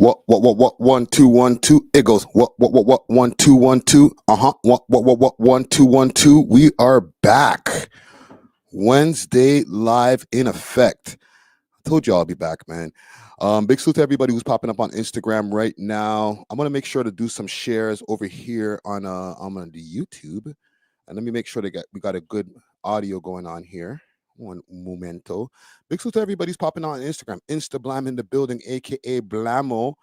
What 1 2 1 2. It goes what 1 2 1 2. What 1 2 1 2. We are back. Wednesday live in effect. I told you I'll be back, man. Big salute to everybody who's popping up on Instagram right now. I'm gonna make sure to do some shares over here on the YouTube, and let me make sure we got a good audio going on here. One momento. Big salute to everybody's popping on Instagram. Instablam in the building, aka Blamo.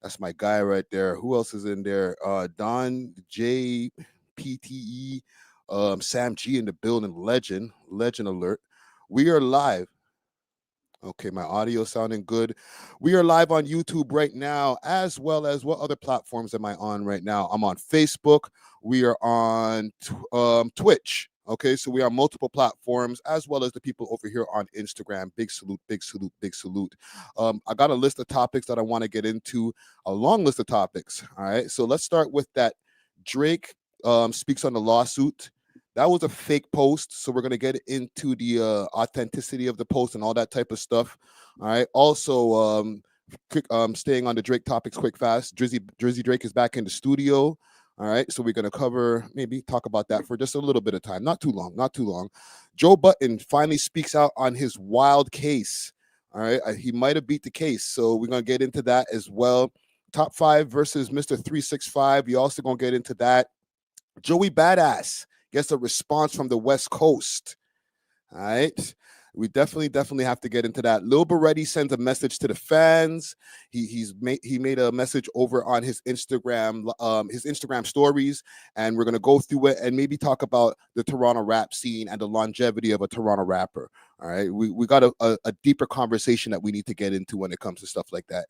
That's my guy right there. Who else is in there? Don J, PTE, Sam G in the building. Legend alert. We are live. Okay, my audio sounding good. We are live on YouTube right now, as well as what other platforms am I on right now? I'm on Facebook. We are on Twitch. Okay, so we are on multiple platforms, as well as the people over here on Instagram. Big salute, big salute, big salute. I got a list of topics that I want to get into, a long list of topics. All right, so let's start with that. Drake speaks on the lawsuit. That was a fake post, so we're going to get into the authenticity of the post and all that type of stuff. All right, also, staying on the Drake topics quick, fast. Drizzy Drake is back in the studio. All right, so we're going to maybe talk about that for just a little bit of time. Not too long. Joe Budden finally speaks out on his wild case. All right, he might have beat the case, so we're going to get into that as well. Top 5 versus Mr. 365. We're also going to get into that. Joey Badass gets a response from the West Coast. All right. We definitely have to get into that. Lil Berete sends a message to the fans. He made a message over on his Instagram stories, and we're gonna go through it and maybe talk about the Toronto rap scene and the longevity of a Toronto rapper. All right, we got a deeper conversation that we need to get into when it comes to stuff like that.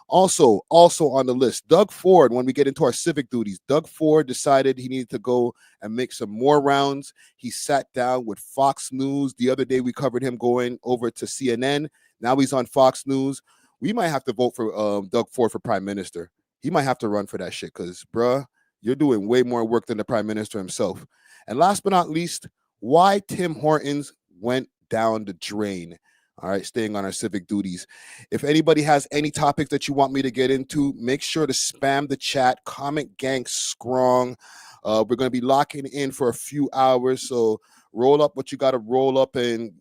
Also on the list, Doug Ford. When we get into our civic duties, Doug Ford decided he needed to go and make some more rounds. He sat down with Fox News. The other day we covered him going over to CNN. Now he's on Fox News. We might have to vote for Doug Ford for prime minister. He might have to run for that shit because, bruh, you're doing way more work than the prime minister himself. And last but not least, why Tim Hortons went down the drain. All right, staying on our civic duties. If anybody has any topics that you want me to get into, make sure to spam the chat. Comment gang strong. We're going to be locking in for a few hours, so roll up what you got to roll up and,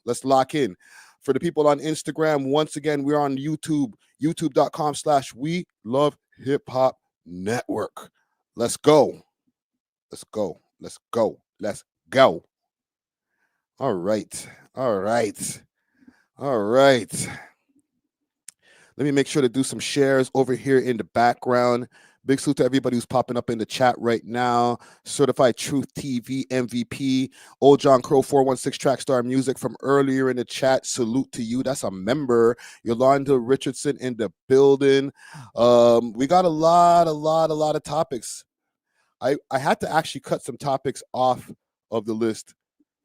let's lock in. For the people on Instagram, once again, we're on YouTube, youtube.com/We Love Hip Hop Network. Let's go. All right. Let me make sure to do some shares over here in the background. Big salute to everybody who's popping up in the chat right now. Certified Truth TV MVP. Old John Crow 416 Trackstar Music from earlier in the chat. Salute to you. That's a member. Yolanda Richardson in the building. We got a lot of topics. I had to actually cut some topics off of the list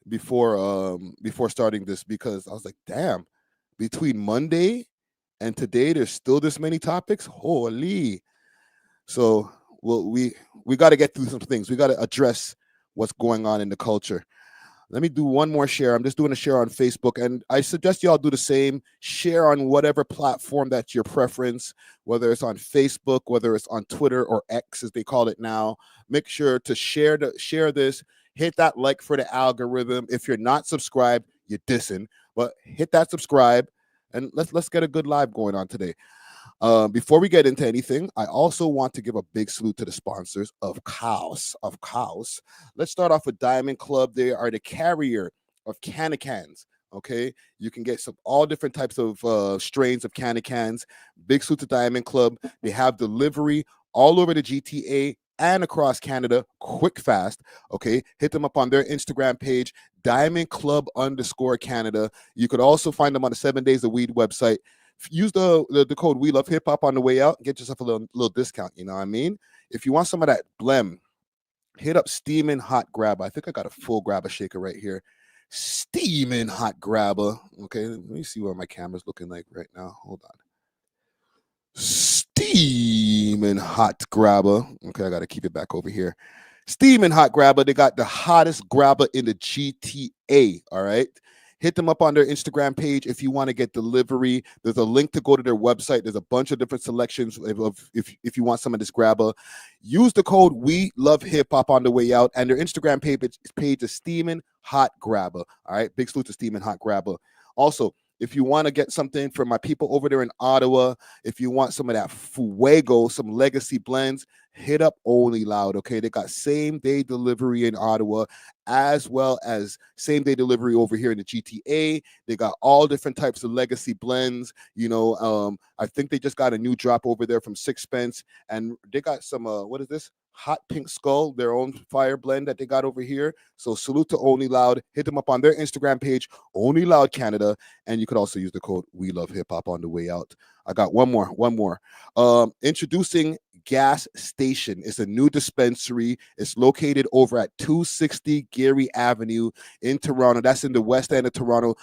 before starting this because I was like, damn, between Monday and today there's still this many topics. Holy. So we got to get through some things. We got to address what's going on in the culture. Let me do one more share. I'm just doing a share on Facebook, and I suggest y'all do the same. Share on whatever platform that's your preference, whether it's on Facebook, whether it's on Twitter or X as they call it now. Make sure to share this. Hit that like for the algorithm. If you're not subscribed, you're dissing. But hit that subscribe, and let's get a good live going on today. Before we get into anything, I also want to give a big salute to the sponsors of Chaos. Let's start off with Diamond Club. They are the carrier of cans. Okay, you can get all different types of strains of cans. Big salute to Diamond Club. They have delivery all over the GTA and across Canada, quick, fast. Okay, hit them up on their Instagram page, Diamond Club _Canada. You could also find them on the 7 Days of Weed website. Use the code We Love Hip Hop on the way out. Get yourself a little discount. You know what I mean? If you want some of that blem, hit up Steamin' Hot Grabber. I think I got a full grabber shaker right here. Steamin' Hot Grabber. Okay, let me see what my camera's looking like right now. Hold on. Steamin' Hot Grabber. Okay, I got to keep it back over here. Steamin' Hot Grabber. They got the hottest grabber in the GTA. All right. Hit them up on their Instagram page if you want to get delivery. There's a link to go to their website. There's a bunch of different selections if you want some of this grabber. Use the code We Love Hip Hop on the way out, and their Instagram page is Steamin' Hot Grabber. All right, big salute to Steamin' Hot Grabber. Also, if you want to get something from my people over there in Ottawa, if you want some of that Fuego, some legacy blends, hit up Only Loud, okay? They got same-day delivery in Ottawa as well as same-day delivery over here in the GTA. They got all different types of legacy blends. You know, I think they just got a new drop over there from Sixpence, and they got some, what is this? Hot Pink Skull, their own fire blend that they got over here. So salute to Only Loud. Hit them up on their Instagram page, Only Loud Canada, and you could also use the code We Love Hip Hop on the way out. I got one more. Introducing Gas Station. It's a new dispensary. It's located over at 260 Geary Avenue in Toronto. That's in the west end of Toronto.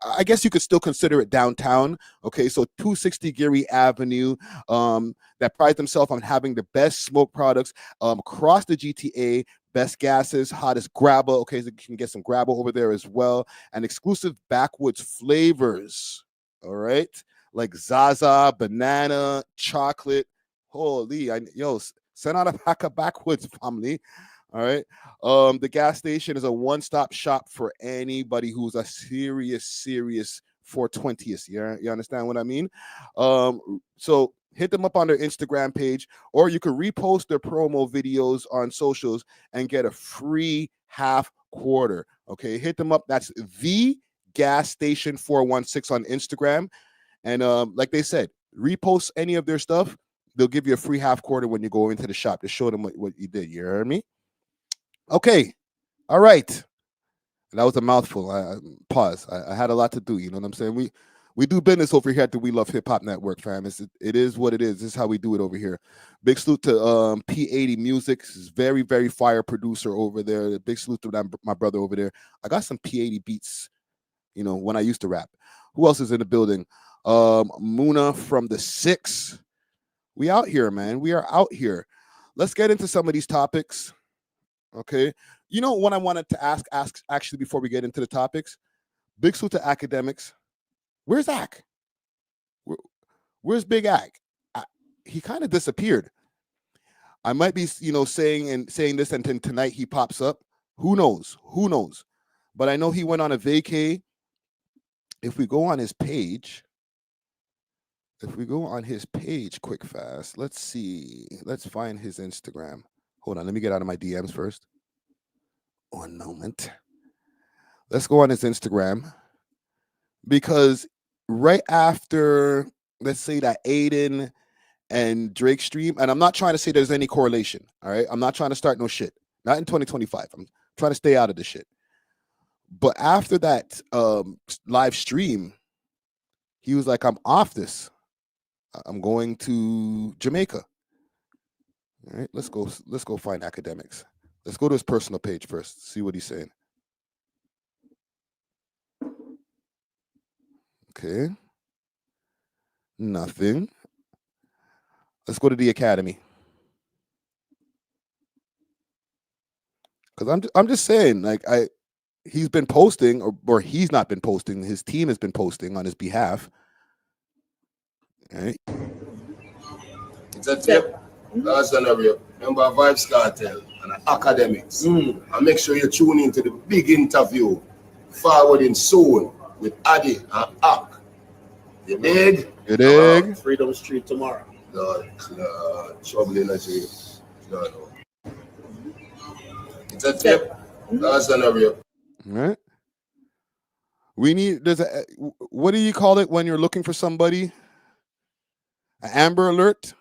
I guess you could still consider it downtown. Okay, so 260 Geary Avenue, that prides themselves on having the best smoke products across the GTA, best gases, hottest grabber. Okay, so you can get some grabber over there as well, and exclusive backwoods flavors. All right, like Zaza, banana, chocolate. Holy, send out a pack of backwoods, family. All right. The gas station is a one-stop shop for anybody who's a serious 420th. You understand what I mean? So hit them up on their Instagram page, or you can repost their promo videos on socials and get a free half quarter. Okay, hit them up. That's the gas station 416 on Instagram. And like they said, repost any of their stuff. They'll give you a free half quarter when you go into the shop to show them what you did. You heard me? Okay. All right. That was a mouthful. Pause. I had a lot to do. You know what I'm saying? We do business over here at the We Love Hip Hop Network, fam. It is what it is. This is how we do it over here. Big salute to P80 Music. He's very, very fire producer over there. Big salute to my brother over there. I got some P80 beats, you know, when I used to rap. Who else is in the building? Muna from the Six. We out here, man. We are out here. Let's get into some of these topics. Okay. You know what I wanted to ask actually before we get into the topics? Big salute to Akademiks. Where's Ak? Where's Big Ak? He kind of disappeared. I might be, saying this, and then tonight he pops up. Who knows? But I know he went on a vacay. If we go on his page, quick fast, let's see. Let's find his Instagram. Hold on, let me get out of my DMs first. 1 moment. Let's go on his Instagram, because right after, let's say, that Aiden and Drake stream, and I'm not trying to say there's any correlation, all right? I'm not trying to start no shit. Not in 2025. I'm trying to stay out of this shit. But after that live stream, he was like, I'm off this. I'm going to Jamaica. All right, let's go find Akademiks. Let's go to his personal page first, see what he's saying. Okay. Nothing. Let's go to the Academy. Because I'm just saying, like, he's been posting, or he's not been posting. His team has been posting on his behalf. All right. It's a tip. Last and remember Vibes Cartel and Akademiks. And make sure you tune into the big interview forwarding soon with Adi and Ak. You dig? You dig? Freedom Street tomorrow. Trouble in the street. It's a tip. Last and remember. All right. We need, what do you call it when you're looking for somebody? An Amber Alert?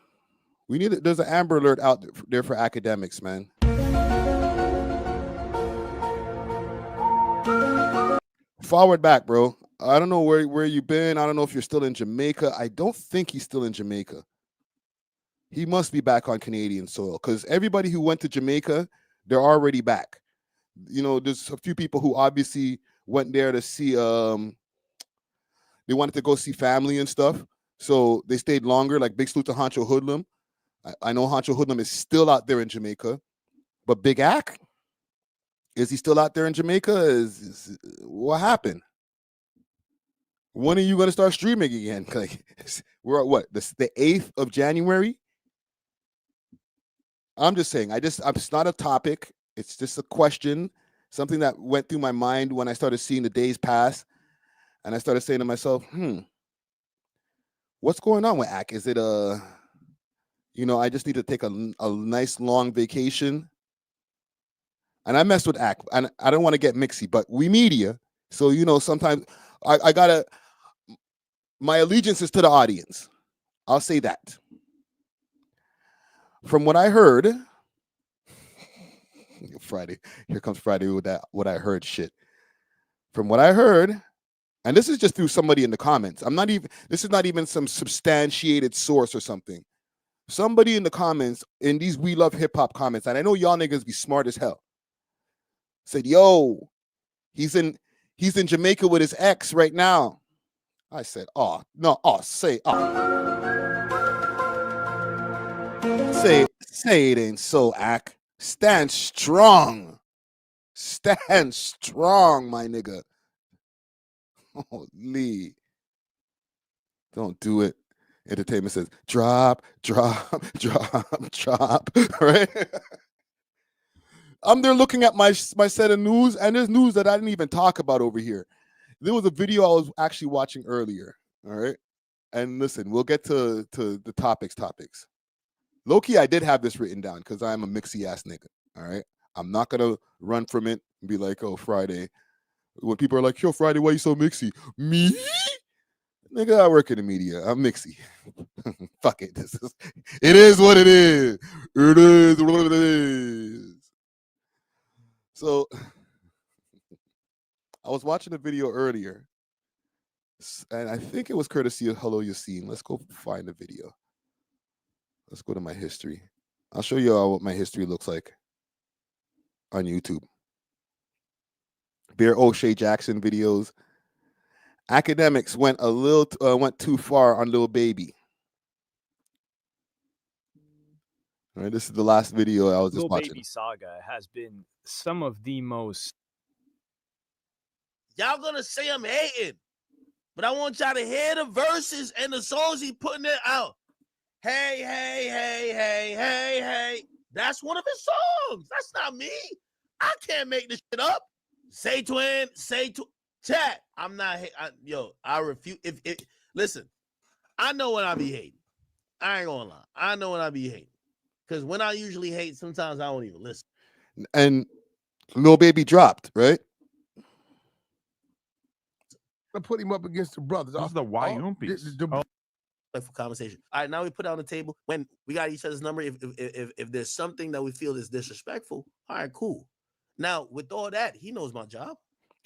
There's an Amber Alert out there for Akademiks, man. Forward back, bro. I don't know where you've been. I don't know if you're still in Jamaica. I don't think he's still in Jamaica. He must be back on Canadian soil, because everybody who went to Jamaica, they're already back. You know, there's a few people who obviously went there to see, they wanted to go see family and stuff. So they stayed longer, like big salute to Honcho Hoodlum. I know Honcho Hoodlum is still out there in Jamaica, but Big Ak, is he still out there in Jamaica? What happened? When are you gonna start streaming again? Like, we're at what, the 8th of January? I'm just saying. It's not a topic. It's just a question, something that went through my mind when I started seeing the days pass, and I started saying to myself, what's going on with Ak? Is it I just need to take a nice long vacation? And I messed with Ak, and I don't want to get mixy, but we media, so sometimes I gotta. My allegiance is to the audience. I'll say that. From what I heard, Friday, here comes Friday with that what I heard shit. From what I heard, and this is just through somebody in the comments. This is not even some substantiated source or something. Somebody in the comments, in these We Love Hip Hop comments, and I know y'all niggas be smart as hell, said, yo, he's in Jamaica with his ex right now. I said, say it ain't so, Ak. Stand strong. Stand strong, my nigga. Holy. Don't do it. Entertainment says, drop. Right? I'm there looking at my set of news, and there's news that I didn't even talk about over here. There was a video I was actually watching earlier. All right. And listen, we'll get to the topics. Low-key, I did have this written down because I'm a mixy ass nigga. All right. I'm not gonna run from it and be like, oh, Friday. When people are like, yo, Friday, why you so mixy? Me? Nigga, I work in the media. I'm mixy. Fuck it. It is what it is. It is what it is. So I was watching a video earlier, and I think it was courtesy of Hello Yassine. Let's go find the video. Let's go to my history. I'll show you all what my history looks like on YouTube. Bear O'Shea Jackson videos. Academics went went too far on Lil Baby. All right, this is the last video I was just watching. Lil Baby saga has been some of the most. Y'all gonna say I'm hating, but I want y'all to hear the verses and the songs he putting it out. Hey, hey, hey, hey, hey, hey. That's one of his songs. That's not me. I can't make this shit up. Say twin, chat. I'm not. I refuse. Listen, I know when I be hating. I ain't gonna lie. I know when I be hating. Because when I usually hate, sometimes I don't even listen. And Lil Baby dropped, right? I put him up against the brothers. That's the Wyompies. For conversation. All right, now we put it on the table. When we got each other's number, if there's something that we feel is disrespectful, all right, cool. Now, with all that, he knows my job.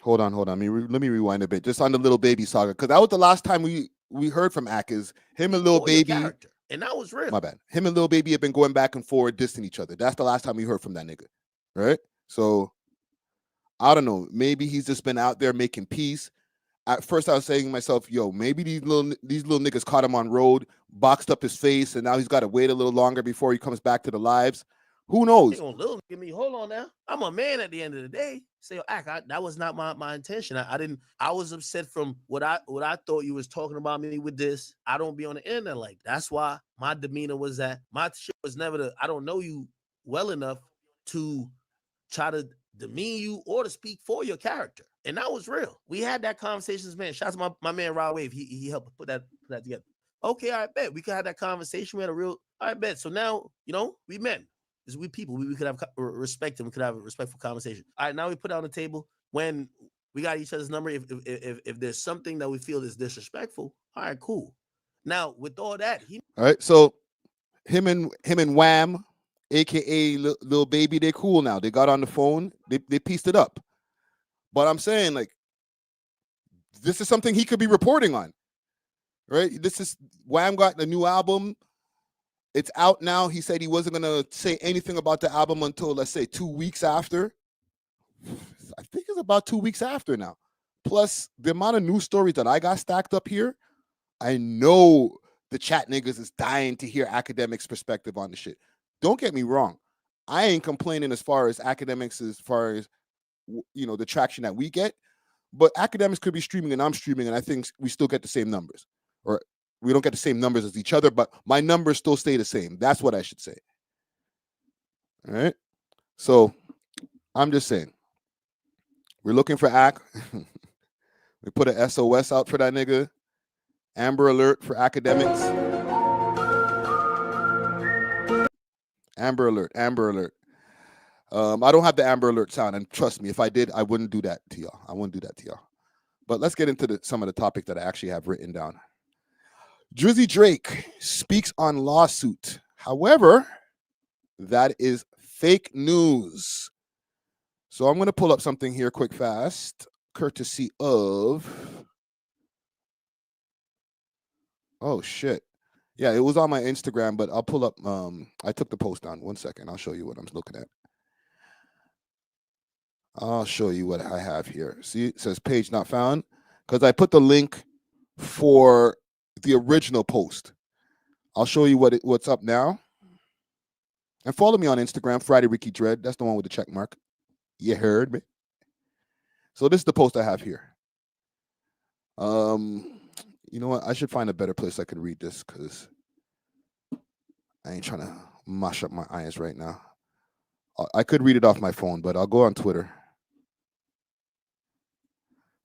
Hold on. Let me rewind a bit. Just on the Lil Baby saga, because that was the last time we heard from Ak. Is him and Lil Baby. And that was real. My bad. Him and Lil Baby have been going back and forth, dissing each other. That's the last time we heard from that nigga, right? So, I don't know. Maybe he's just been out there making peace. At first, I was saying to myself, yo, maybe these little niggas caught him on road, boxed up his face, and now he's got to wait a little longer before he comes back to the lives. Who knows? Hold on now. I'm a man at the end of the day. Say, that was not my intention. I was upset from what I thought you was talking about me with this. I don't be on the internet like that's why my demeanor was that. My shit was never I don't know you well enough to try to demean you or to speak for your character. And that was real. We had that conversation, man. Shout out to my man Rod Wave. He helped put that together. Okay, I bet we could have that conversation. We had a real. I bet. So now we men. We people. We could have respect and we could have a respectful conversation. All right, now we put it on the table when we got each other's number. If there's something that we feel is disrespectful, all right, cool. Now with all that, all right. So him and Wham, aka Lil Baby, they're cool now. They got on the phone. They pieced it up. But I'm saying, like, this is something he could be reporting on, right? Wham got a new album. It's out now. He said he wasn't going to say anything about the album until, let's say, 2 weeks after. I think it's about 2 weeks after now. Plus, the amount of news stories that I got stacked up here, I know the chat niggas is dying to hear Academics' perspective on the shit. Don't get me wrong. I ain't complaining as far as Academics, as far as the traction that we get, but academics could be streaming and I'm streaming, and I think we still get the same numbers, or we don't get the same numbers as each other, but my numbers still stay the same. That's what I should say. All right. So I'm just saying, we're looking for Ak. We put a SOS out for that nigga. Amber alert for academics. Amber alert. Amber alert. I don't have the Amber alert sound, and trust me, if I did, I wouldn't do that to y'all. I wouldn't do that to y'all. But let's get into some of the topic that I actually have written down. Drizzy Drake speaks on lawsuit. However, that is fake news. So I'm going to pull up something here quick, fast, courtesy of... Oh, shit. Yeah, it was on my Instagram, but I'll pull up... I took the post down. 1 second. I'll show you what I'm looking at. I'll show you what I have here. See, it says page not found because I put the link for the original post. I'll show you what's up now. And follow me on Instagram, Friday Ricky Dread. That's the one with the check mark. You heard me. So this is the post I have here. You know what? I should find a better place I could read this because I ain't trying to mash up my eyes right now. I could read it off my phone, but I'll go on Twitter.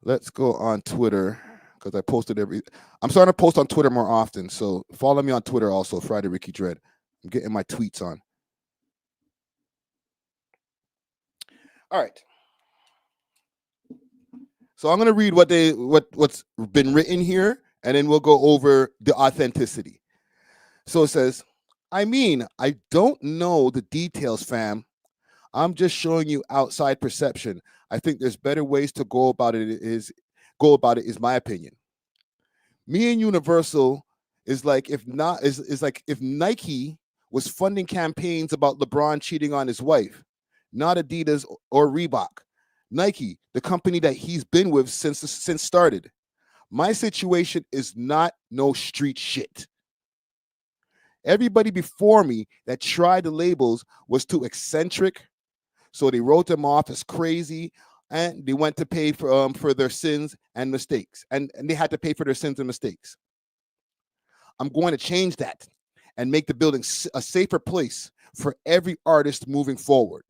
Let's go on Twitter because I posted I'm starting to post on Twitter more often. So follow me on Twitter also, Friday Ricky Dread. I'm getting my tweets on. All right. So I'm going to read what's been written here, and then we'll go over the authenticity. So it says, I mean, I don't know the details, fam. I'm just showing you outside perception. I think there's better ways to go about it is my opinion. Me and Universal is like if Nike was funding campaigns about LeBron cheating on his wife, not Adidas or Reebok. Nike, the company that he's been with since started. My situation is not no street shit. Everybody before me that tried the labels was too eccentric, so they wrote them off as crazy, and they went to pay for their sins and mistakes, and they had to pay for their sins and mistakes. I'm going to change that and make the building a safer place for every artist moving forward.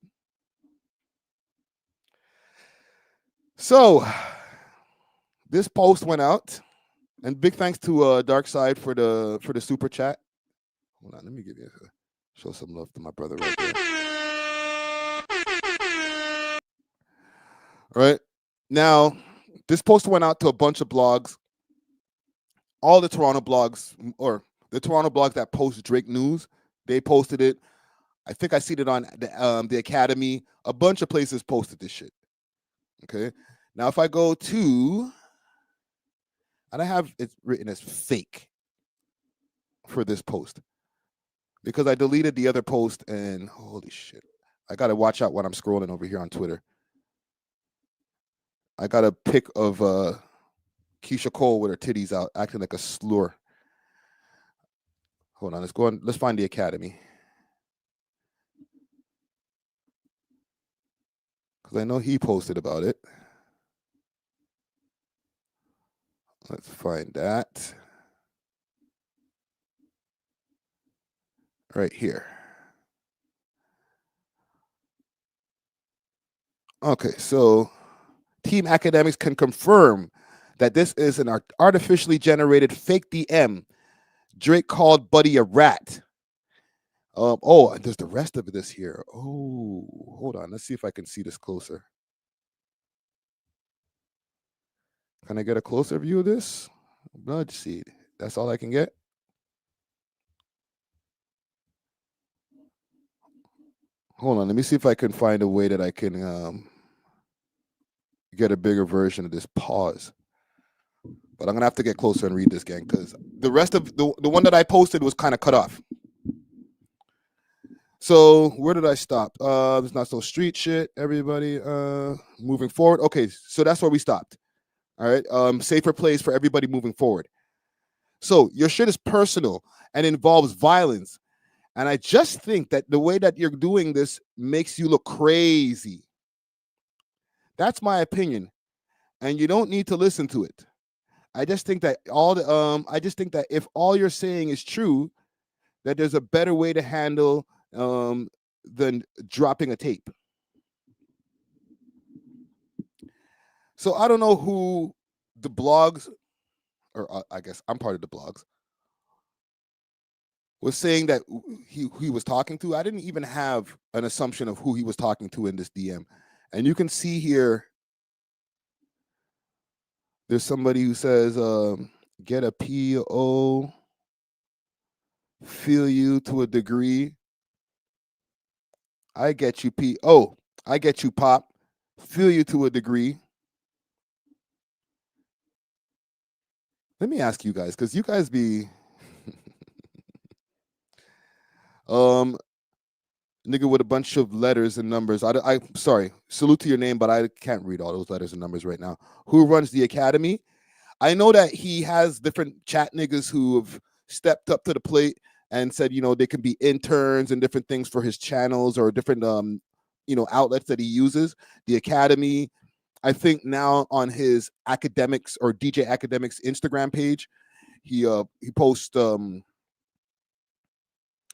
So this post went out, and big thanks to Dark Side for the super chat. Hold on, let me show some love to my brother right there. All right. Now, this post went out to a bunch of blogs. All the Toronto blogs, or the Toronto blogs that post Drake news, they posted it. I think I seen it on the Academy. A bunch of places posted this shit. Okay. Now, if I go to, and I have it written as fake for this post because I deleted the other post, and holy shit, I got to watch out when I'm scrolling over here on Twitter. I got a pic of Keisha Cole with her titties out, acting like a slur. Hold on, let's find the Academy. Because I know he posted about it. Let's find that. Right here. Okay, so Team Academics can confirm that this is an artificially generated fake DM. Drake called Buddy a rat. Oh, and there's the rest of this here. Oh, hold on. Let's see if I can see this closer. Can I get a closer view of this? Blood seed. That's all I can get. Hold on. Let me see if I can find a way that I can get a bigger version of this pause. But I'm going to have to get closer and read this, gang, because the rest of the one that I posted was kind of cut off. So where did I stop? It's not so street shit, everybody. Moving forward. Okay, so that's where we stopped. All right. Safer place for everybody moving forward. So your shit is personal and involves violence. And I just think that the way that you're doing this makes you look crazy. That's my opinion. and you don't need to listen to it. I just think that if all you're saying is true, that there's a better way to handle than dropping a tape. So I don't know who the blogs, or I guess I'm part of the blogs, was saying that he was talking to. I didn't even have an assumption of who he was talking to in this DM. And you can see here, there's somebody who says, get a PO, feel you to a degree. I get you, P. Oh, I get you, Pop. Feel you to a degree. Let me ask you guys, because you guys be nigga with a bunch of letters and numbers. I sorry, salute to your name, but I can't read all those letters and numbers right now. Who runs the academy? I know that he has different chat niggas who have stepped up to the plate and said, you know, they can be interns and different things for his channels or different outlets that he uses. The academy, I think now on his academics or DJ Academics Instagram page, he posts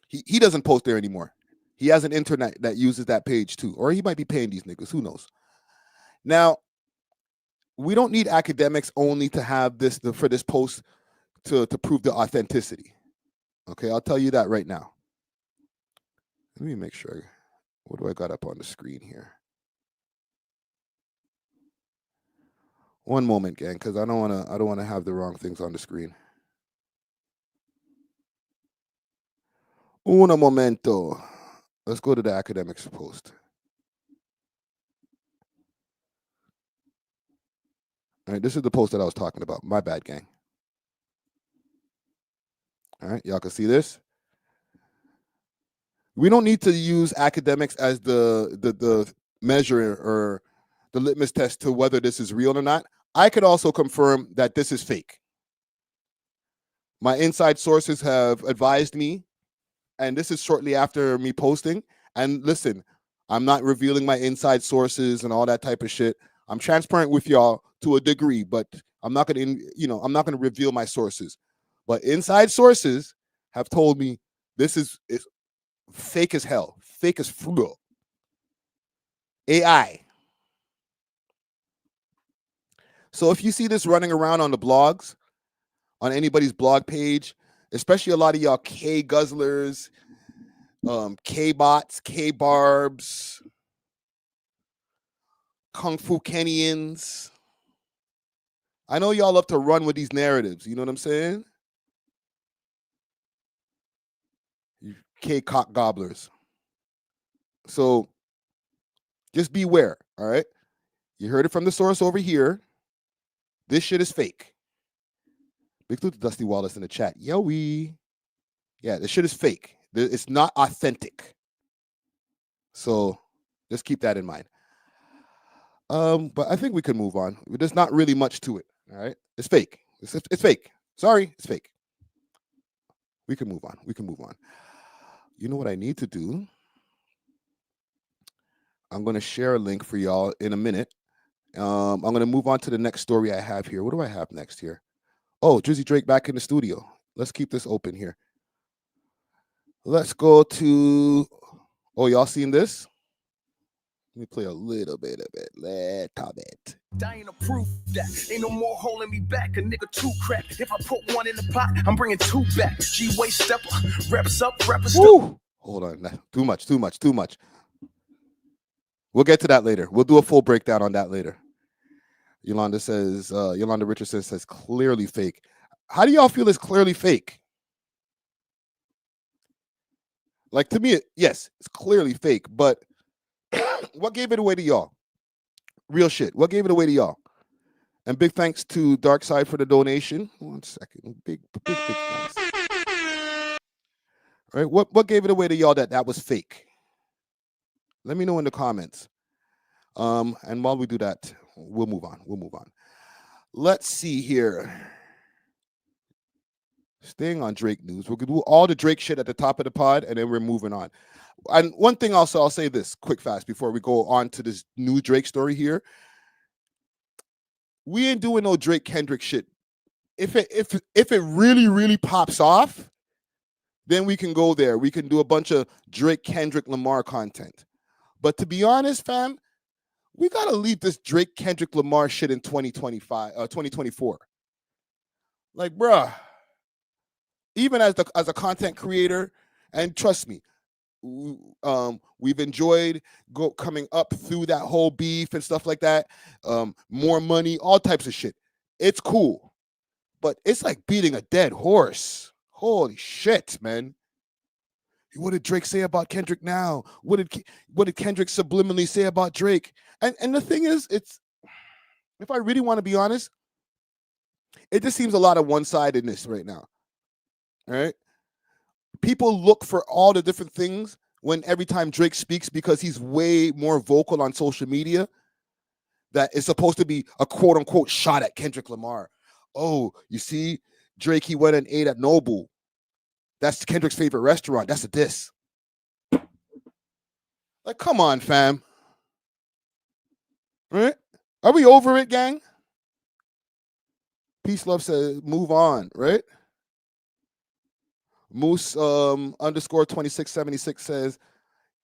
he doesn't post there anymore. He has an internet that uses that page too, or he might be paying these niggas, who knows. Now, we don't need academics only to have this for this post to prove the authenticity. Okay, I'll tell you that right now. Let me make sure. What do I got up on the screen here? One moment, gang, because I don't want to have the wrong things on the screen. Uno momento. Let's go to the academics post. All right, this is the post that I was talking about. My bad, gang. All right, y'all can see this. We don't need to use academics as the measure or the litmus test to whether this is real or not. I could also confirm that this is fake. My inside sources have advised me, and this is shortly after me posting. And listen, I'm not revealing my inside sources and all that type of shit. I'm transparent with y'all to a degree, but I'm not going to reveal my sources. But inside sources have told me this is fake as hell, fake as frugal. AI. So if you see this running around on the blogs, on anybody's blog page, especially a lot of y'all K guzzlers, K bots, K barbs, Kung Fu Kenyans. I know y'all love to run with these narratives. You know what I'm saying? You K cock gobblers. So just beware. All right. You heard it from the source over here. This shit is fake. Big salute to Dusty Wallace in the chat. Yo-wee. Yeah, this shit is fake. It's not authentic. So just keep that in mind. But I think we can move on. There's not really much to it. All right. It's fake. It's fake. Sorry, it's fake. We can move on. We can move on. You know what I need to do? I'm going to share a link for y'all in a minute. I'm going to move on to the next story I have here. What do I have next here? Oh, Drizzy Drake back in the studio. Let's keep this open here. Let's go to... Oh, y'all seen this? Let me play a little bit of it. Little bit. Dying to prove that ain't no more holding me back. A nigga too crack. If I put one in the pot, I'm bringing two back. G-way stepper, reps up, reppers. Hold on. Too much. We'll get to that later. We'll do a full breakdown on that later. Yolanda Richardson says clearly fake. How do y'all feel it's clearly fake? Like, to me, yes, it's clearly fake, but what gave it away to y'all? Real shit. What gave it away to y'all? And big thanks to Darkside for the donation. 1 second. Big thanks. All right. What gave it away to y'all that was fake? Let me know in the comments. And while we do that, we'll move on. Let's see here. Staying on Drake news. We're going to do all the Drake shit at the top of the pod, and then we're moving on. And one thing also, I'll say this quick, fast, before we go on to this new Drake story here. we ain't doing no Drake Kendrick shit. If it really pops off, then we can go there. We can do a bunch of Drake Kendrick Lamar content. But to be honest, fam, we gotta leave this Drake Kendrick Lamar shit in 2024. Like, bruh, even as a content creator, and trust me, we've enjoyed coming up through that whole beef and stuff like that. More money, all types of shit. It's cool, but it's like beating a dead horse. Holy shit, man! What did Drake say about Kendrick now? What did Kendrick subliminally say about Drake? And the thing is, it's, if I really want to be honest, it just seems a lot of one-sidedness right now. All right. People look for all the different things when every time Drake speaks, because he's way more vocal on social media, that is supposed to be a quote unquote shot at Kendrick Lamar. Oh, you see, Drake, he went and ate at Noble. That's Kendrick's favorite restaurant. That's a diss. Like, come on, fam. Right? Are we over it, gang? Peace Love says, move on, right? Moose underscore 2676 says,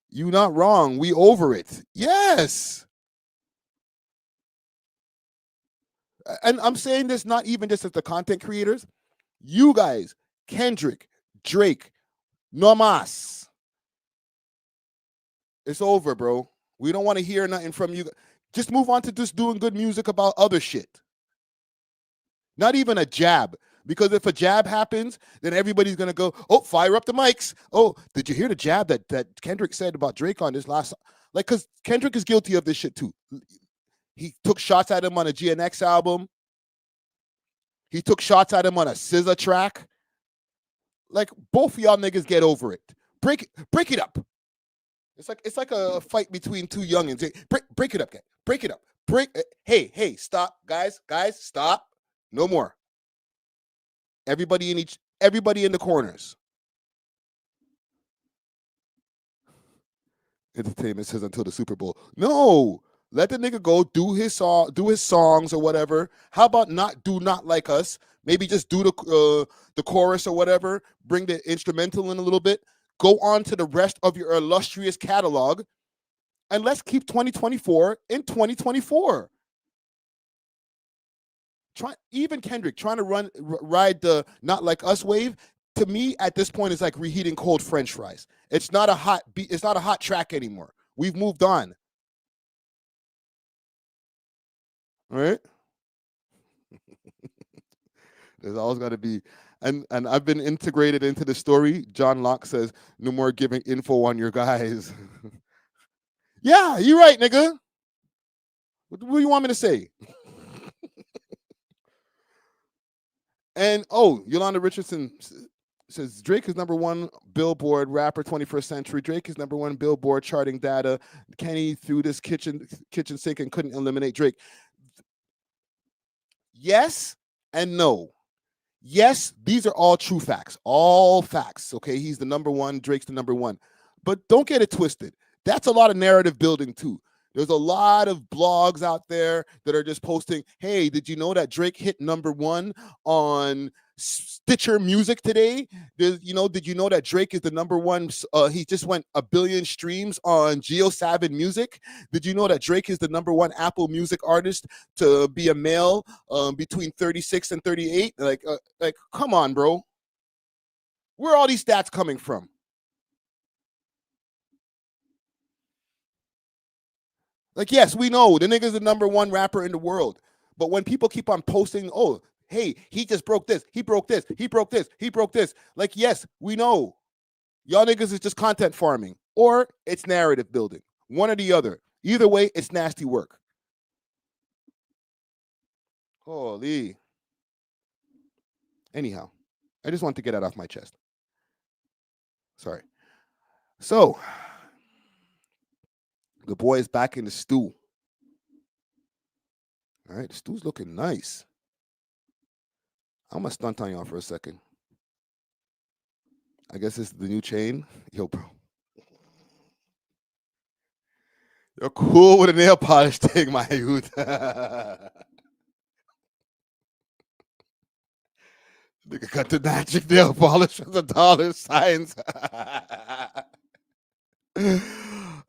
you not wrong. We over it. Yes. And I'm saying this not even just as the content creators. You guys, Kendrick, Drake, no mas. It's over, bro. We don't want to hear nothing from you. Just move on to just doing good music about other shit. Not even a jab. Because if a jab happens, then everybody's going to go, oh, fire up the mics. Oh, did you hear the jab that Kendrick said about Drake on this last? Like, because Kendrick is guilty of this shit too. He took shots at him on a GNX album. He took shots at him on a SZA track. Like, both of y'all niggas get over it. Break it up. It's like a fight between two youngins. Break it up, guys. Break it up. Hey, stop, guys, stop. No more. Everybody in the corners. Entertainment says until the Super Bowl. No, let the nigga go do his songs or whatever. How about not like us? Maybe just do the chorus or whatever. Bring the instrumental in a little bit. Go on to the rest of your illustrious catalog, and let's keep 2024 in 2024. Even Kendrick trying to ride the not like us wave, to me at this point is like reheating cold French fries. It's not a hot track anymore. We've moved on. All right. There's always got to be, and I've been integrated into the story. John Locke says, no more giving info on your guys. Yeah, you're right, nigga. What do you want me to say? And Yolanda Richardson says Drake is #1 Billboard rapper 21st century. Drake is #1 Billboard charting data. Kenny threw this kitchen sink and couldn't eliminate Drake. Yes and no. Yes, these are all true facts. All facts. Okay, he's the #1. Drake's the #1. But don't get it twisted. That's a lot of narrative building too. There's a lot of blogs out there that are just posting, hey, did you know that Drake hit #1 on Stitcher Music today? Did you know that Drake is the #1? He just went 1 billion streams on Geo7 Music. Did you know that Drake is the #1 Apple Music artist to be a male between 36 and 38? Like, come on, bro. Where are all these stats coming from? Like, yes, we know the nigga's the #1 rapper in the world. But when people keep on posting, oh, hey, he just broke this, he broke this, he broke this, he broke this. Like, yes, we know. Y'all niggas is just content farming. Or it's narrative building. One or the other. Either way, it's nasty work. Holy. Anyhow, I just want to get that off my chest. Sorry. So, the boy is back in the stew. All right, the stew's looking nice. I'm going to stunt on y'all for a second. I guess it's the new chain. Yo, bro. You're cool with a nail polish thing, my youth. Nigga got the magic nail polish with the dollar signs.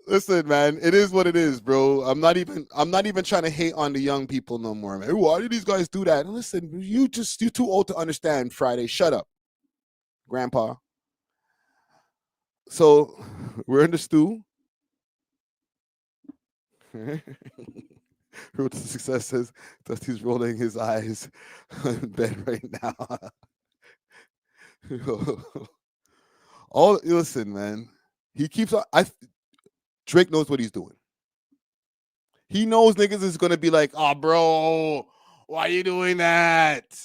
Listen, man, it is what it is, bro. I'm not even trying to hate on the young people no more, man. Why do these guys do that? Listen, you're too old to understand, Friday. Shut up, grandpa. So we're in the stew. Road to Success says Dusty's rolling his eyes in bed right now. Listen, man. He keeps on. Drake knows what he's doing. He knows niggas is gonna be like, "Oh, bro, why you doing that?"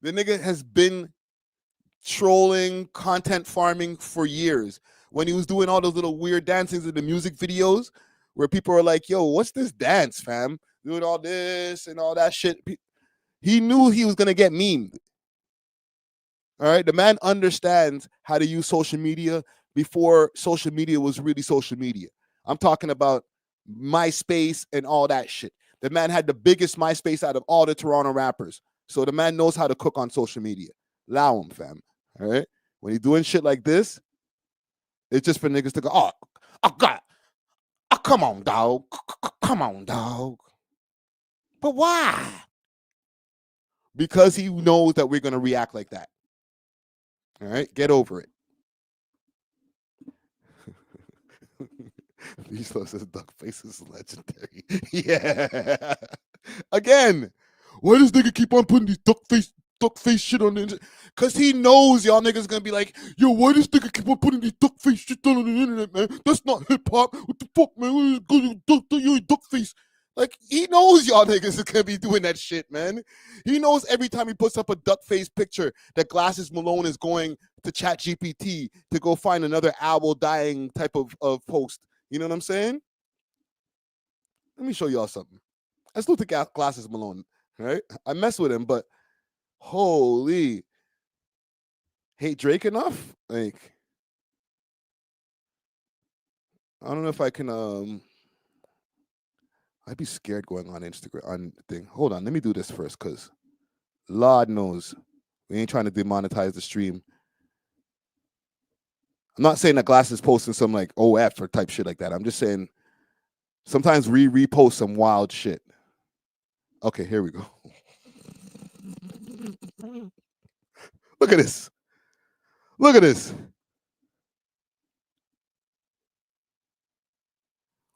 The nigga has been trolling, content farming for years. When he was doing all those little weird dancings in the music videos, where people are like, "Yo, what's this dance, fam?" Doing all this and all that shit. He knew he was gonna get memed. All right, the man understands how to use social media before social media was really social media. I'm talking about MySpace and all that shit. The man had the biggest MySpace out of all the Toronto rappers. So the man knows how to cook on social media. Allow him, fam. All right? When he's doing shit like this, it's just for niggas to go, oh God. Oh, come on, dog. Come on, dog. But why? Because he knows that we're going to react like that. All right? Get over it. Vizsla says duck face is legendary. Yeah. Again, why does nigga keep on putting these duck face shit on the internet? Because he knows y'all niggas gonna be like, yo, why does nigga keep on putting these duck face shit on the internet, man? That's not hip hop. What the fuck, man? You're duck face. Like, he knows y'all niggas is gonna be doing that shit, man. He knows every time he puts up a duck face picture that Glasses Malone is going to ChatGPT to go find another owl dying type of post. You know what I'm saying? Let me show y'all something. Let's look at Glasses Malone, right? I mess with him, but holy, hate Drake enough? Like, I don't know if I can, I'd be scared going on Instagram on the thing. Hold on, let me do this first, because Lord knows we ain't trying to demonetize the stream. I'm not saying that Glass is posting some like OF or type shit like that. I'm just saying sometimes we repost some wild shit. Okay, here we go. Look at this. Look at this.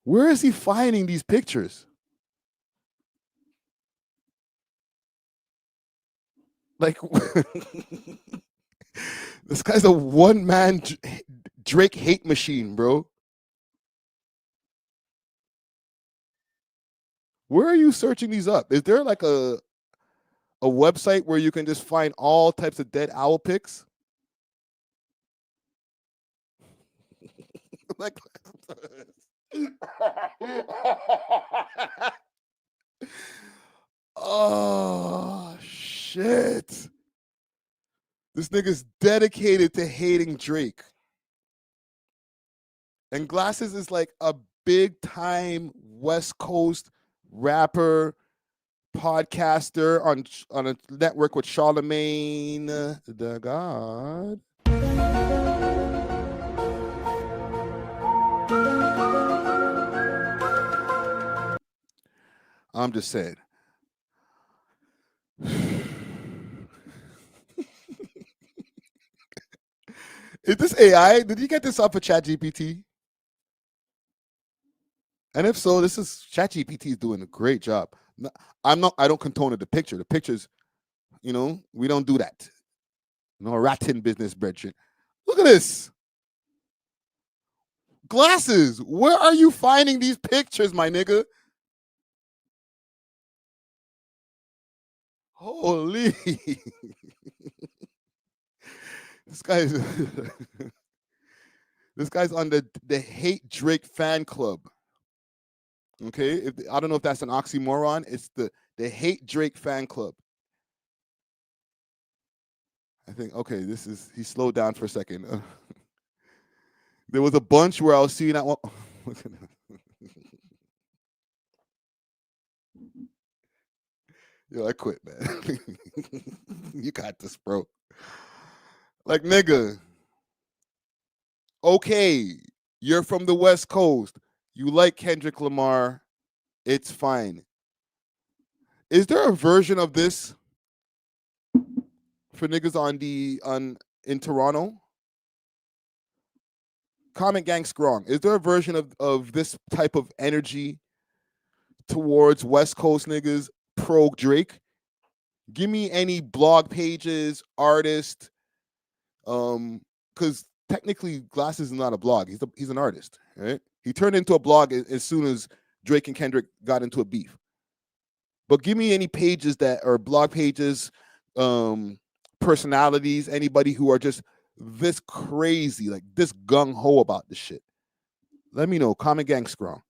Where is he finding these pictures? Like, this guy's a one-man Drake hate machine, bro. Where are you searching these up? Is there like a website where you can just find all types of dead owl pics? Like, oh shit. This nigga's dedicated to hating Drake. And Glasses is like a big time West Coast rapper, podcaster on a network with Charlemagne the God. I'm just saying. Is this AI? Did you get this off of ChatGPT? And if so, this is ChatGPT is doing a great job. I don't condone the picture. The pictures, you know, we don't do that. No ratting business, brethren. Look at this. Glasses, where are you finding these pictures, my nigga? Holy. This guy's on the Hate Drake fan club. Okay, I don't know if that's an oxymoron. It's the Hate Drake fan club. I think, okay, he slowed down for a second. There was a bunch where I was seeing that one. Yo, I quit, man. You got this, bro. Like, nigga. Okay, you're from the West Coast. You like Kendrick Lamar. It's fine. Is there a version of this for niggas in Toronto? Comment gang strong. Is there a version of this type of energy towards West Coast niggas pro Drake? Give me any blog pages, artist, because technically Glasses is not a blog. He's an artist, right? He turned into a blog as soon as Drake and Kendrick got into a beef. But give me any pages that are blog pages, personalities, anybody who are just this crazy, like this gung-ho about this shit. Let me know. Comment gang strong.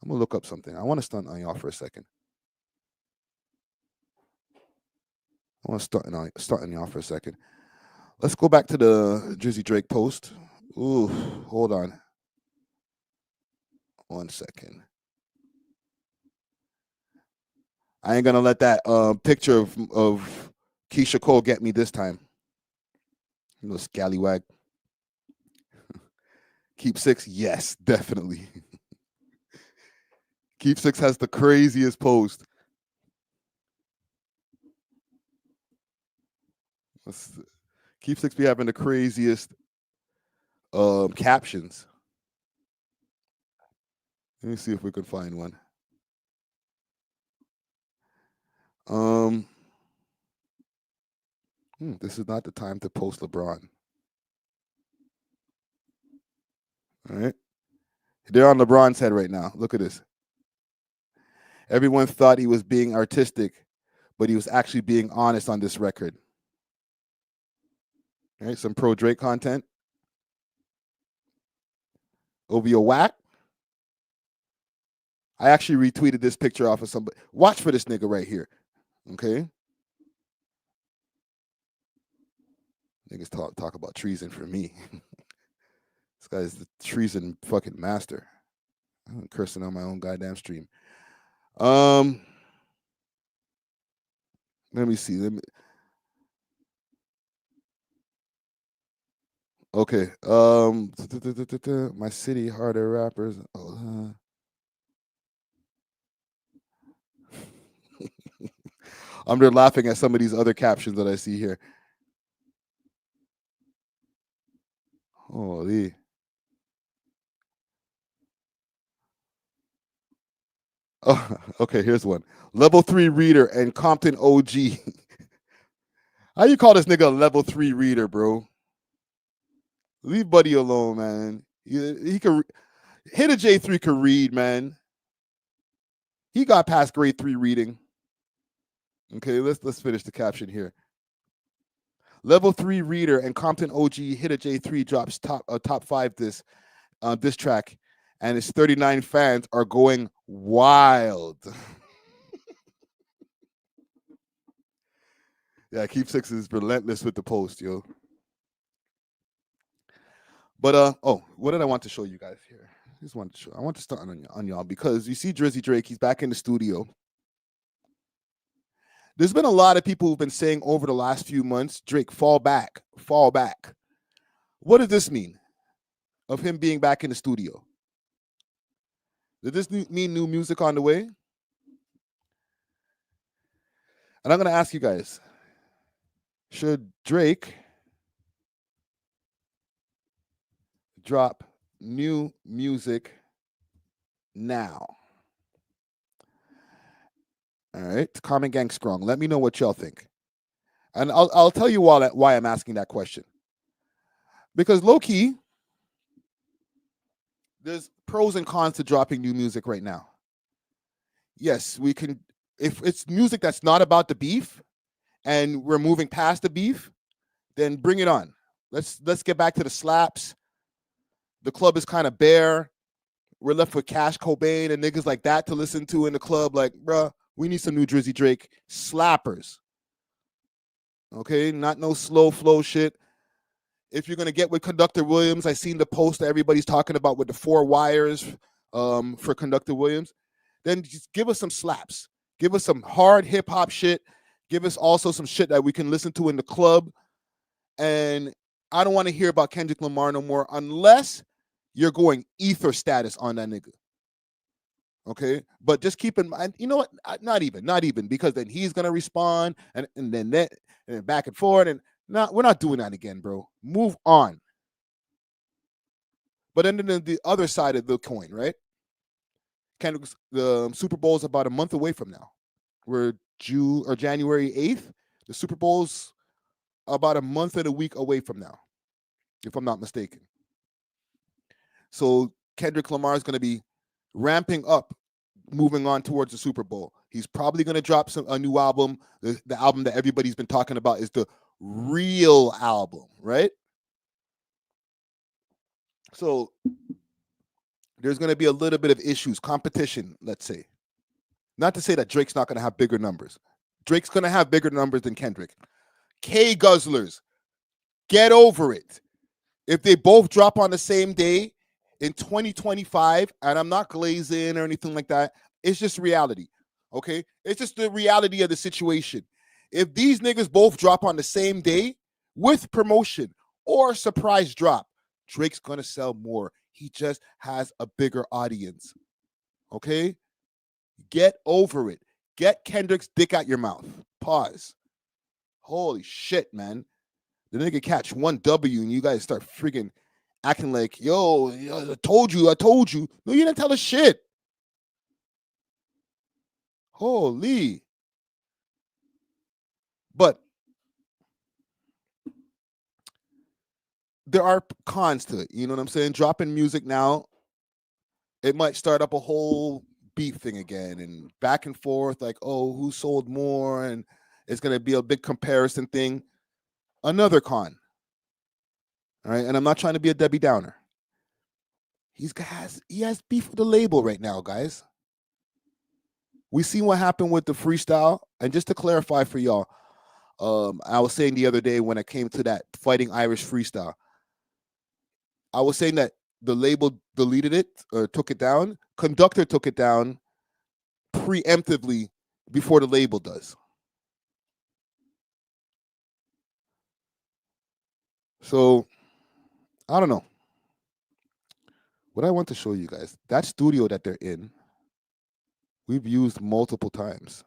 I'm gonna look up something. I want to stunt on y'all for a second. I want to start on y'all for a second. Let's go back to the Drizzy Drake post. Ooh, hold on. 1 second. I ain't gonna let that picture of Keisha Cole get me this time. You know, scallywag. Keep Six, yes, definitely. Keep Six has the craziest post. Keep Six be having the craziest captions. Let me see if we can find one. This is not the time to post LeBron. All right. They're on LeBron's head right now. Look at this. Everyone thought he was being artistic, but he was actually being honest on this record. All right, some pro Drake content. OVO whack. I actually retweeted this picture off of somebody. Watch for this nigga right here. Okay. Niggas talk about treason for me. This guy's the treason fucking master. I'm cursing on my own goddamn stream. Let me see. Okay. My city harder rappers. I'm there laughing at some of these other captions that I see here. Holy. Oh, okay, here's one. Level 3 reader and Compton OG. How you call this nigga a level 3 reader, bro? Leave Buddy alone, man. He could hit a J3 could read, man. He got past grade 3 reading. Okay, let's finish the caption here. Level 3 reader and Compton OG hit a J3 drops top 5 this track, and his 39 fans are going wild. Yeah, Keep Six is relentless with the post, yo. But what did I want to show you guys here? I want to start on y'all because you see Drizzy Drake, he's back in the studio. There's been a lot of people who've been saying over the last few months, Drake, fall back, fall back. What does this mean of him being back in the studio? Does this mean new music on the way? And I'm going to ask you guys, should Drake drop new music now? All right, comment gang strong. Let me know what y'all think, and I'll tell you why I'm asking that question. Because low key, there's pros and cons to dropping new music right now. Yes, we can. If it's music that's not about the beef, and we're moving past the beef, then bring it on. Let's get back to the slaps. The club is kind of bare. We're left with Cash Cobain and niggas like that to listen to in the club. Like, bruh, we need some new Drizzy Drake slappers. Okay, not no slow flow shit. If you're gonna get with Conductor Williams, I seen the post that everybody's talking about with the 4 wires for Conductor Williams. Then just give us some slaps. Give us some hard hip hop shit. Give us also some shit that we can listen to in the club. And I don't want to hear about Kendrick Lamar no more unless you're going ether status on that nigga. Okay, but just keep in mind, you know what? Not even, because then he's gonna respond, and then back and forth, and we're not doing that again, bro. Move on. But then the other side of the coin, right? The Super Bowl is about a month away from now. We're January 8th. The Super Bowl's about a month and a week away from now, if I'm not mistaken. So Kendrick Lamar is going to be ramping up, moving on towards the Super Bowl. He's probably going to drop a new album. The album that everybody's been talking about is the real album, right? So there's going to be a little bit of issues, competition, let's say. Not to say that Drake's not going to have bigger numbers. Drake's going to have bigger numbers than Kendrick. K-Guzzlers, get over it. If they both drop on the same day in 2025, and I'm not glazing or anything like that, it's just reality, okay? It's just the reality of the situation. If these niggas both drop on the same day with promotion or surprise drop, Drake's going to sell more. He just has a bigger audience, okay? Get over it. Get Kendrick's dick out your mouth. Pause. Holy shit, man. The nigga catch one W and you guys start freaking acting like, yo, I told you. No, you didn't tell us shit. Holy. But there are cons to it. You know what I'm saying? Dropping music now, it might start up a whole beef thing again and back and forth, like, oh, who sold more? And it's going to be a big comparison thing. Another con. All right. And I'm not trying to be a Debbie Downer. He has beef with the label right now, guys. We see what happened with the freestyle. And just to clarify for y'all, I was saying the other day when it came to that Fighting Irish freestyle, I was saying that the label deleted it or took it down. Conductor took it down preemptively before the label does. So, I don't know. What I want to show you guys, that studio that they're in, we've used multiple times.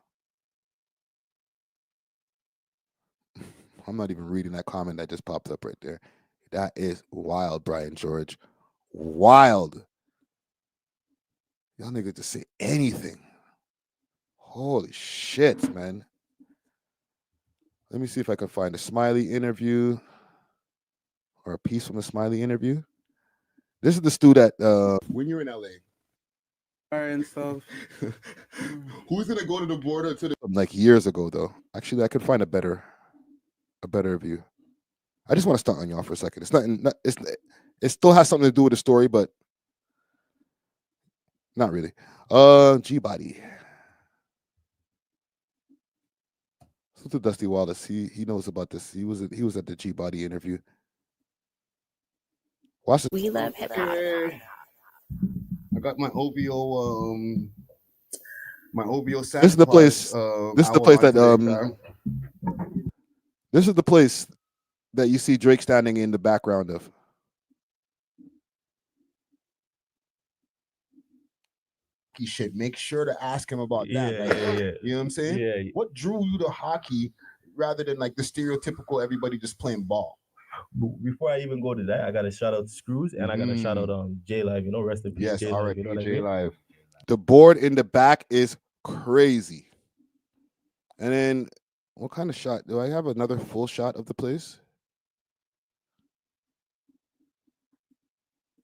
I'm not even reading that comment that just popped up right there. That is wild, Brian George. Wild. Y'all niggas just say anything. Holy shit, man. Let me see if I can find a Smiley interview or a piece from a Smiley interview. This is the stu that when you're in LA and stuff. Who's gonna go to the border to the like years ago though? Actually, I could find a better view. I just want to stunt on y'all for a second. It still has something to do with the story, but not really. G Body. So to Dusty Wallace, he knows about this. He was at the G Body interview. Watch it. We love hip hop. I got my OVO Santa This is the place. This is the place that This is the place that you see Drake standing in the background of. He should make sure to ask him about that. Right? You know what I'm saying? Yeah. What drew you to hockey rather than like the stereotypical everybody just playing ball? Before I even go to that, I got to shout out Screws and I got to shout out J Live. You know, rest in peace. Yes, J all Live, right, you know what I J mean? Live. The board in the back is crazy. And then what kind of shot? Do I have another full shot of the place?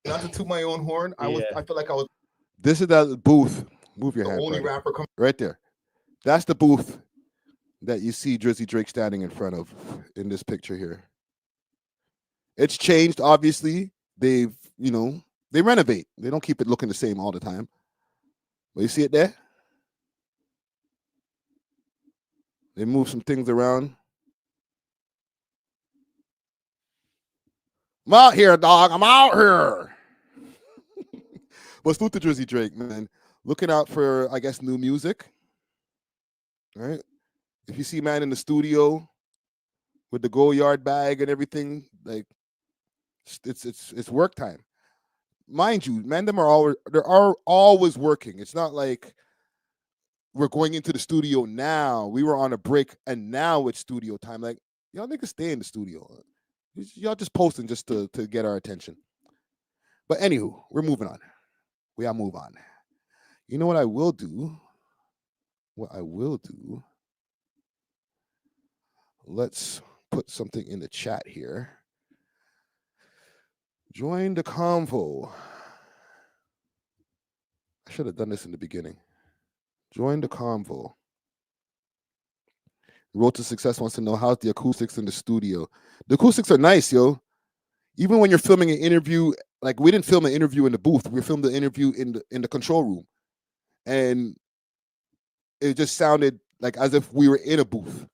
Not to toot my own horn. I feel like I was. This is that booth. Move your hand. The only rapper coming right there. That's the booth that you see Drizzy Drake standing in front of in this picture here. It's changed, obviously. They renovate. They don't keep it looking the same all the time. But you see it there? They move some things around. I'm out here, dog. I'm out here. But salute to Drizzy Drake, man. Looking out for, I guess, new music. right? If you see man in the studio with the go yard bag and everything, like it's work time. Mind you, man, they're always working. It's not like we're going into the studio now. We were on a break and now it's studio time. Like, y'all niggas stay in the studio. Y'all just posting just to get our attention. But anywho, we're moving on. We gotta move on. You know what I will do? Let's put something in the chat here. Join the convo. I should have done this in the beginning. Join the convo. Road to Success wants to know how's the acoustics in the studio. The acoustics are nice, yo. Even when you're filming an interview, like we didn't film an interview in the booth, we filmed the interview in the control room, and it just sounded like as if we were in a booth.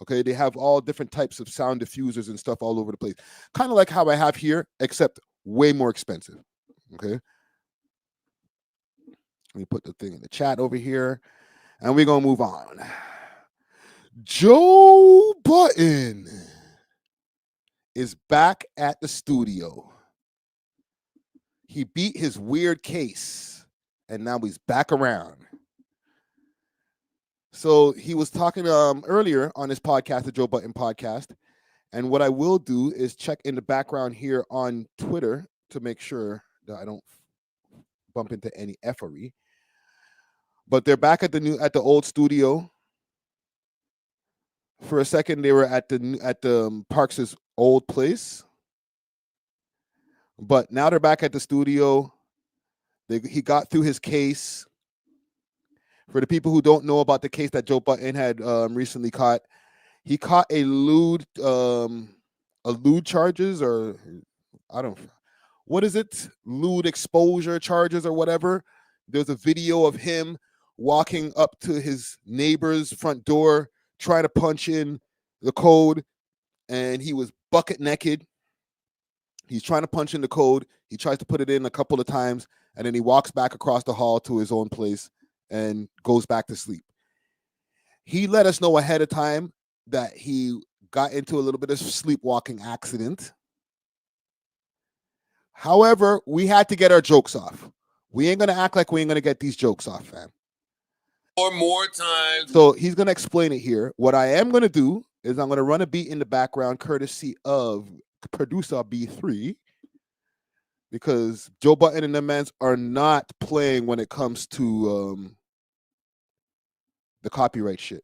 Okay, they have all different types of sound diffusers and stuff all over the place, kind of like how I have here, except way more expensive. Okay, let me put the thing in the chat over here, and we're gonna move on. Joe Budden is back at the studio. He beat his weird case, and now he's back around. So he was talking earlier on his podcast, the Joe Budden podcast. And what I will do is check in the background here on Twitter to make sure that I don't bump into any effery. But they're back at the old studio. For a second, they were at the Parks' old place. But now they're back at the studio. He got through his case. For the people who don't know about the case that Joe Budden had recently caught, he caught a lewd charges, or I don't know, what is it? Lewd exposure charges or whatever. There's a video of him walking up to his neighbor's front door, trying to punch in the code, and he was bucket naked. He's trying to punch in the code. He tries to put it in a couple of times, and then he walks back across the hall to his own place and goes back to sleep. He let us know ahead of time that he got into a little bit of sleepwalking accident. However, we had to get our jokes off. We ain't going to act like we ain't going to get these jokes off, fam. Or more times. So he's going to explain it here. What I am going to do is I'm going to run a beat in the background courtesy of producer B3, because Joe Budden and the mans are not playing when it comes to the copyright shit.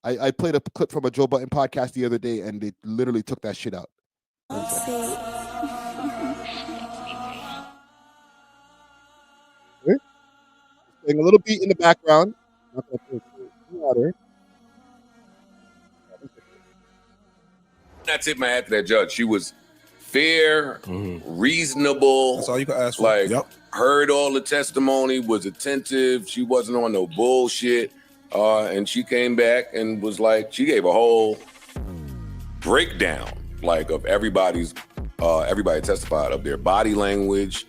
I played a clip from a Joe Budden podcast the other day, and they literally took that shit out. Okay. Playing a little beat in the background. I tip my hat to that judge. She was fair, reasonable. That's all you can ask for. Like, heard all the testimony, was attentive. She wasn't on no bullshit. And she came back and was like, she gave a whole breakdown, like, of everybody testified of their body language,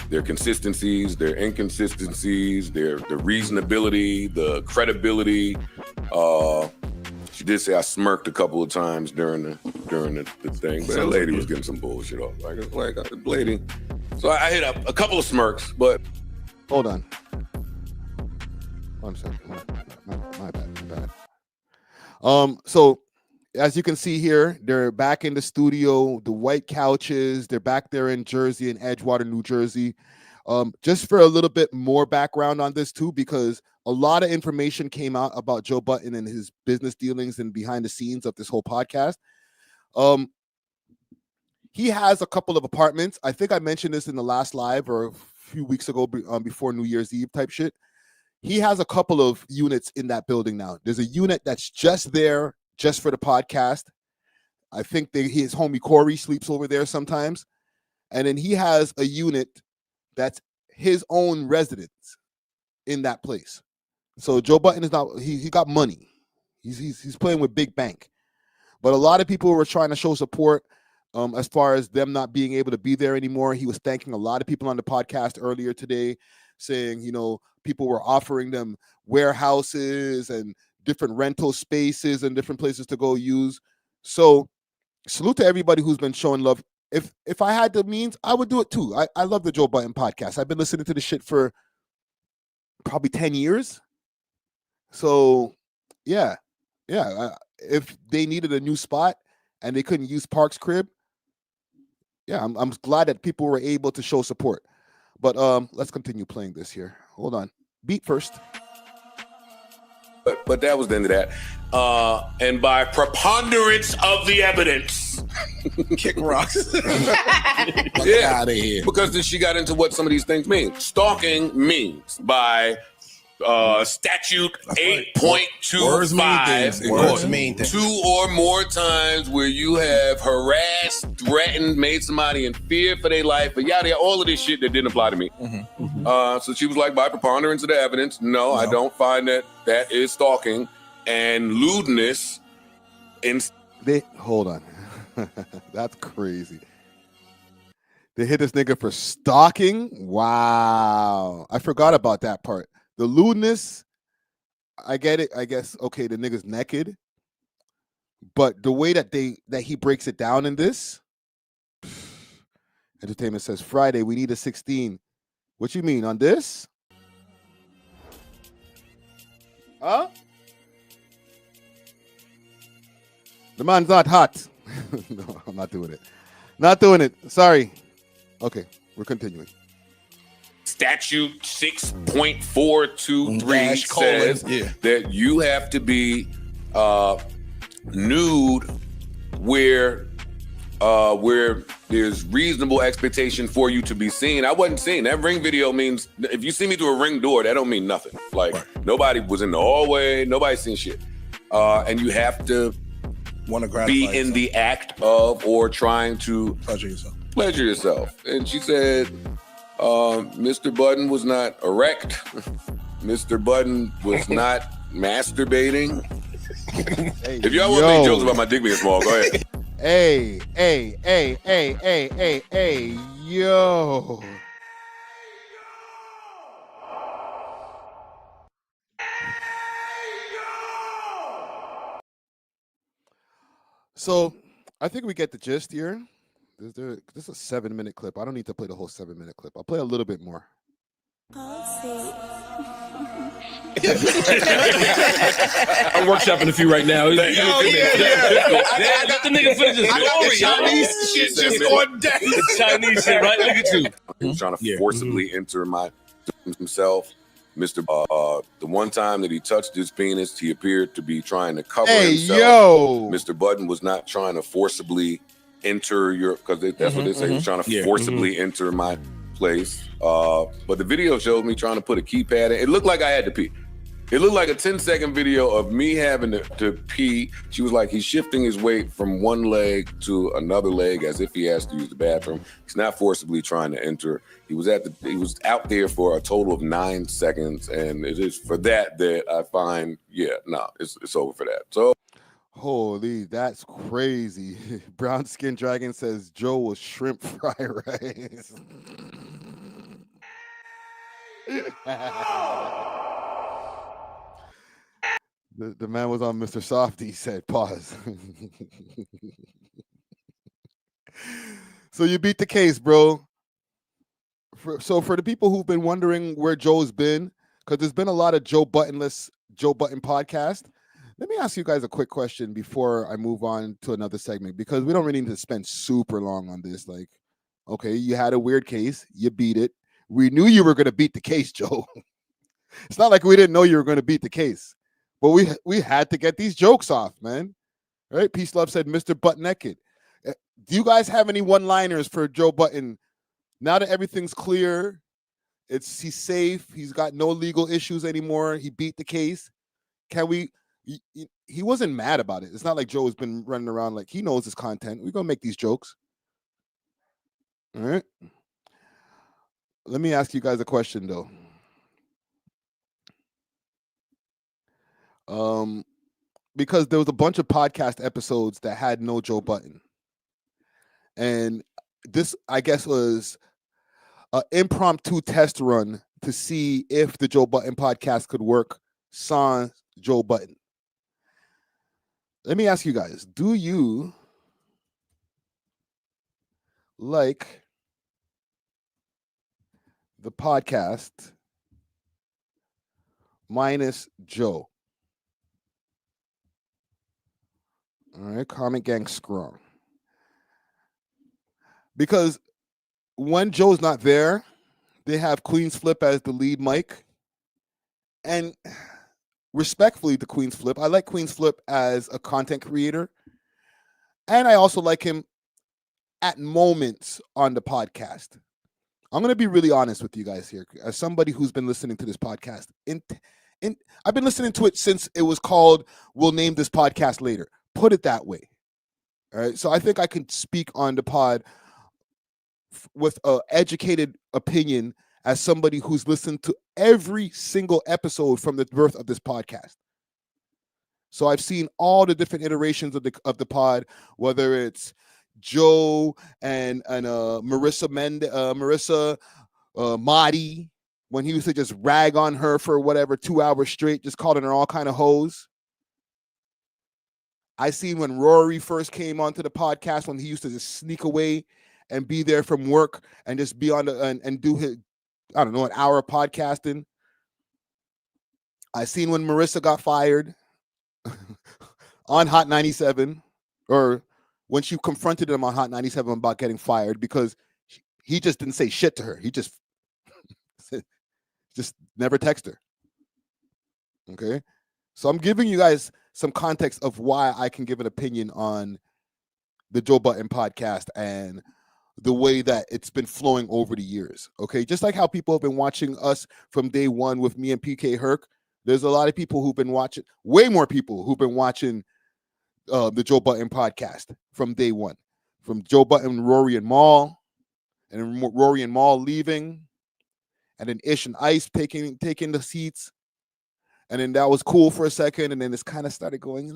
their consistencies, their inconsistencies, their reasonability, the credibility. She did say I smirked a couple of times during the thing, but that lady was getting some bullshit off. Like a lady. So I hit up a couple of smirks, but hold on. I'm sorry. My bad. So as you can see here, they're back in the studio, the white couches, they're back there in Jersey, in Edgewater, New Jersey. Just for a little bit more background on this too, because a lot of information came out about Joe Budden and his business dealings and behind the scenes of this whole podcast. He has a couple of apartments. I think I mentioned this in the last live or a few weeks ago before New Year's Eve type shit. He has a couple of units in that building now. There's a unit that's just there, just for the podcast. I think his homie Corey sleeps over there sometimes. And then he has a unit that's his own residence in that place. So Joe Budden is not, he got money. He's playing with big bank. But a lot of people were trying to show support as far as them not being able to be there anymore. He was thanking a lot of people on the podcast earlier today, saying, you know, people were offering them warehouses and different rental spaces and different places to go use. So salute to everybody who's been showing love. If I had the means, I would do it too. I love the Joe Budden podcast. I've been listening to this shit for probably 10 years. So yeah. If they needed a new spot and they couldn't use Park's crib, yeah, I'm glad that people were able to show support. But let's continue playing this here. Hold on. Beat first. But that was the end of that. And by preponderance of the evidence, kick rocks. Yeah, out of here. because then she got into what some of these things mean. Stalking means by statute 8.25, Words mean things. 2 or more times where you have harassed, threatened, made somebody in fear for their life, but yada, all of this shit that didn't apply to me. So she was like, by preponderance of the evidence, no, I don't find that is stalking. And lewdness Hold on. That's crazy. They hit this nigga for stalking. Wow. I forgot about that part. The lewdness, I get it. I guess, okay, the nigga's naked. But the way that he breaks it down in this, Entertainment says, Friday, we need a 16. What you mean, on this? Huh? The man's not hot. No, I'm not doing it. Not doing it. Sorry. Okay, we're continuing. Statute 6.423 says that you have to be nude where there's reasonable expectation for you to be seen. I wasn't seen. That ring video means if you see me through a ring door, that don't mean nothing. Like nobody was in the hallway, nobody seen shit. And you have to be in the act of or trying to pleasure yourself. And she said, Mr. Budden was not erect. Mr. Budden was not masturbating. Hey, if y'all want to make jokes about my dick being small, go ahead. Hey, yo. So I think we get the gist here. This is a 7-minute clip. I don't need to play the whole 7-minute clip. I'll play a little bit more. I'm workshopping a few right now. I got the nigga for this. I got the Chinese shit just on deck. The Chinese shit, right? Look at you. He was trying to forcibly enter himself. The one time that he touched his penis, he appeared to be trying to cover himself. Yo. Mr. Budden was not trying to forcibly enter because that's what they say. He was trying to forcibly enter my place. But the video showed me trying to put a keypad in. It looked like I had to pee. It looked like a 10-second video of me having to pee. She was like, he's shifting his weight from one leg to another leg as if he has to use the bathroom. He's not forcibly trying to enter. He was out there for a total of 9 seconds, and it is for that I find, it's over for that. So, holy, that's crazy. Brown Skin Dragon says Joe was shrimp fry rice. The man was on Mr. Softy, he said, pause. So you beat the case, bro. So for the people who've been wondering where Joe's been, because there's been a lot of Joe Budden podcast, let me ask you guys a quick question before I move on to another segment, because we don't really need to spend super long on this. Like, okay, you had a weird case, you beat it. We knew you were going to beat the case, Joe. It's not like we didn't know you were going to beat the case. But we had to get these jokes off, man. All right? Peace Love said, Mr. Butt Naked. Do you guys have any one-liners for Joe Budden? Now that everything's clear, he's safe, he's got no legal issues anymore, he beat the case. He wasn't mad about it. It's not like Joe has been running around like he knows his content. We're going to make these jokes. All right? Let me ask you guys a question, though. Because there was a bunch of podcast episodes that had no Joe Budden. And this, I guess, was an impromptu test run to see if the Joe Budden podcast could work sans Joe Budden. Let me ask you guys, do you like the podcast minus Joe? All right, comment gang strong. Because when Joe's not there, they have Queen's Flip as the lead mic. And respectfully to Queen's Flip, I like Queen's Flip as a content creator. And I also like him at moments on the podcast. I'm going to be really honest with you guys here. As somebody who's been listening to this podcast, I've been listening to it since it was called We'll Name This Podcast Later. Put it that way. All right. So I think I can speak on the pod with an educated opinion as somebody who's listened to every single episode from the birth of this podcast. So I've seen all the different iterations of the pod, whether it's Joe and Marissa Mahdi, when he used to just rag on her for whatever 2 hours straight, just calling her all kind of hoes. I seen when Rory first came onto the podcast, when he used to just sneak away and be there from work and just be on and do his, I don't know, an hour of podcasting. I seen when Marissa got fired on Hot 97, or when she confronted him on Hot 97 about getting fired because he just didn't say shit to her. He just never text her. Okay? So I'm giving you guys some context of why I can give an opinion on the Joe Budden podcast and the way that it's been flowing over the years. Okay? Just like how people have been watching us from day one with me and PK Herc, there's a lot of people who've been watching, way more people who've been watching the Joe Budden podcast from day one. From Joe Budden, Rory and Maul, and Rory and Maul leaving, and then Ish and Ice taking the seats. And then that was cool for a second, and then it's kind of started going,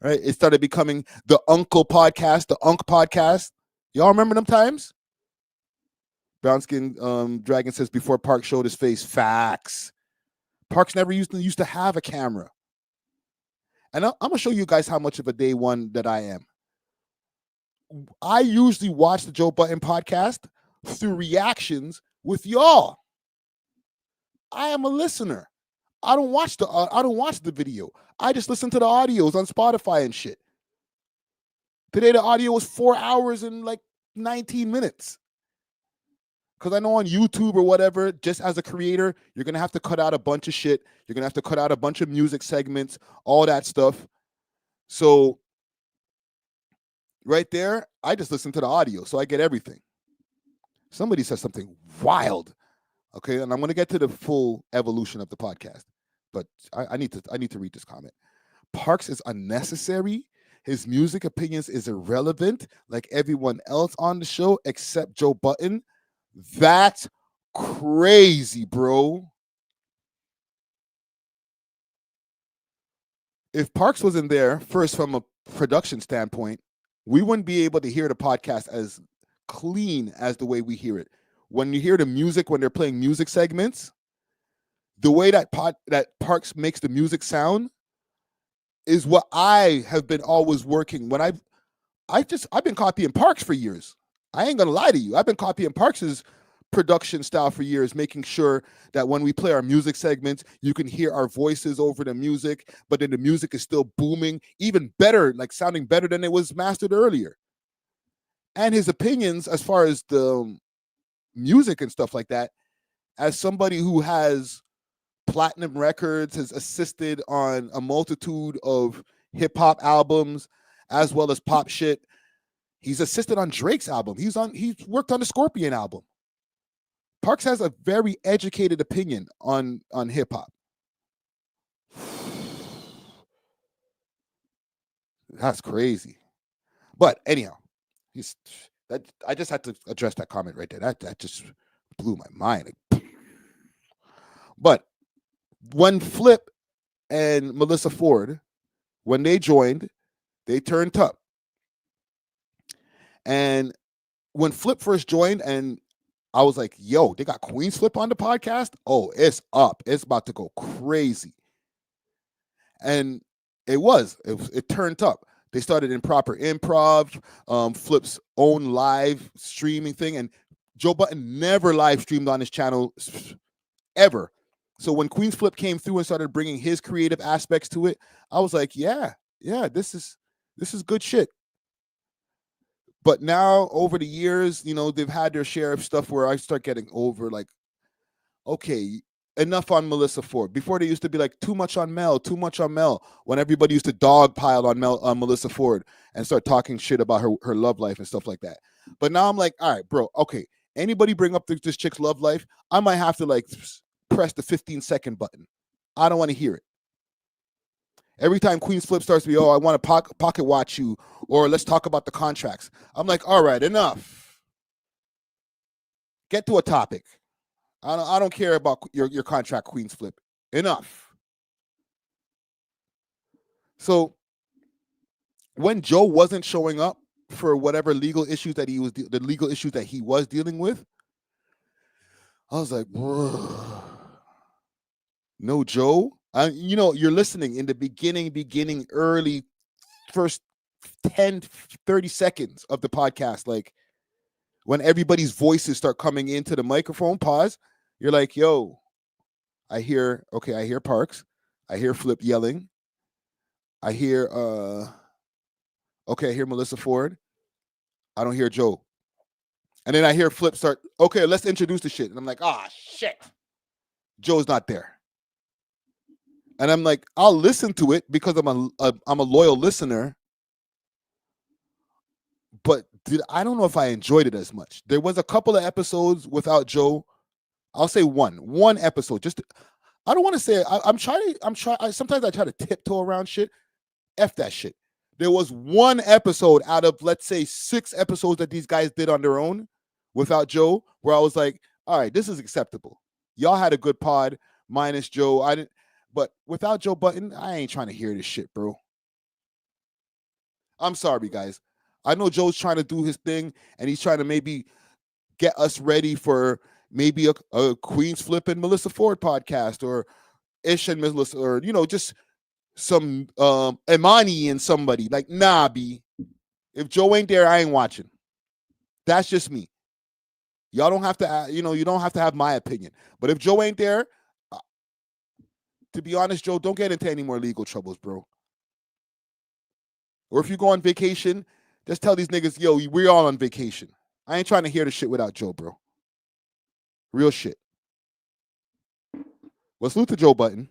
right? It started becoming the Uncle podcast, the Unk podcast. Y'all remember them times? Brown Skin Dragon says, before Park showed his face, facts. Parks never used to have a camera. And I'm going to show you guys how much of a day one that I am. I usually watch the Joe Budden podcast through reactions with y'all. I am a listener. I don't watch the video. I just listen to the audios on Spotify and shit. Today the audio was 4 hours and like 19 minutes. Because I know on YouTube or whatever, just as a creator, you're going to have to cut out a bunch of shit. You're going to have to cut out a bunch of music segments, all that stuff. So right there, I just listen to the audio, so I get everything. Somebody said something wild. Okay, and I'm going to get to the full evolution of the podcast. But I need to read this comment. Parks is unnecessary. His music opinions is irrelevant, like everyone else on the show except Joe Budden. That's crazy, bro. If Parks wasn't there, first from a production standpoint, we wouldn't be able to hear the podcast as clean as the way we hear it. When you hear the music, when they're playing music segments, the way that Parks makes the music sound is what I have been always working. When I've been copying Parks for years. I ain't gonna lie to you. I've been copying Parks's production style for years, making sure that when we play our music segments, you can hear our voices over the music, but then the music is still booming, even better, like sounding better than it was mastered earlier. And his opinions as far as the music and stuff like that, as somebody who has platinum records, has assisted on a multitude of hip-hop albums, as well as pop shit. He's assisted on Drake's album. He's worked on the Scorpion album. Parks has a very educated opinion on hip-hop. That's crazy. But anyhow, I just had to address that comment right there. That just blew my mind. But when Flip and Melissa Ford, when they joined, they turned up. And when Flip first joined, and I was like, yo, they got Queen's Flip on the podcast? Oh, it's up. It's about to go crazy. And It turned up. They started improper improv, Flip's own live streaming thing, and Joe Budden never live streamed on his channel ever. So when Queen's Flip came through and started bringing his creative aspects to it, I was like, yeah, this is good shit. But now over the years, they've had their share of stuff where I start getting over, like, okay, enough on Melissa Ford. Before they used to be like, too much on Mel, when everybody used to dogpile on Melissa Ford and start talking shit about her love life and stuff like that. But now I'm like, all right, bro, okay, anybody bring up this chick's love life, I might have to like press the 15-second button. I don't want to hear it. Every time Queen's Flip starts to be, I want to pocket watch you, or let's talk about the contracts. I'm like, all right, enough. Get to a topic. I don't care about your contract, Queen's Flip. Enough. So when Joe wasn't showing up for whatever legal issues that he was dealing with, I was like, whoa. No, Joe. You're listening in the beginning, early first 10, 30 seconds of the podcast, like when everybody's voices start coming into the microphone, pause. You're like, yo, I hear Parks. I hear Flip yelling. I hear, I hear Melissa Ford. I don't hear Joe. And then I hear Flip start, okay, let's introduce the shit. And I'm like, shit. Joe's not there. And I'm like, I'll listen to it because I'm a loyal listener. But I don't know if I enjoyed it as much. There was a couple of episodes without Joe. I'll say one episode. Just, I don't want to say, sometimes I try to tiptoe around shit. F that shit. There was one episode out of, let's say, 6 episodes that these guys did on their own without Joe, where I was like, all right, this is acceptable. Y'all had a good pod, minus Joe. But without Joe Budden, I ain't trying to hear this shit, bro. I'm sorry, guys. I know Joe's trying to do his thing, and he's trying to maybe get us ready for maybe a Queen's Flip and Melissa Ford podcast, or Ish and Melissa, or, just some Imani and somebody. Like, nah, B. If Joe ain't there, I ain't watching. That's just me. Y'all don't have to, you don't have to have my opinion. But if Joe ain't there, to be honest, Joe, don't get into any more legal troubles, bro. Or if you go on vacation, just tell these niggas, yo, we're all on vacation. I ain't trying to hear the shit without Joe, bro. Real shit. Well, salute to Joe Budden.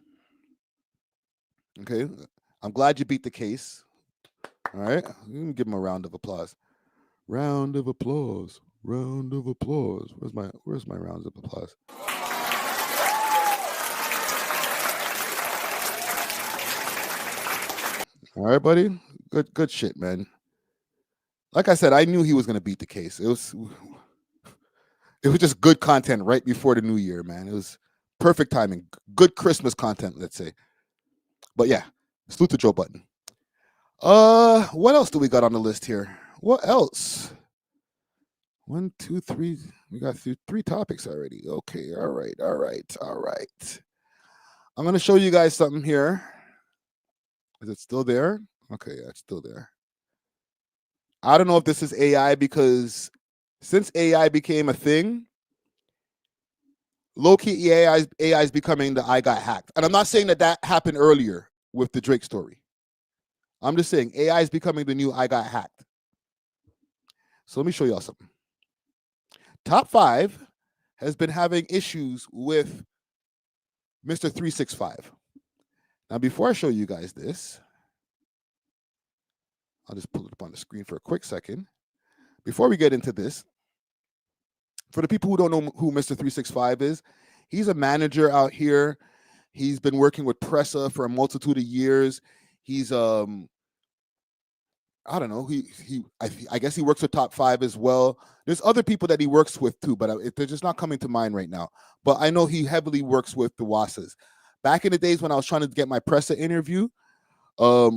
Okay. I'm glad you beat the case. All right. Let me give him a round of applause. Round of applause. Round of applause. Where's my rounds of applause? All right, buddy. Good shit, man. Like I said, I knew he was gonna beat the case. It was just good content right before the new year, man. It was perfect timing. Good Christmas content, let's say. But yeah, salute to Joe Budden. What else do we got on the list here? What else? 1, 2, 3. We got through 3 topics already. Okay, all right. I'm gonna show you guys something here. Is it still there? Okay, yeah, it's still there. I don't know if this is AI, because since AI became a thing, low-key AI is becoming the I got hacked. And I'm not saying that happened earlier with the Drake story. I'm just saying AI is becoming the new I got hacked. So let me show y'all something. Top 5 has been having issues with Mr. 365. Now, before I show you guys this, I'll just pull it up on the screen for a quick second. Before we get into this, for the people who don't know who Mr. 365 is, he's a manager out here. He's been working with Pressa for a multitude of years. He's I don't know. I guess he works with Top 5 as well. There's other people that he works with too, but they're just not coming to mind right now. But I know he heavily works with the Wassas. Back in the days when I was trying to get my Pressa interview, I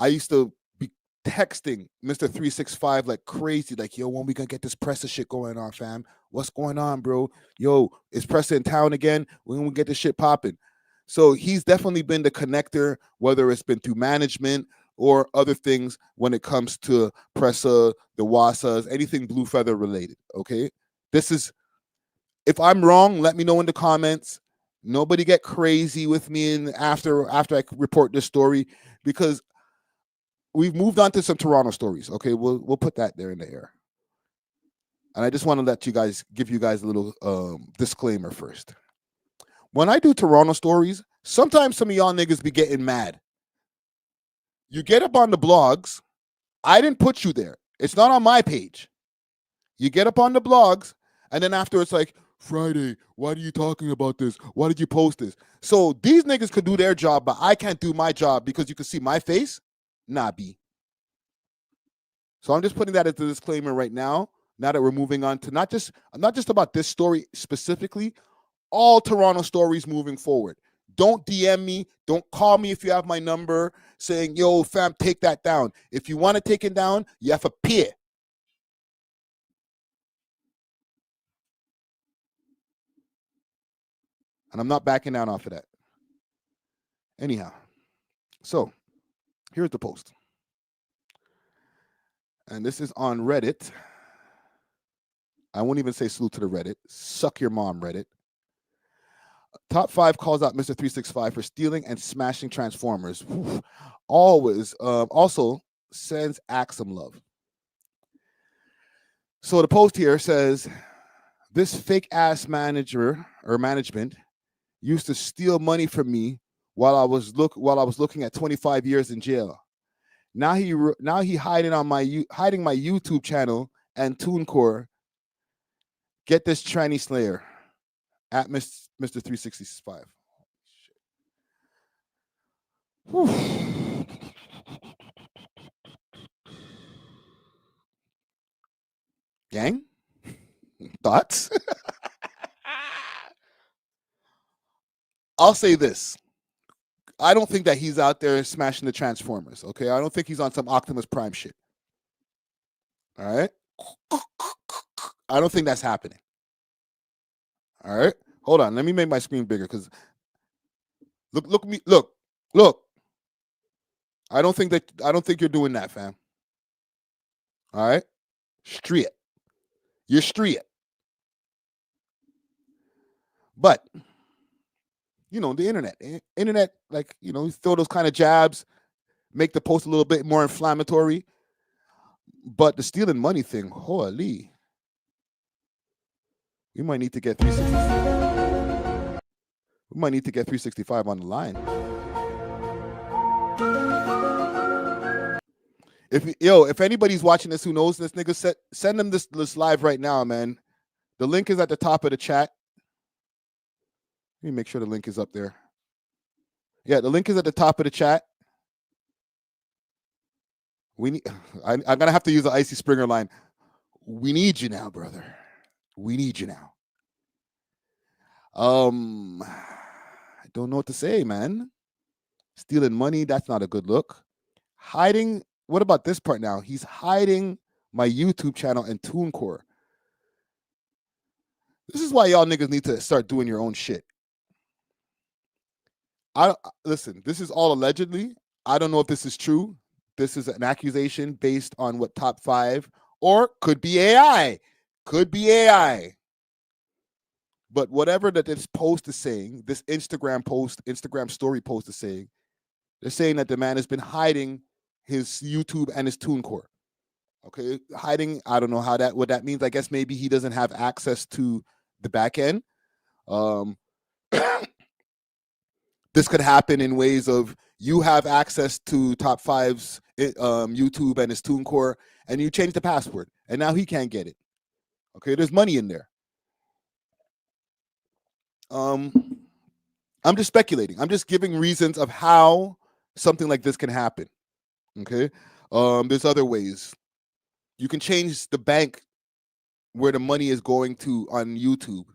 used to be texting Mr. 365 like crazy, like, yo, when we gonna get this Pressa shit going on, fam? What's going on, bro? Yo, is Pressa in town again? When we get this shit popping? So he's definitely been the connector, whether it's been through management or other things when it comes to Pressa, the Wasas, anything Blue Feather related. Okay, this is. If I'm wrong, let me know in the comments. Nobody get crazy with me and after I report this story, because we've moved on to some Toronto stories. Okay, we'll put that there in the air. And I just want to give you guys a little disclaimer first. When I do Toronto stories, sometimes some of y'all niggas be getting mad. You get up on the blogs. I didn't put you there. It's not on my page. You get up on the blogs, and then after it's like, Friday, why are you talking about this? Why did you post this? So these niggas could do their job, but I can't do my job because you can see my face. Nah, B. So I'm just putting that as a disclaimer right now. Now that we're moving on to not just about this story specifically, all Toronto stories moving forward. Don't DM me. Don't call me if you have my number saying, yo, fam, take that down. If you want to take it down, you have to pay. And I'm not backing down off of that. Anyhow, so here's the post. And this is on Reddit. I won't even say salute to the Reddit. Suck your mom, Reddit. Top 5 calls out Mr. 365 for stealing and smashing Transformers. Always. Also sends Axe some love. So the post here says, this fake ass manager or management used to steal money from me while I was looking at 25 years in jail. Now he hiding my YouTube channel and TuneCore. Get this tranny slayer at Mr. 365. Whew. Gang, thoughts? I'll say this. I don't think that he's out there smashing the Transformers, okay? I don't think he's on some Optimus Prime shit. All right? I don't think that's happening. All right? Hold on. Let me make my screen bigger because look. I don't think you're doing that, fam. All right? Straight. You're straight. But you know, the internet, like, you know, you throw those kind of jabs, make the post a little bit more inflammatory. But the stealing money thing, holy, we might need to get 365. We might need to get 365 on the line. If anybody's watching this who knows this nigga, send them this live right now, man. The link is at the top of the chat. Let me make sure the link is up there. Yeah, the link is at the top of the chat. I'm gonna have to use the Icy Springer line. We need you now, brother. We need you now. I don't know what to say, man. Stealing money, that's not a good look. Hiding, what about this part now? He's hiding my YouTube channel and TuneCore. This is why y'all niggas need to start doing your own shit. Listen, this is all allegedly. I don't know if this is true. This is an accusation based on what Top 5 or could be AI. Could be AI. But whatever that this post is saying, this Instagram story post is saying, they're saying that the man has been hiding his YouTube and his TuneCore. Okay, hiding, I don't know what that means. I guess maybe he doesn't have access to the back end. This could happen in ways of you have access to Top 5's YouTube and his TuneCore, and you change the password, and now he can't get it. Okay, there's money in there. I'm just speculating. I'm just giving reasons of how something like this can happen. Okay, there's other ways. You can change the bank where the money is going to on YouTube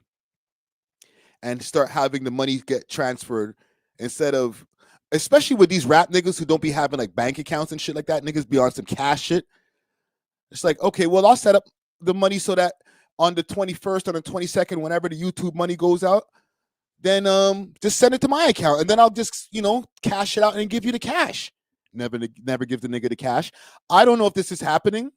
and start having the money get transferred instead of, especially with these rap niggas who don't be having like bank accounts and shit like that. Niggas be on some cash shit. It's like, okay, well, I'll set up the money so that on the 21st or the 22nd, whenever the YouTube money goes out, then just send it to my account, and then I'll just, cash it out and give you the cash. Never give the nigga the cash. I don't know if this is happening.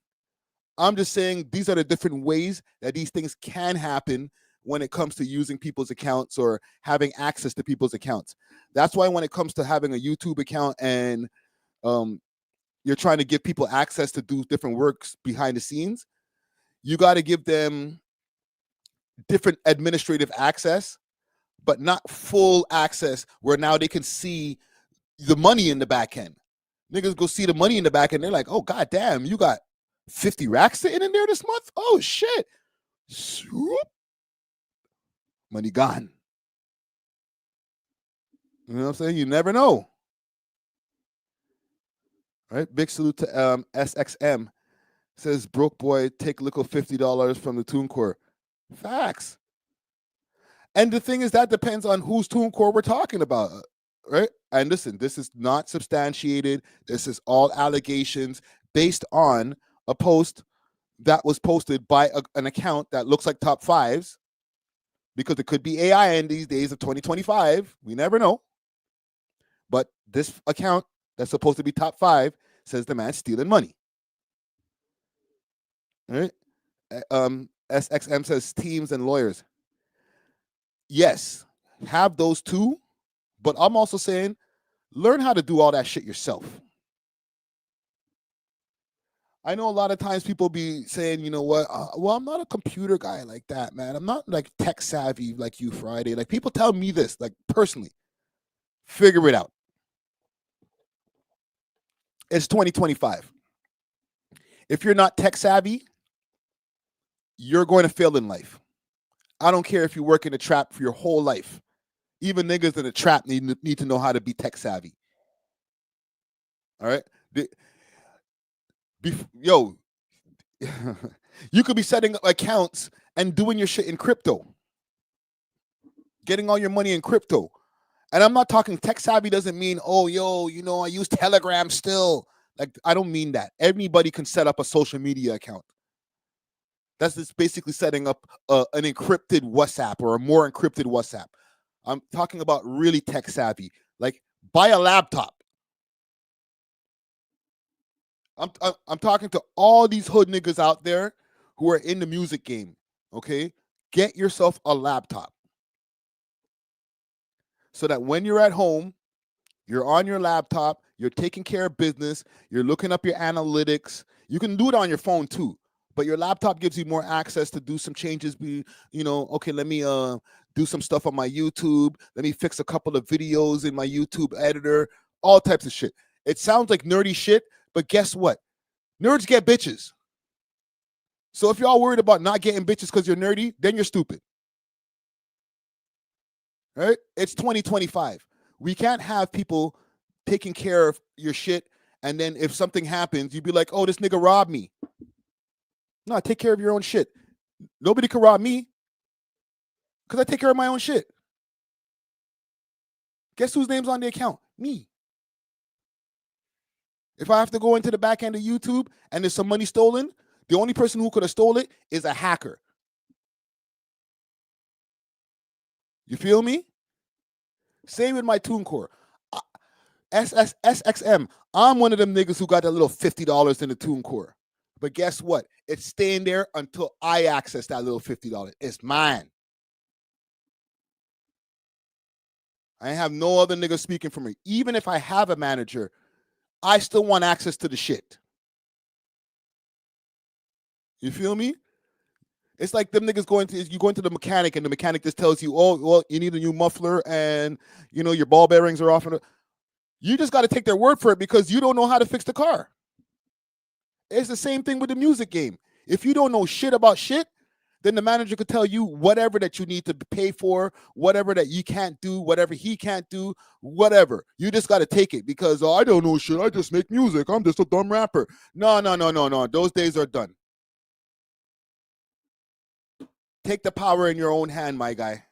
I'm just saying these are the different ways that these things can happen when it comes to using people's accounts or having access to people's accounts. That's why when it comes to having a YouTube account and you're trying to give people access to do different works behind the scenes, you got to give them different administrative access, but not full access where now they can see the money in the back end. Niggas go see the money in the back end. They're like, oh, God damn, you got 50 racks sitting in there this month? Oh, shit. Swoop. Money gone. You know what I'm saying? You never know. Right? Big salute to SXM. Says, broke boy, take little $50 from the TuneCore. Facts. And the thing is, that depends on whose TuneCore we're talking about. Right? And listen, this is not substantiated. This is all allegations based on a post that was posted by an account that looks like Top5's, because it could be AI in these days of 2025. We never know. But this account that's supposed to be Top5 says the man's stealing money. All right? SXM says teams and lawyers. Yes, have those too. But I'm also saying, learn how to do all that shit yourself. I know a lot of times people be saying, you know what? Well, I'm not a computer guy like that, man. I'm not like tech savvy like you, Friday. Like, people tell me this, like, personally. Figure it out. It's 2025. If you're not tech savvy, you're going to fail in life. I don't care if you work in a trap for your whole life. Even niggas in a trap need to know how to be tech savvy. All right? Yo, you could be setting up accounts and doing your shit in crypto. Getting all your money in crypto. And I'm not talking tech savvy doesn't mean, oh, yo, I use Telegram still. Like, I don't mean that. Anybody can set up a social media account. That's just basically setting up an encrypted WhatsApp or a more encrypted WhatsApp. I'm talking about really tech savvy. Like, buy a laptop. I'm talking to all these hood niggas out there who are in the music game. Okay, get yourself a laptop so that when you're at home, you're on your laptop, you're taking care of business, you're looking up your analytics. You can do it on your phone too, but your laptop gives you more access to do some changes. Okay, let me do some stuff on my YouTube. Let me fix a couple of videos in my YouTube editor, all types of shit. It sounds like nerdy shit, but guess what? Nerds get bitches. So if y'all worried about not getting bitches because you're nerdy, then you're stupid. Right? It's 2025. We can't have people taking care of your shit, and then if something happens, you'd be like, oh, this nigga robbed me. No, take care of your own shit. Nobody can rob me because I take care of my own shit. Guess whose name's on the account? Me. If I have to go into the back end of YouTube and there's some money stolen, the only person who could have stole it is a hacker. You feel me? Same with my TuneCore. SXM, I'm one of them niggas who got that little $50 in the TuneCore. But guess what? It's staying there until I access that little $50. It's mine. I have no other nigga speaking for me. Even if I have a manager, I still want access to the shit. You feel me? It's like them niggas you go into the mechanic and the mechanic just tells you, oh, well, you need a new muffler and, your ball bearings are off. You just got to take their word for it because you don't know how to fix the car. It's the same thing with the music game. If you don't know shit about shit, then the manager could tell you whatever that you need to pay for, whatever that you can't do, whatever he can't do, whatever. You just got to take it because I don't know shit. I just make music. I'm just a dumb rapper. No. Those days are done. Take the power in your own hand, my guy.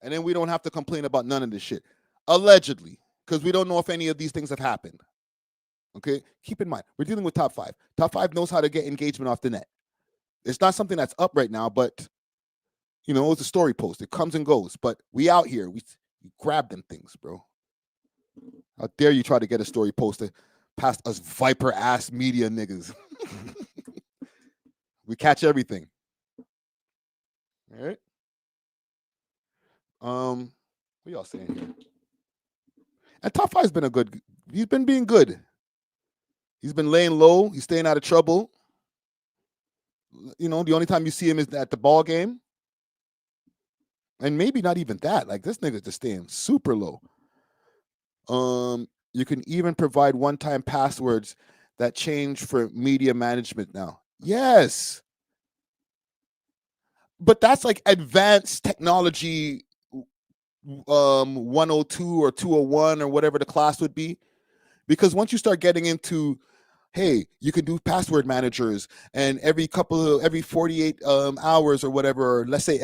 And then we don't have to complain about none of this shit. Allegedly, because we don't know if any of these things have happened. Okay? Keep in mind, we're dealing with Top5. Top5 knows how to get engagement off the net. It's not something that's up right now, but, You know, it's a story post. It comes and goes. But we out here. We grab them things, bro. How dare you try to get a story posted past us viper ass media niggas? We catch everything. All right. What y'all saying here? And Top 5's been he's been being good. He's been laying low. He's staying out of trouble. You know, the only time you see him is at the ball game. And maybe not even that. Like, this nigga's just staying super low. You can even provide one-time passwords that change for media management now. Yes. But that's like advanced technology 102 or 201 or whatever the class would be. Because once you start getting into, hey, you can do password managers, and every 48 hours or whatever, or let's say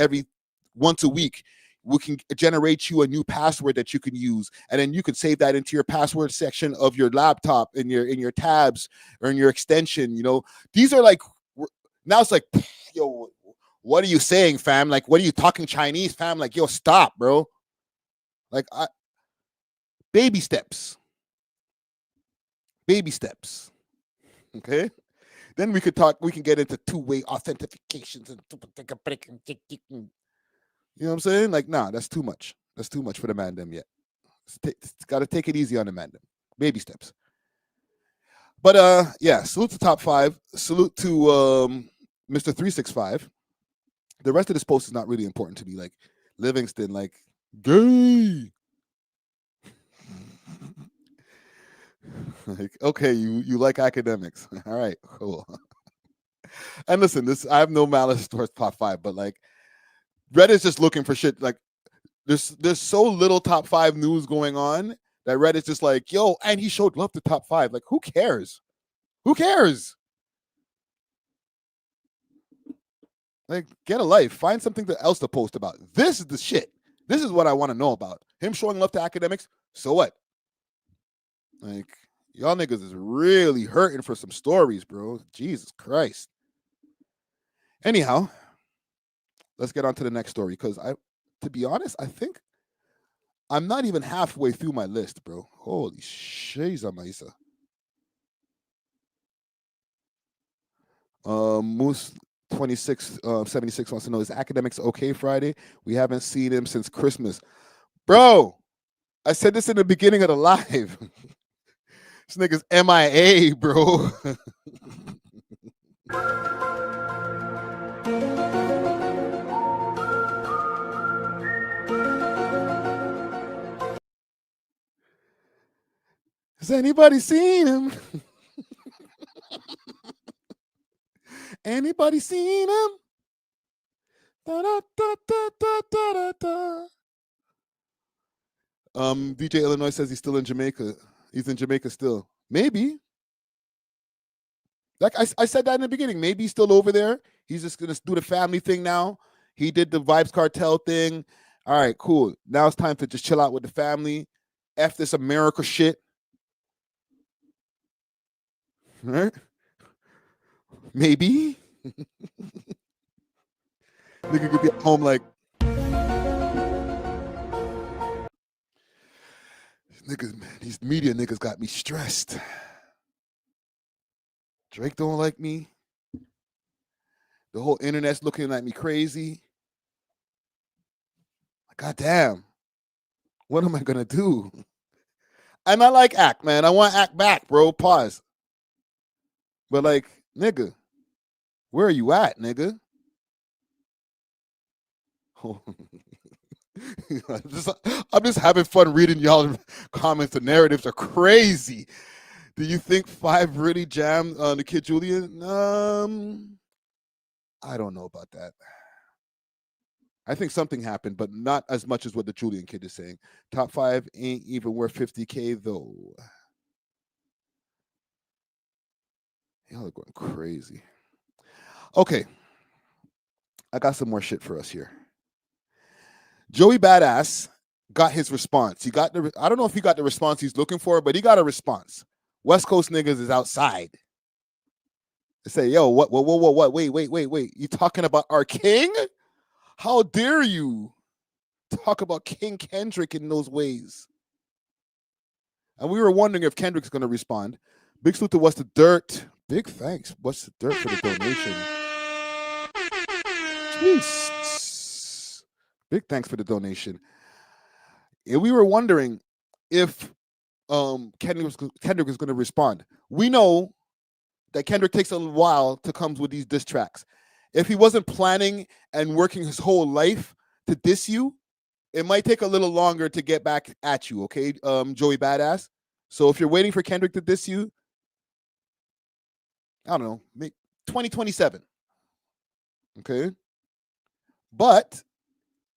once a week, we can generate you a new password that you can use, and then you can save that into your password section of your laptop, in your tabs, or in your extension. You know, these are like, now it's like, yo, what are you saying, fam? Like, what are you talking Chinese, fam? Like, yo, stop, bro. Like, baby steps. Baby steps. Okay? Then we can get into two-way authentications and you know what I'm saying? Like, nah, that's too much. That's too much for the man them yet. It's got to take it easy on the man them. Baby steps. But yeah, salute to Top 5. Salute to Mr. 365. The rest of this post is not really important to me. Like, Livingston, like, gay. Like, okay, you like academics. All right, cool. And listen, I have no malice towards Top 5, but like, Reddit's just looking for shit. Like, there's so little Top 5 news going on that Reddit's just like, yo, and he showed love to Top 5. Like, who cares? Who cares? Like, get a life. Find something else to post about. This is the shit. This is what I want to know about. Him showing love to academics. So what? Like, y'all niggas is really hurting for some stories, bro. Jesus Christ. Anyhow, let's get on to the next story, because to be honest, I think I'm not even halfway through my list, bro. Holy shiza maisa. Moose 2676 wants to know, is academics okay Friday? We haven't seen him since Christmas. Bro, I said this in the beginning of the live. This nigga's MIA, bro. Has anybody seen him? Anybody seen him? Da, da, da, da, da, da, da. DJ Illinois says he's still in Jamaica. He's in Jamaica still. Maybe. Like I said that in the beginning. Maybe he's still over there. He's just going to do the family thing now. He did the Vibes Cartel thing. All right, cool. Now it's time to just chill out with the family. F this America shit. All right? Maybe. Nigga could be at home like, niggas, man, these media niggas got me stressed. Drake don't like me. The whole internet's looking at me crazy. God damn. What am I gonna do? And I like Act, man. I want Act back, bro. Pause. But like, nigga, where are you at, nigga? I'm just having fun reading y'all comments. The narratives are crazy. Do you think 5 really jammed on the Kid Julian? I don't know about that. I think something happened, but not as much as what the Julian kid is saying. Top 5 ain't even worth 50K though. Y'all are going crazy. Okay. I got some more shit for us here. Joey Badass got his response. He got I don't know if he got the response he's looking for, but he got a response. West Coast niggas is outside. They say, yo, what, wait. You talking about our king? How dare you talk about King Kendrick in those ways? And we were wondering if Kendrick's going to respond. Big salute to What's the Dirt. Big thanks, What's the Dirt, for the donation. Jeez. Big thanks for the donation. And we were wondering if Kendrick was going to respond. We know that Kendrick takes a little while to come with these diss tracks. If he wasn't planning and working his whole life to diss you, it might take a little longer to get back at you, okay, Joey Badass? So if you're waiting for Kendrick to diss you, I don't know, make 2027, okay? But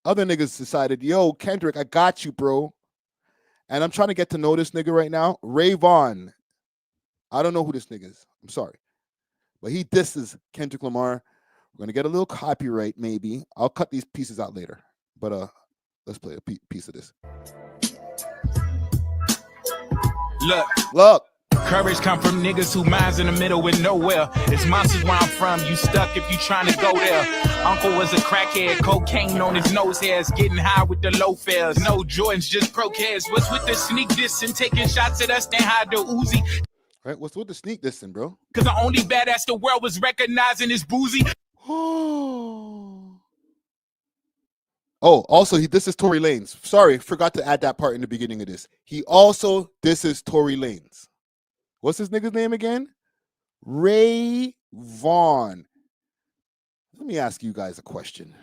other niggas decided, yo, Kendrick, I got you, bro. And I'm trying to get to know this nigga right now. Ray Vaughn. I don't know who this nigga is. I'm sorry. But he disses Kendrick Lamar. We're going to get a little copyright, maybe. I'll cut these pieces out later. But let's play a piece of this. Look. Courage come from niggas who minds in the middle with nowhere. It's monsters where I'm from. You stuck if you trying to go there. Uncle was a crackhead, cocaine on his nose hairs, getting high with the low fares. No Jordans, just croquets. What's with the sneak diss and taking shots at us? Then hide the Uzi. Right, what's with the sneak dissing, bro? Cause the only badass the world was recognizing is boozy. Oh, also, this is Tory Lanez. Sorry, forgot to add that part in the beginning of this. He also disses Tory Lanez. What's his nigga's name again? Ray Vaughn. Let me ask you guys a question.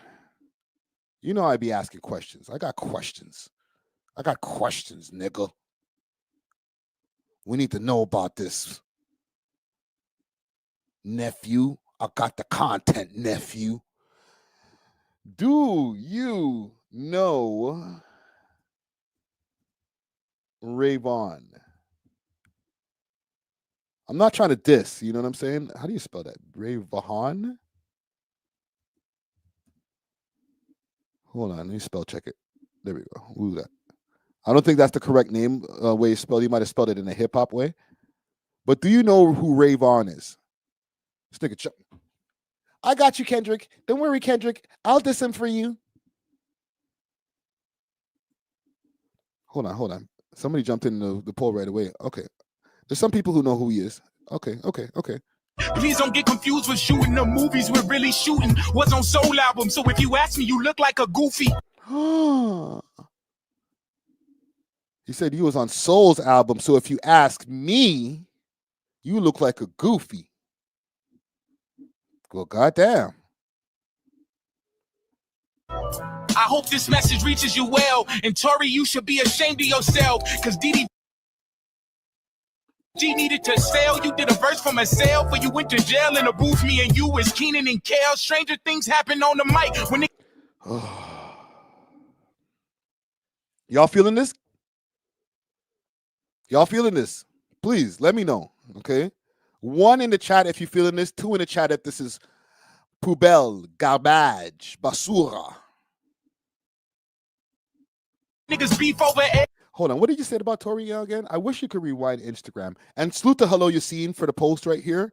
You know I be asking questions. I got questions. Nigga. We need to know about this. Nephew. I got the content, nephew. Do you know Ray Vaughn? I'm not trying to diss, you know what I'm saying? How do you spell that? Ray Vaughn? Hold on, let me spell check it. There we go. We'll do that. I don't think that's the correct name, way you spelled. You might have spelled it in a hip-hop way. But do you know who Ray Vaughn is? This nigga, I got you, Kendrick. Don't worry, Kendrick. I'll diss him for you. Hold on. Somebody jumped in the poll right away. Okay. There's some people who know who he is. Okay. Please don't get confused with shooting the movies we're really shooting. Was on Soul album, so if you ask me, you look like a goofy. He said he was on Soul's album, so if you ask me, you look like a goofy. Well, goddamn. I hope this message reaches you well. And Tory, you should be ashamed of yourself. Because DDG needed to sell. You did a verse from a sale, but you went to jail in a booth. Me and you was Keenan and Kel. Stranger things happen on the mic. When Y'all feeling this? Please let me know. Okay. 1 in the chat if you're feeling this. 2 in the chat if this is poubelle, garbage, basura. Niggas beef over it. Hold on. What did you say about Tory again? I wish you could rewind Instagram. And salute to Hello Yassine for the post right here.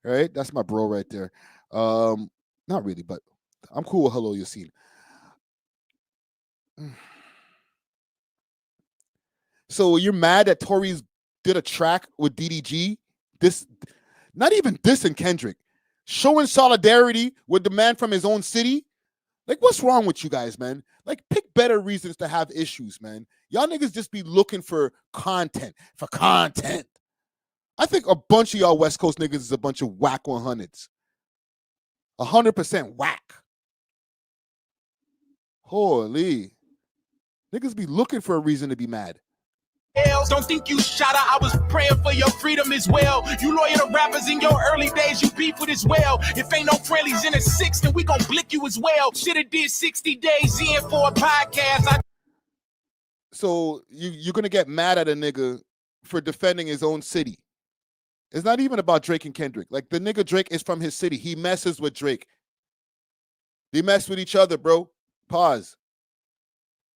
All right. That's my bro right there. Not really, but I'm cool with Hello Yassine. So you're mad that Tory's did a track with DDG? This, not even dissing Kendrick, showing solidarity with the man from his own city. Like, what's wrong with you guys, man? Like, pick better reasons to have issues, man. Y'all niggas just be looking for content. I think a bunch of y'all West Coast niggas is a bunch of whack 100s. 100% whack. Holy. Niggas be looking for a reason to be mad. Don't think you shot her. I was praying for your freedom as well. You loyal to rappers in your early days, you beef with as well. If ain't no friendlies in a 6, then we gon' blick you as well. Shoulda did 60 days in for a podcast. So you're gonna get mad at a nigga for defending his own city. It's not even about Drake and Kendrick. Like, the nigga Drake is from his city. He messes with Drake. They mess with each other, bro. Pause.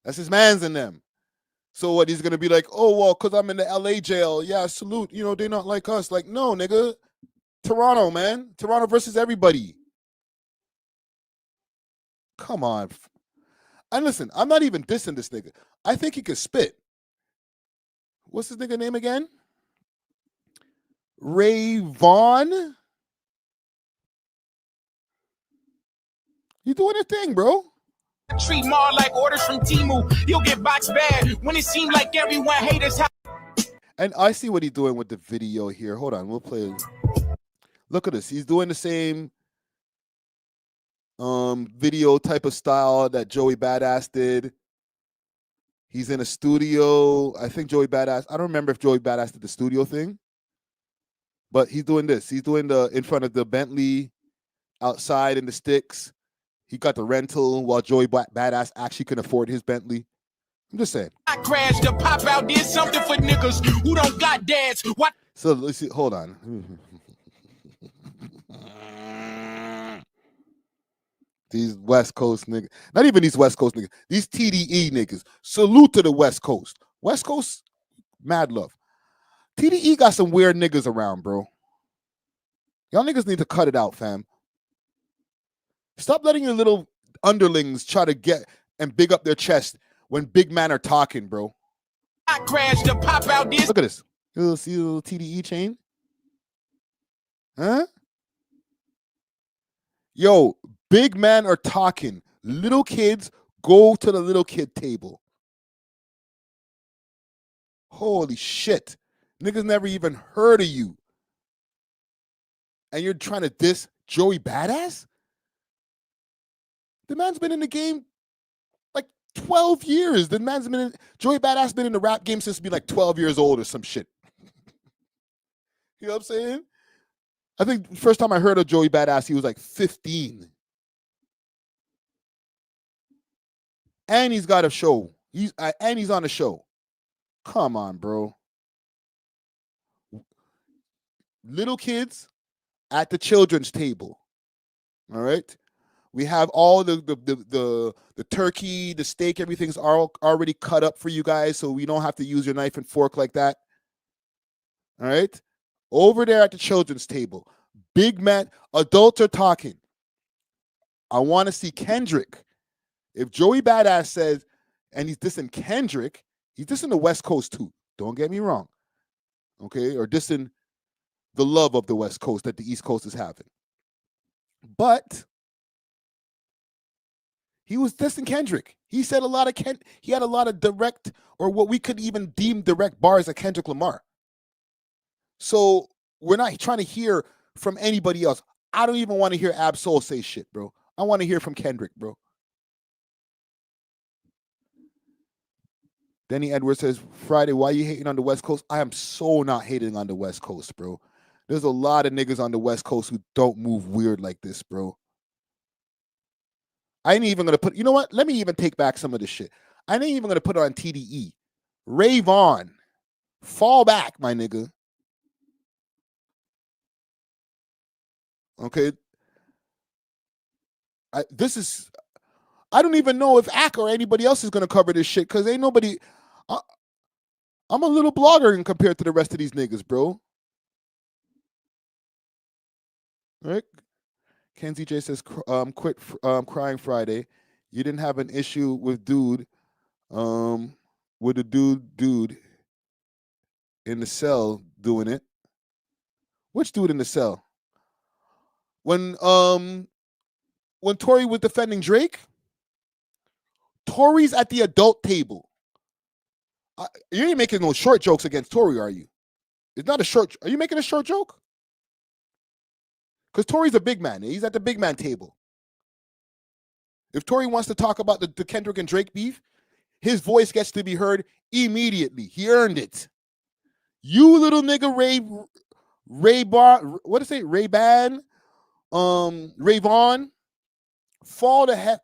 That's his mans in them. So what, he's going to be like, oh, well, because I'm in the LA jail. Yeah, salute. You know, they're not like us. Like, no, nigga. Toronto, man. Toronto versus everybody. Come on. And listen, I'm not even dissing this nigga. I think he could spit. What's his nigga name again? Ray Vaughn? You doing a thing, bro. Treat more like orders from Timu. You'll get boxed bad when it seemed like everyone haters. And I see what he's doing with the video here. Hold on, we'll play it. Look at this. He's doing the same video type of style that Joey Badass did. He's in a studio. I think Joey Badass, I don't remember if Joey Badass did the studio thing, but he's doing this. He's doing the in front of the Bentley, outside in the sticks. He got the rental while Joey Badass actually can afford his Bentley. I'm just saying. I crashed the pop out, did something for niggas who don't got dads. What? So let's see. Hold on. These West Coast niggas, not even these West Coast niggas, these TDE niggas. Salute to the West Coast. West Coast, mad love. TDE got some weird niggas around, bro. Y'all niggas need to cut it out, fam. Stop letting your little underlings try to get and big up their chest when big men are talking, bro. I crashed the pop out this. Look at this. You see the little TDE chain? Huh? Yo, big men are talking. Little kids, go to the little kid table. Holy shit. Niggas never even heard of you. And you're trying to diss Joey Badass? The man's been in the game like 12 years. The man's been in, Joey Badass been in the rap game since being like 12 years old or some shit. You know what I'm saying? I think the first time I heard of Joey Badass, he was like 15. And he's got a show. He's on a show. Come on, bro. Little kids at the children's table. All right? We have all the turkey, the steak, everything's already cut up for you guys, so we don't have to use your knife and fork like that. All right? Over there at the children's table, big man, adults are talking. I want to see Kendrick. If Joey Badass says, and he's dissing Kendrick, he's dissing the West Coast too. Don't get me wrong. Okay? Or dissing the love of the West Coast that the East Coast is having. But he was dissing Kendrick. He said a lot of he had a lot of direct, or what we could even deem direct bars at Kendrick Lamar. So we're not trying to hear from anybody else. I don't even want to hear Ab-Soul say shit, bro. I want to hear from Kendrick, bro. Denny Edwards says, Friday, why you hating on the West Coast? I am so not hating on the West Coast, bro. There's a lot of niggas on the West Coast who don't move weird like this, bro. I ain't even going to put, you know what? Let me even take back some of this shit. I ain't even going to put it on TDE. Ray Vaughn, fall back, my nigga. Okay. I don't even know if Ak or anybody else is going to cover this shit because ain't nobody, I'm a little blogger compared to the rest of these niggas, bro. Right? Kenzie J says, quit crying Friday. You didn't have an issue with with the dude in the cell doing it. Which dude in the cell? When Tory was defending Drake, Tory's at the adult table. You ain't making no short jokes against Tory, are you? It's not a short. Are you making a short joke? Because Tory's a big man. He's at the big man table. If Tory wants to talk about the Kendrick and Drake beef, his voice gets to be heard immediately. He earned it. You little nigga Ray Vaughn, fall the heck,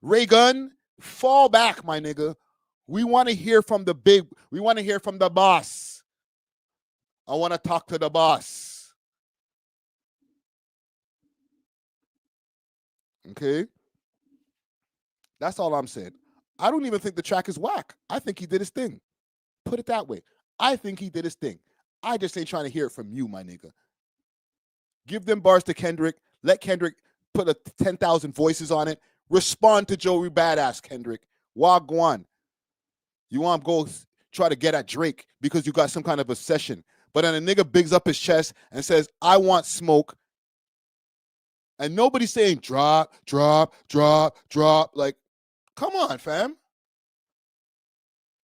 Ray Gun, fall back, my nigga. We want to hear from we want to hear from the boss. I want to talk to the boss. Okay? That's all I'm saying. I don't even think the track is whack. I think he did his thing. Put it that way. I think he did his thing. I just ain't trying to hear it from you, my nigga. Give them bars to Kendrick. Let Kendrick put 10,000 voices on it. respond to Joey Badass, Kendrick. Wagwan. You want to go try to get at Drake because you got some kind of obsession. But then a nigga bigs up his chest and says, I want smoke. And nobody's saying drop, drop, drop, drop. Like, come on, fam.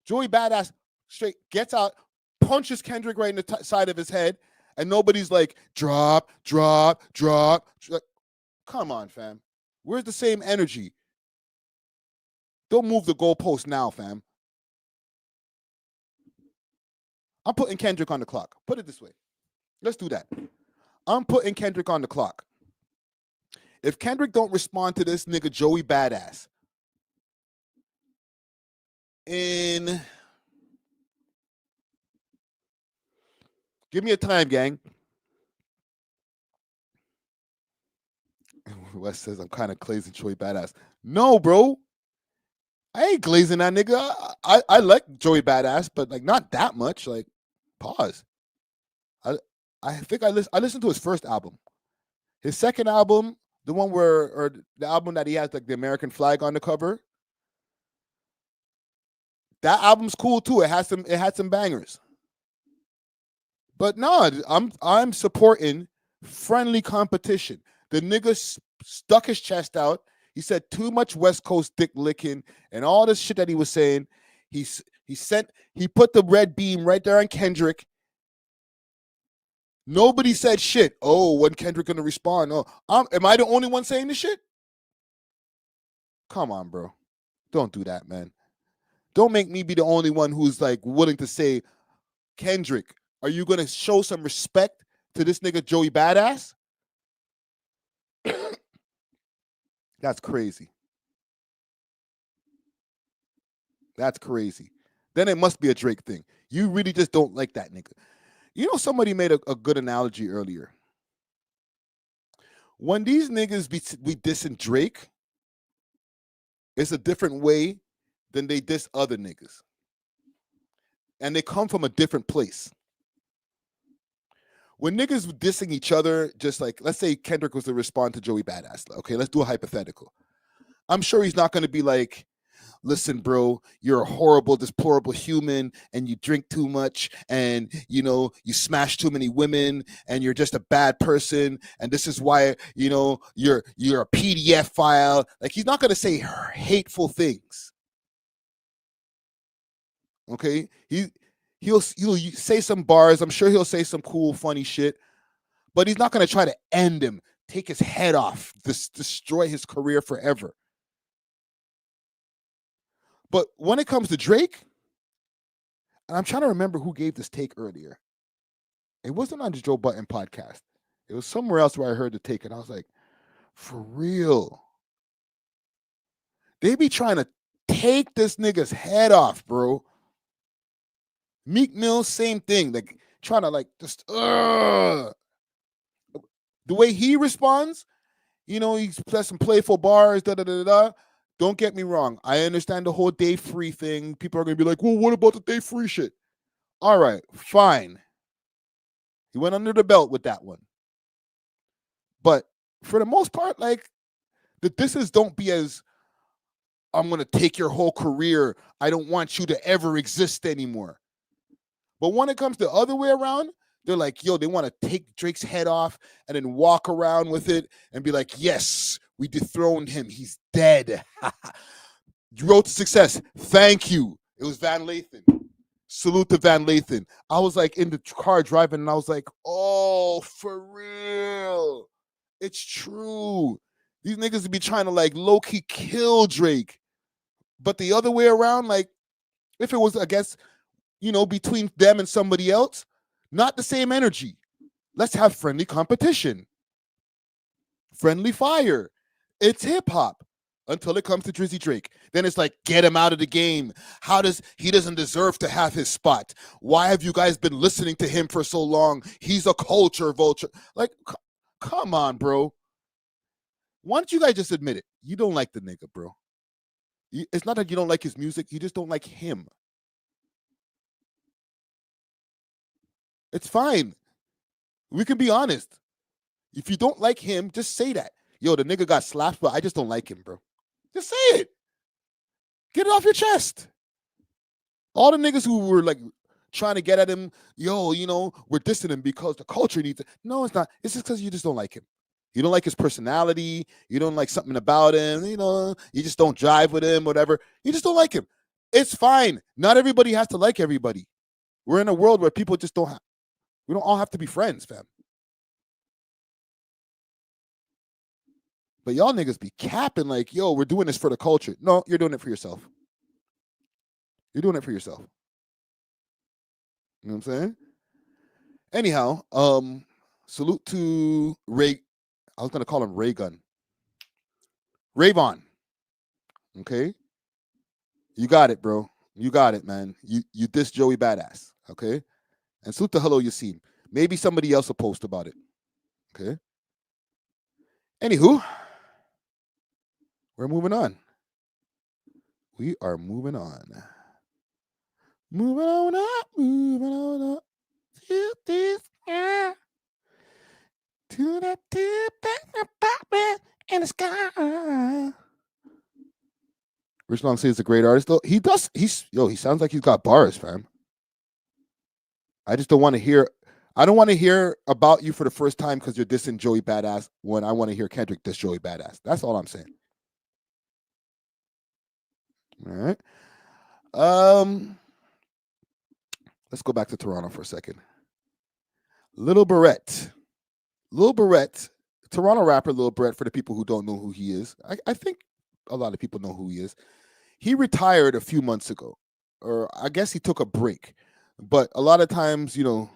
Joey Badass straight gets out, punches Kendrick right in the side of his head, and nobody's like, drop, drop, drop. Like, come on, fam. Where's the same energy? Don't move the goalpost now, fam. I'm putting Kendrick on the clock. Put it this way. Let's do that. I'm putting Kendrick on the clock. If Kendrick don't respond to this nigga Joey Badass in, give me a time, gang. Wes says I'm kind of glazing Joey Badass. No, bro. I ain't glazing that nigga. I like Joey Badass, but like not that much. Like, pause. I think I listened to his first album. His second album, the one or the album that he has like the American flag on the cover. That album's cool too. It had some bangers. But no, I'm supporting friendly competition. The nigga stuck his chest out. He said too much West Coast dick licking and all this shit that he was saying. He put the red beam right there on Kendrick. Nobody said shit. Oh, when Kendrick gonna respond? Oh, am I the only one saying this shit? Come on, bro. Don't do that, man. Don't make me be the only one who's like willing to say, Kendrick, are you gonna show some respect to this nigga Joey Badass? That's crazy. That's crazy. Then it must be a Drake thing. You really just don't like that nigga. You know, somebody made a good analogy earlier. When these niggas be dissing Drake, it's a different way than they diss other niggas. And they come from a different place. When niggas dissing each other, just like, let's say Kendrick was to respond to Joey Badass. Okay, let's do a hypothetical. I'm sure he's not going to be like, listen, bro, you're a horrible, deplorable human, and you drink too much, and, you know, you smash too many women, and you're just a bad person, and this is why, you know, you're a PDF file. Like, he's not going to say hateful things. Okay? He'll say some bars. I'm sure he'll say some cool, funny shit, but he's not going to try to end him, take his head off, destroy his career forever. But when it comes to Drake, and I'm trying to remember who gave this take earlier. It wasn't on the Joe Budden podcast. It was somewhere else where I heard the take, and I was like, for real. They be trying to take this nigga's head off, bro. Meek Mill, same thing. Like, trying to, like, just, the way he responds, you know, he's some playful bars, da-da-da-da-da. Don't get me wrong. I understand the whole day free thing. People are going to be like, well, what about the day free shit? All right, fine. He went under the belt with that one. But for the most part, like, the disses don't be as, I'm going to take your whole career. I don't want you to ever exist anymore. But when it comes the other way around, they're like, yo, they want to take Drake's head off and then walk around with it and be like, yes, we dethroned him. He's dead. Road to success. Thank you. It was Van Lathan. Salute to Van Lathan. I was like in the car driving and I was like, oh, for real. It's true. These niggas would be trying to like low-key kill Drake. But the other way around, like, if it was, I guess, you know, between them and somebody else, not the same energy. Let's have friendly competition. Friendly fire. It's hip-hop until it comes to Drizzy Drake. Then it's like, get him out of the game. He doesn't deserve to have his spot. Why have you guys been listening to him for so long? He's a culture vulture. Like, come on, bro. Why don't you guys just admit it? You don't like the nigga, bro. It's not that you don't like his music. You just don't like him. It's fine. We can be honest. If you don't like him, just say that. Yo, the nigga got slapped, but I just don't like him, bro. Just say it. Get it off your chest. All the niggas who were like trying to get at him, yo, you know, we're dissing him because the culture needs it. No, it's not. It's just because you just don't like him. You don't like his personality. You don't like something about him. You know, you just don't jive with him, whatever. You just don't like him. It's fine. Not everybody has to like everybody. We're in a world where people just don't we don't all have to be friends, fam. But y'all niggas be capping like, yo, we're doing this for the culture. No, you're doing it for yourself. You're doing it for yourself. You know what I'm saying? Anyhow, salute to Ray. I was gonna call him Ray Gun. Rayvon. Okay. You got it, bro. You got it, man. You diss Joey Badass. Okay. And salute to Hello Yassine. Maybe somebody else will post about it. Okay. Anywho, we're moving on. We are moving on. Moving on up, moving on up to this sky, to that tip apartment in the sky. Rich Long says he's a great artist, though. He sounds like he's got bars, fam. I just don't want to hear. I don't want to hear about you for the first time because you're dissing Joey Badass when I want to hear Kendrick diss Joey Badass. That's all I'm saying. All right. Let's go back to Toronto for a second. Lil Berete, Toronto rapper Lil Berete, for the people who don't know who he is. I think a lot of people know who he is. He retired a few months ago, or I guess he took a break. But a lot of times, you know,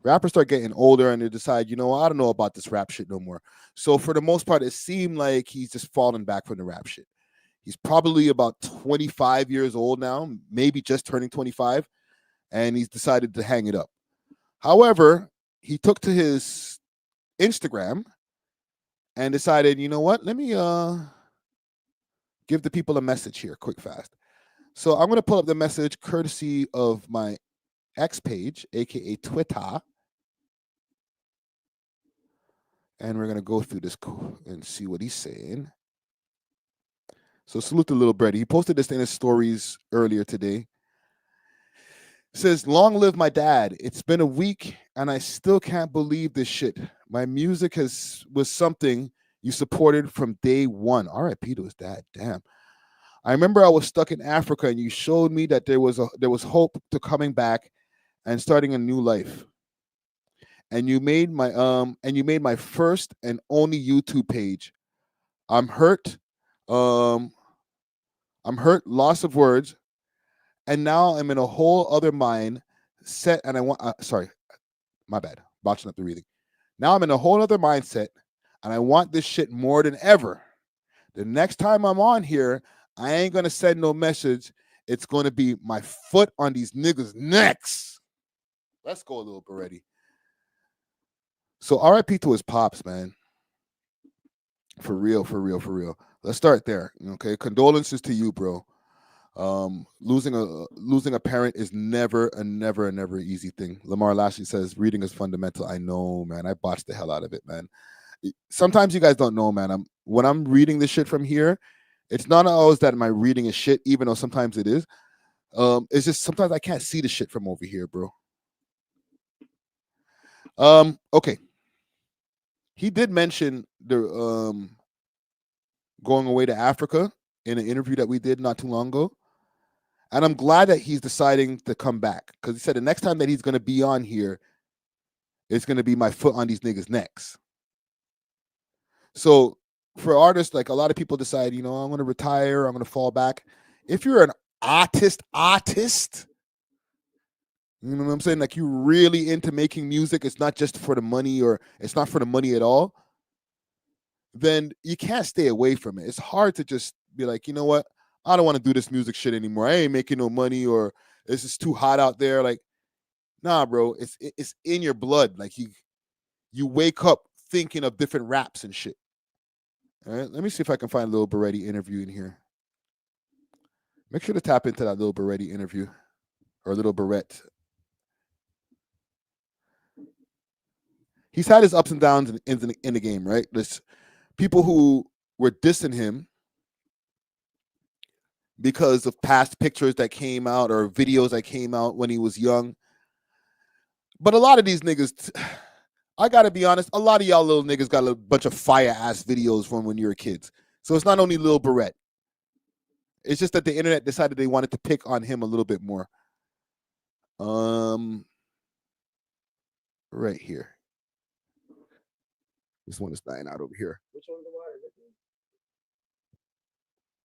rappers start getting older and they decide, you know, I don't know about this rap shit no more. So for the most part, it seemed like he's just fallen back from the rap shit. He's probably about 25 years old now, maybe just turning 25. And he's decided to hang it up. However, he took to his Instagram and decided, you know what? Let me give the people a message here, quick, fast. So I'm going to pull up the message courtesy of my X page, aka Twitter. And we're going to go through this and see what he's saying. So salute to Lil Berete. He posted this in his stories earlier today. Says, long live my dad. It's been a week and I still can't believe this shit. My music was something you supported from day one. R.I.P. to his dad. Damn. I remember I was stuck in Africa and you showed me that there was hope to coming back and starting a new life. And you made my first and only YouTube page. I'm hurt. I'm hurt, loss of words. And now I'm in a whole other mind set, and I want. Sorry, my bad. Botching up the reading. Now I'm in a whole other mindset, and I want this shit more than ever. The next time I'm on here, I ain't gonna send no message. It's gonna be my foot on these niggas' necks. Let's go, Lil Berete. So R.I.P. to his pops, man. For real, for real, for real. Let's start there. Okay, condolences to you, bro. Losing a parent is never easy thing. Lamar Lashley says reading is fundamental. I know, man. I botched the hell out of it, man. Sometimes you guys don't know, man. When I'm reading this shit from here, it's not always that my reading is shit, even though sometimes it is. It's just sometimes I can't see the shit from over here, bro. Okay. He did mention the going away to Africa in an interview that we did not too long ago. And I'm glad that he's deciding to come back because he said the next time that he's going to be on here, it's going to be my foot on these niggas' necks. So for artists, like a lot of people decide, you know, I'm going to retire, I'm going to fall back. If you're an artist, you know what I'm saying? Like you're really into making music. It's not just for the money or it's not for the money at all. Then you can't stay away from it. It's hard to just be like, you know what? I don't want to do this music shit anymore. I ain't making no money or it's just too hot out there. Like, nah, bro, it's in your blood. Like you wake up thinking of different raps and shit. All right, let me see if I can find a Lil Berete interview in here. Make sure to tap into that Lil Berete interview or Lil Berete. He's had his ups and downs in the game, right? There's people who were dissing him because of past pictures that came out or videos that came out when he was young. But a lot of these niggas, I gotta be honest, a lot of y'all little niggas got a bunch of fire ass videos from when you were kids. So it's not only Lil Berete. It's just that the internet decided they wanted to pick on him a little bit more. Right here. This one is dying out over here. Which one's the water?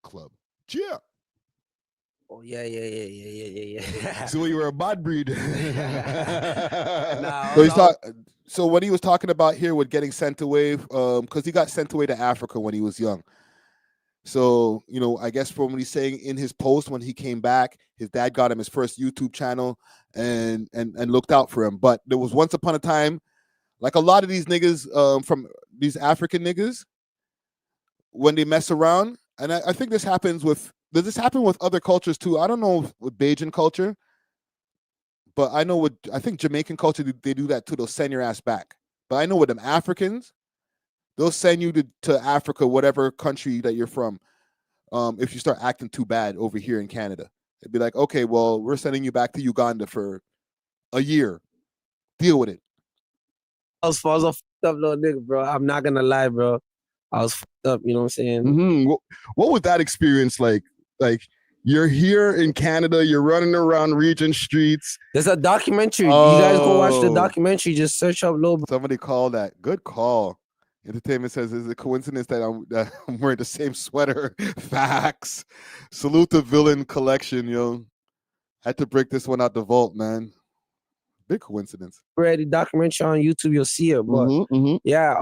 Club. Yeah. Oh yeah. So you were a bad breed. Nah, so what he was talking about here with getting sent away, because he got sent away to Africa when he was young. So, you know, I guess from what he's saying in his post, when he came back, his dad got him his first YouTube channel and looked out for him. But there was once upon a time, like a lot of these niggas from these African niggas, when they mess around, and I think this happens with, does this happen with other cultures too? I don't know with Bajan culture, but I know I think Jamaican culture, they do that too. They'll send your ass back. But I know with them Africans, they'll send you to Africa, whatever country that you're from, if you start acting too bad over here in Canada. They'd be like, okay, well, we're sending you back to Uganda for a year. Deal with it. I was a fucked up little nigga, bro. I'm not gonna lie, bro. I was fucked up, you know what I'm saying? Mm-hmm. What was that experience like? Like, you're here in Canada, you're running around Regent streets. There's a documentary. You guys go watch the documentary. Just search up Lil. Somebody called that. Good call. Entertainment says, is it a coincidence that I'm wearing the same sweater? Facts. Salute the Villain Collection, yo. Had to break this one out the vault, man. Big coincidence. Already documentary on YouTube, you'll see it. But yeah,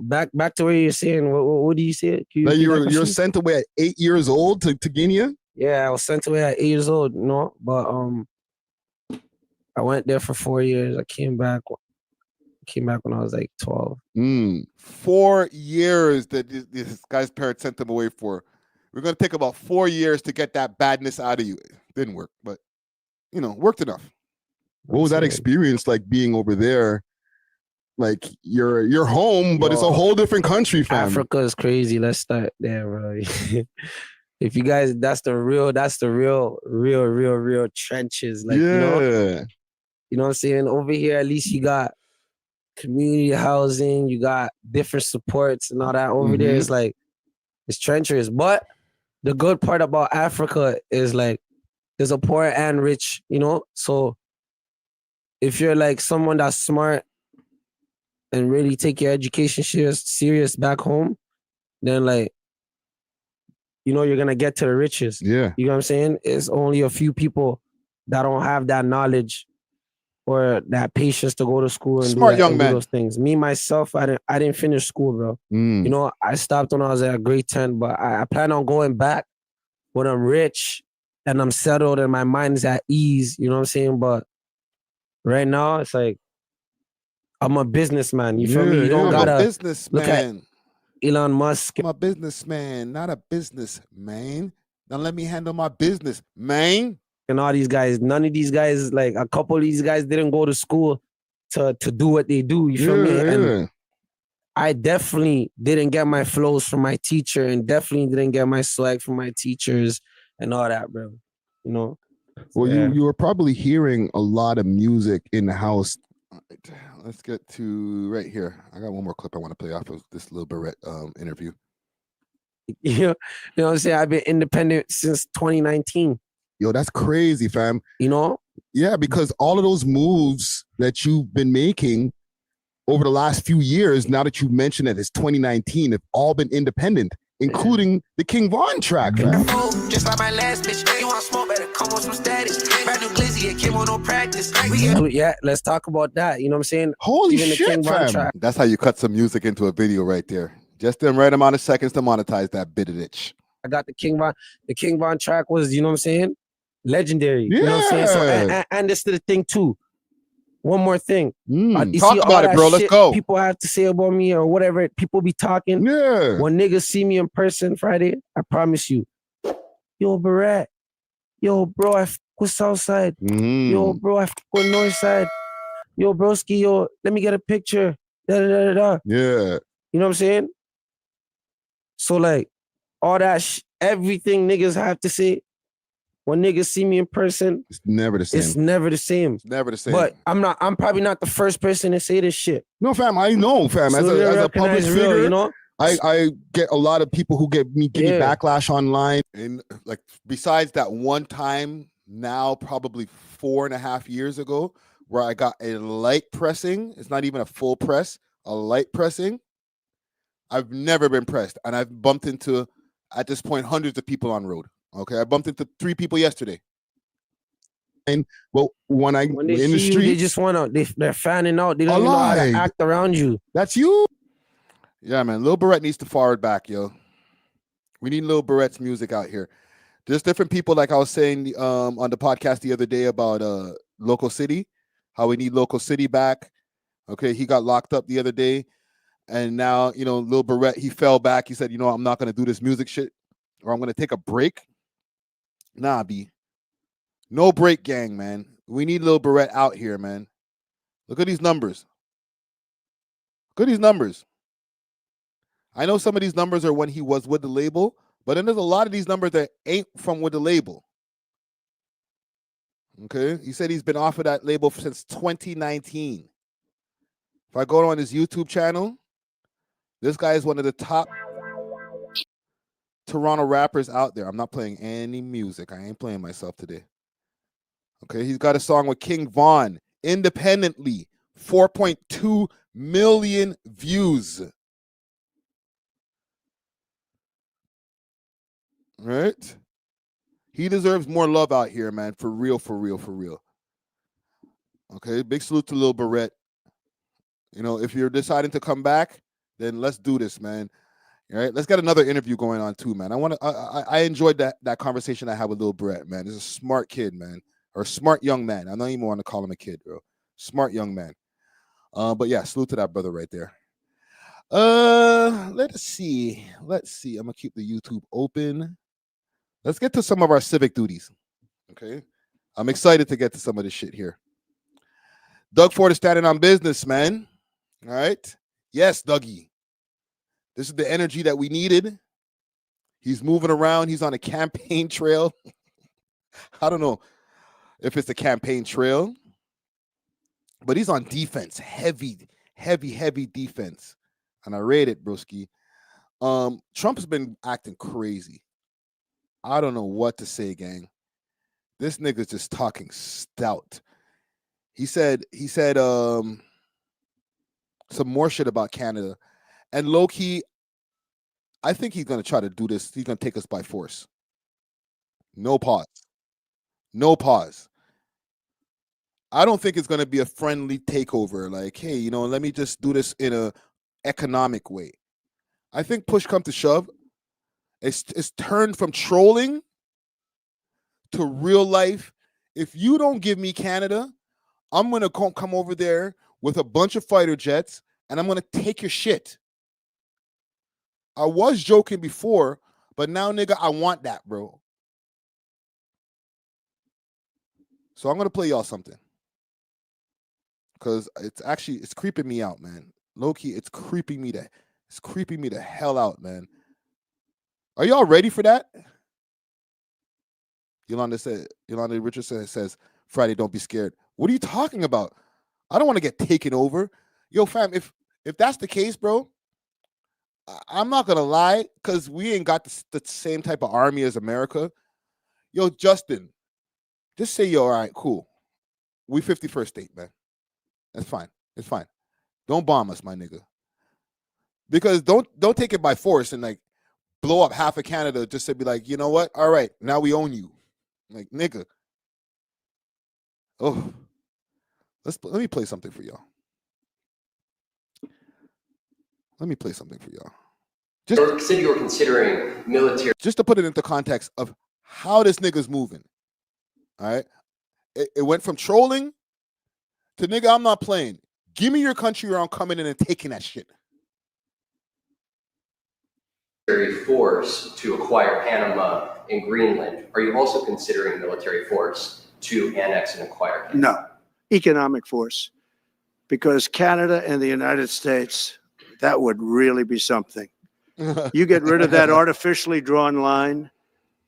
back to where you're saying. What do you say? You're sent away at 8 years old to Guinea? Yeah, I was sent away at 8 years old. You know, but I went there for 4 years. I came back when I was like 12. 4 years that this guy's parents sent him away for. We're gonna take about 4 years to get that badness out of you. It didn't work, but you know, worked enough. What was that experience like being over there? Like you're home, but it's a whole different country, fam. Africa is crazy. Let's start there, bro. If you guys, that's the real trenches. Like, you know what I'm saying? Over here, at least you got community housing, you got different supports and all that. Over there, it's like, it's treacherous. But the good part about Africa is like, there's a poor and rich, you know? So if you're like someone that's smart and really take your education serious back home, then like, you know, you're going to get to the riches. Yeah. You know what I'm saying? It's only a few people that don't have that knowledge or that patience to go to school and smart young do man. Those things. Me, myself, I didn't finish school, bro. You know, I stopped when I was at grade 10, but I plan on going back when I'm rich and I'm settled and my mind is at ease. You know what I'm saying? But right now, it's like, I'm a businessman. You feel me? You don't gotta look at Elon Musk. I'm a businessman, not a businessman. Now let me handle my business, man. And all these guys, none of these guys, like a couple of these guys didn't go to school to do what they do. You feel me? And I definitely didn't get my flows from my teacher and definitely didn't get my swag from my teachers and all that, bro. You know? Well, you were probably hearing a lot of music in the house. All right, let's get to right here. I got one more clip I want to play off of this Lil Berete interview. You know what I'm saying? I've been independent since 2019. Yo, that's crazy, fam. You know? Yeah, because all of those moves that you've been making over the last few years, now that you mentioned that it's 2019, have all been independent, including the King Von track. Fam. Just like my last bitch, you want smoke, better come on some status. Brand new glizzy, it came on no practice. Yeah, let's talk about that. You know what I'm saying? Holy Even shit, the King Von fam. track. That's how you cut some music into a video right there. Just the right amount of seconds to monetize that bit of itch. I got the King Von. The King Von track was, you know what I'm saying? Legendary. You know what I'm saying? So, and this is the thing too. One more thing. You talk about it, bro. Let's go. People have to say about me or whatever. People be talking. Yeah. When niggas see me in person Friday, I promise you, yo, Berete. Yo, bro, I f with Southside. Yo, bro, I f with Northside. Yo, broski, yo, let me get a picture. Da, da, da, da, da. Yeah. You know what I'm saying? So like, all that everything niggas have to say, when niggas see me in person, It's never the same. it's never the same. It's never the same. But I'm probably not the first person to say this shit. No, fam, I know, fam. As a public figure, you know, I get a lot of people who give me backlash online. And like besides that one time now, probably 4.5 years ago, where I got a light pressing, it's not even a full press, a light pressing. I've never been pressed. And I've bumped into, at this point, hundreds of people on road. Okay, I bumped into 3 people yesterday. And well, when they in the see street, you, they just wanna they're fanning out. They don't even know how to act around you. That's you. Yeah, man. Lil Berete needs to forward back, yo. We need Lil Berete's music out here. There's different people, like I was saying on the podcast the other day about Local City, how we need Local City back. Okay, he got locked up the other day, and now Lil Berete, he fell back. He said, I'm not gonna do this music shit, or I'm gonna take a break. Nah, B. No break, gang, man. We need Lil Berete out here, man. Look at these numbers. Look at these numbers. I know some of these numbers are when he was with the label, but then there's a lot of these numbers that ain't from with the label. Okay? He said he's been off of that label since 2019. If I go on his YouTube channel, this guy is one of the top Toronto rappers out there. I'm not playing any music. I ain't playing myself today. Okay, he's got a song with King Von independently, 4.2 million views. Right? He deserves more love out here, man. For real, for real, for real. Okay, big salute to Lil Berete. If you're deciding to come back, then let's do this, man. All right, let's get another interview going on too, man. I enjoyed that conversation I had with Lil Berete, man. He's a smart kid, man. Or smart young man. I don't even want to call him a kid, bro. Smart young man. But yeah, salute to that brother right there. Let's see. I'm gonna keep the YouTube open. Let's get to some of our civic duties. Okay. I'm excited to get to some of this shit here. Doug Ford is standing on business, man. All right. Yes, Dougie. This is the energy that we needed. He's moving around. He's on a campaign trail. I don't know if it's a campaign trail, but he's on defense, heavy defense. And I rate it, broski. Trump has been acting crazy. I don't know what to say, gang. This nigga's just talking stout. He said some more shit about Canada. And low-key, I think he's going to try to do this. He's going to take us by force. No pause. No pause. I don't think it's going to be a friendly takeover. Like, hey, let me just do this in a economic way. I think push come to shove, it's turned from trolling to real life. If you don't give me Canada, I'm going to come over there with a bunch of fighter jets, and I'm going to take your shit. I was joking before, but now, nigga, I want that, bro. So I'm going to play y'all something. Because it's creeping me out, man. Low-key, it's creeping me the hell out, man. Are y'all ready for that? Yolanda Richardson says, Friday, don't be scared. What are you talking about? I don't want to get taken over. Yo, fam, if that's the case, bro, I'm not going to lie, because we ain't got the same type of army as America. Yo, Justin, just say, yo, all right, cool. We 51st state, man. That's fine. It's fine. Don't bomb us, my nigga. Because don't take it by force and like blow up half of Canada just to be like, you know what? All right, now we own you. Like, nigga. Oh. Let me play something for y'all. You said you were considering military. Just to put it into context of how this nigga's moving. All right? It went from trolling to, nigga, I'm not playing. Give me your country or I'm coming in and taking that shit. Force to acquire Panama and Greenland. Are you also considering military force to annex and acquire Canada? No, economic force. Because Canada and the United States, that would really be something. You get rid of that artificially drawn line,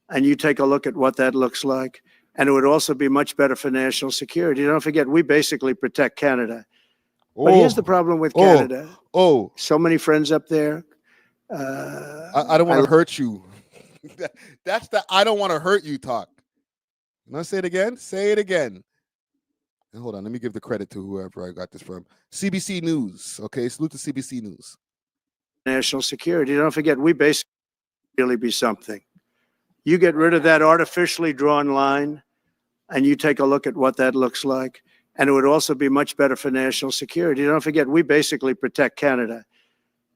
and you take a look at what that looks like. And it would also be much better for national security. Don't forget, we basically protect Canada. But here's the problem with Canada. So many friends up there. I don't want to hurt you. That's the I don't want to hurt you talk. You want to say it again? Say it again. And hold on, let me give the credit to whoever I got this from. CBC News. Okay, salute to CBC News. National security. Don't forget, we basically really be something. You get rid of that artificially drawn line, and you take a look at what that looks like. And it would also be much better for national security. Don't forget, we basically protect Canada.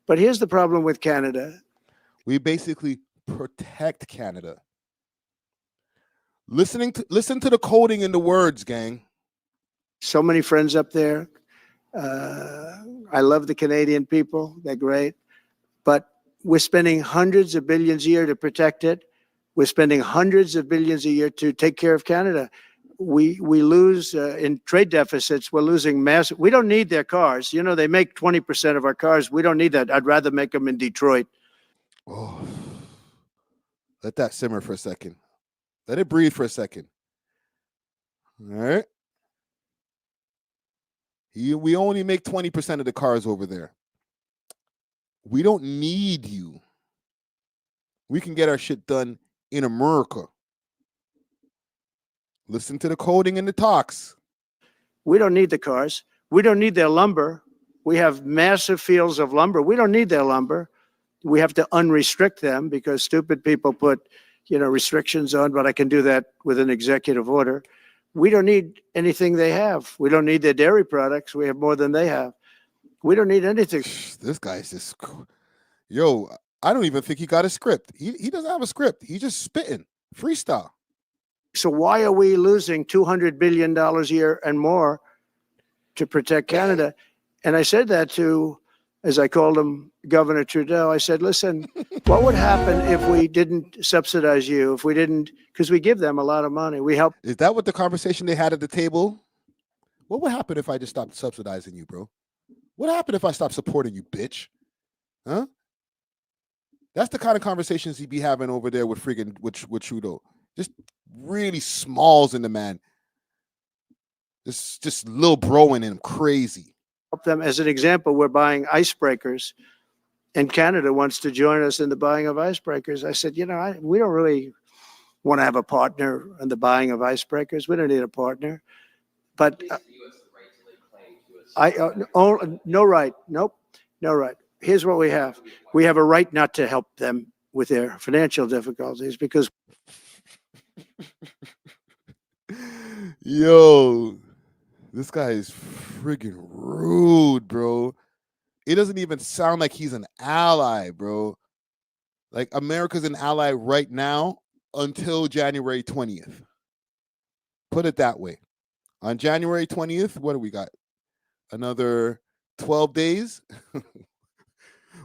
But here's the problem with Canada. We basically protect Canada. Listen to the coding in the words, gang. So many friends up there. I love the Canadian people. They're great. But we're spending hundreds of billions a year to protect it. We're spending hundreds of billions a year to take care of Canada. We lose in trade deficits. We're losing massive. We don't need their cars. You know, they make 20% of our cars. We don't need that. I'd rather make them in Detroit. Oh, let that simmer for a second. Let it breathe for a second. All right. We only make 20% of the cars over there. We don't need you. We can get our shit done in America. Listen to the coding and the talks. We don't need the cars. We don't need their lumber. We have massive fields of lumber. We don't need their lumber. We have to unrestrict them because stupid people put, restrictions on, but I can do that with an executive order. We don't need anything they have. We don't need their dairy products. We have more than they have. We don't need anything. This guy's just, yo, I don't even think he got a script. He doesn't have a script. He's just spitting, freestyle. So why are we losing $200 billion a year and more to protect Canada? And I said that to, as I called him, Governor Trudeau. I said, listen, what would happen if we didn't subsidize you? If we didn't, because we give them a lot of money. We help. Is that what the conversation they had at the table? What would happen if I just stopped subsidizing you, bro? What happened if I stopped supporting you, bitch? Huh? That's the kind of conversations he'd be having over there with with Trudeau. Just really smalls in the man. Just little broing in him, crazy. Help them. As an example, we're buying icebreakers, and Canada wants to join us in the buying of icebreakers. I said, we don't really want to have a partner in the buying of icebreakers. We don't need a partner. But no right. Nope, no right. Here's what we have. We have a right not to help them with their financial difficulties because. Yo, this guy is friggin' rude, bro. It doesn't even sound like he's an ally, bro. Like America's an ally right now until January 20th. Put it that way. On January 20th, what do we got? Another 12 days?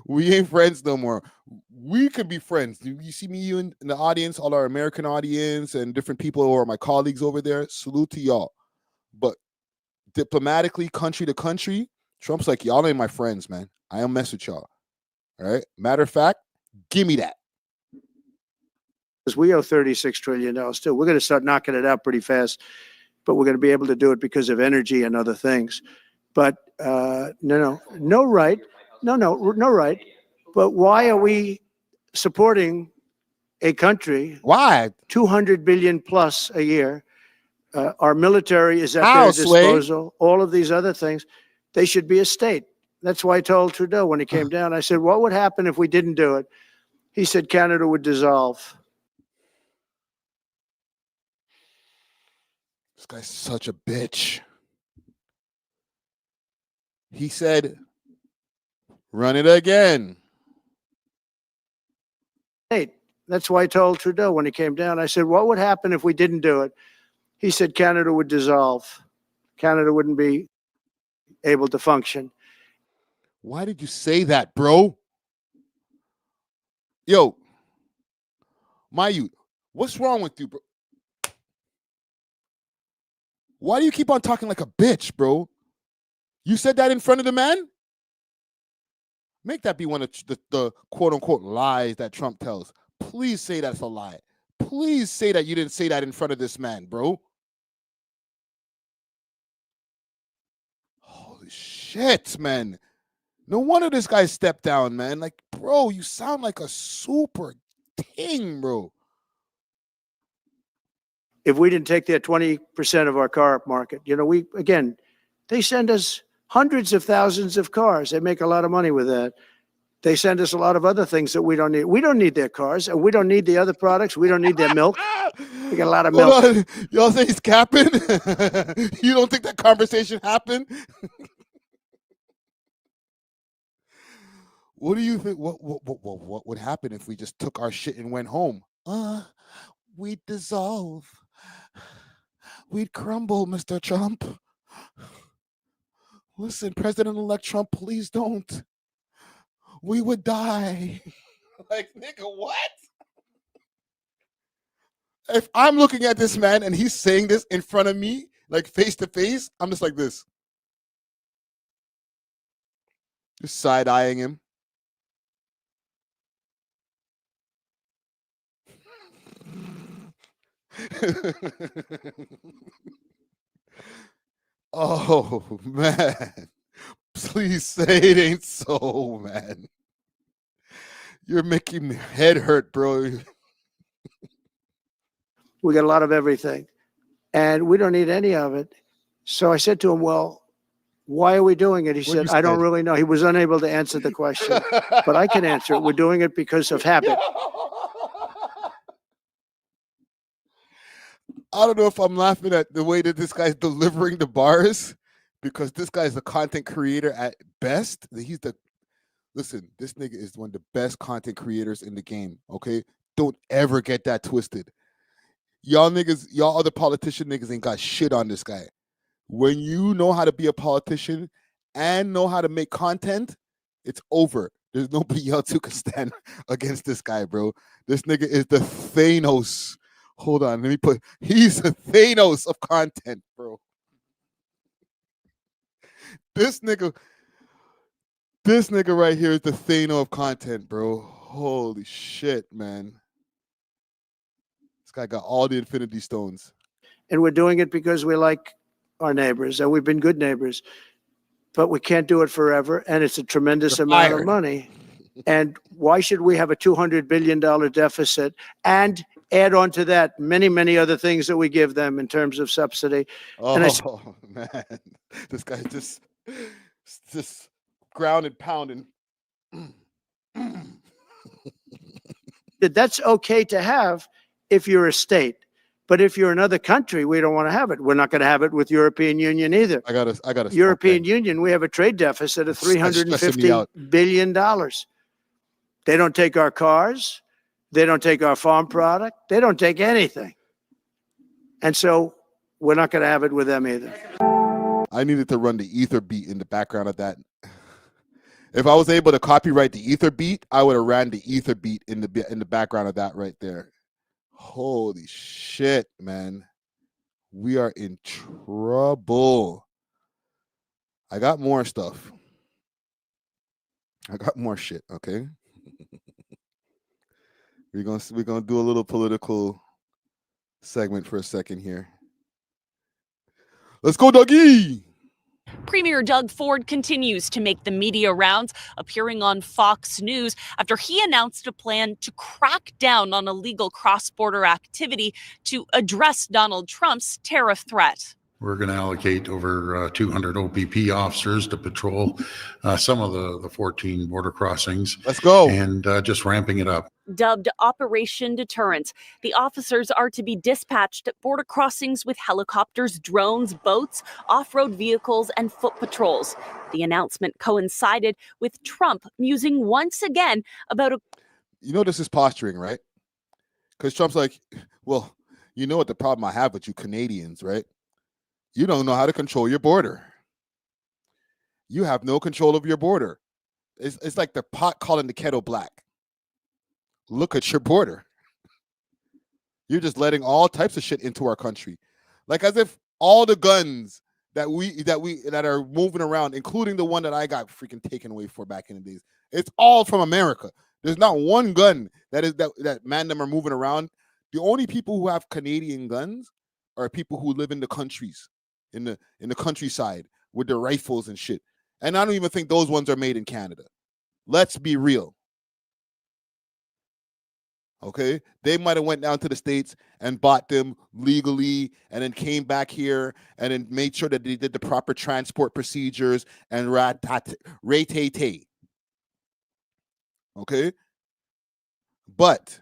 We ain't friends no more. We could be friends. You see me, you in the audience, all our American audience and different people or my colleagues over there. Salute to y'all. But diplomatically, country to country, Trump's like, y'all ain't my friends, man. I don't mess with y'all. All right. Matter of fact, give me that. Because we owe $36 trillion too. We're going to start knocking it out pretty fast, but we're going to be able to do it because of energy and other things. But no right. No right. But why are we supporting a country? Why? 200 billion plus a year. Our military is at their disposal. All of these other things, they should be a state. That's why I told Trudeau when he came down, I said, what would happen if we didn't do it? He said Canada would dissolve. This guy's such a bitch. He said, run it again. That's why I told Trudeau when he came down, I said, what would happen if we didn't do it? He said Canada would dissolve. Canada wouldn't be able to function. Why did you say that, bro? Yo, my youth, what's wrong with you, bro? Why do you keep on talking like a bitch, bro? You said that in front of the man? Make that be one of the quote unquote lies that Trump tells. Please say that's a lie. Please say that you didn't say that in front of this man, bro. Holy shit, man. No wonder this guy stepped down, man. Like, bro, you sound like a super king, bro. If we didn't take that 20% of our car market, they send us hundreds of thousands of cars. They make a lot of money with that. They send us a lot of other things that we don't need. We don't need their cars, and we don't need the other products. We don't need their milk. We got a lot of milk. Hold on. Y'all say he's capping? You don't think that conversation happened? What do you think? What would happen if we just took our shit and went home? We'd dissolve. We'd crumble, Mr. Trump. Listen, President-elect Trump, please don't. We would die. Like, nigga, what? If I'm looking at this man and he's saying this in front of me, like face to face, I'm just like this. Just side-eyeing him. Oh, man. Please say it ain't so, man. You're making my head hurt, bro. We got a lot of everything, and we don't need any of it. So I said to him, well, why are we doing it? He said, I don't really know. He was unable to answer the question, but I can answer it. We're doing it because of habit. I don't know if I'm laughing at the way that this guy's delivering the bars, because this guy's a content creator at best. Listen, this nigga is one of the best content creators in the game, okay? Don't ever get that twisted. Y'all other politician niggas ain't got shit on this guy. When you know how to be a politician and know how to make content, it's over. There's nobody else who can stand against this guy, bro. This nigga is the Thanos. Hold on, he's the Thanos of content, bro. This nigga right here is the Thanos of content, bro. Holy shit, man. This guy got all the Infinity Stones. And we're doing it because we like our neighbors, and we've been good neighbors. But we can't do it forever, and it's a tremendous amount of money. And why should we have a $200 billion deficit and add on to that many, many other things that we give them in terms of subsidy? Oh, man. This guy just ground and pounding. That's okay to have if you're a state. But if you're another country, we don't want to have it. We're not going to have it with European Union either. I gotta European Union, we have a trade deficit of $350 billion. They don't take our cars. They don't take our farm product. They don't take anything. And so we're not going to have it with them either. I needed to run the ether beat in the background of that. If I was able to copyright the ether beat, I would have ran the ether beat in the background of that right there. Holy shit, man. We are in trouble. I got more stuff. I got more shit, okay? We're gonna do a little political segment for a second here. Let's go, Dougie. Premier Doug Ford continues to make the media rounds, appearing on Fox News after he announced a plan to crack down on illegal cross-border activity to address Donald Trump's tariff threat. We're going to allocate over 200 OPP officers to patrol some of the 14 border crossings. Let's go. And just ramping it up. Dubbed Operation Deterrence, the officers are to be dispatched at border crossings with helicopters, drones, boats, off-road vehicles, and foot patrols. The announcement coincided with Trump musing once again about this is posturing, right? Because Trump's like, well, you know what the problem I have with you Canadians, right? You don't know how to control your border. You have no control of your border. It's like the pot calling the kettle black. Look at your border. You're just letting all types of shit into our country. Like as if all the guns that are moving around, including the one that I got freaking taken away for back in the days, It's all from America. There's not one gun that man them are moving around. The only people who have Canadian guns are people who live in the countries, in the countryside with their rifles and shit. And I don't even think those ones are made in Canada. Let's be real. Okay, they might have went down to the States and bought them legally and then came back here and then made sure that they did the proper transport procedures and ray-tay-tay. Okay, but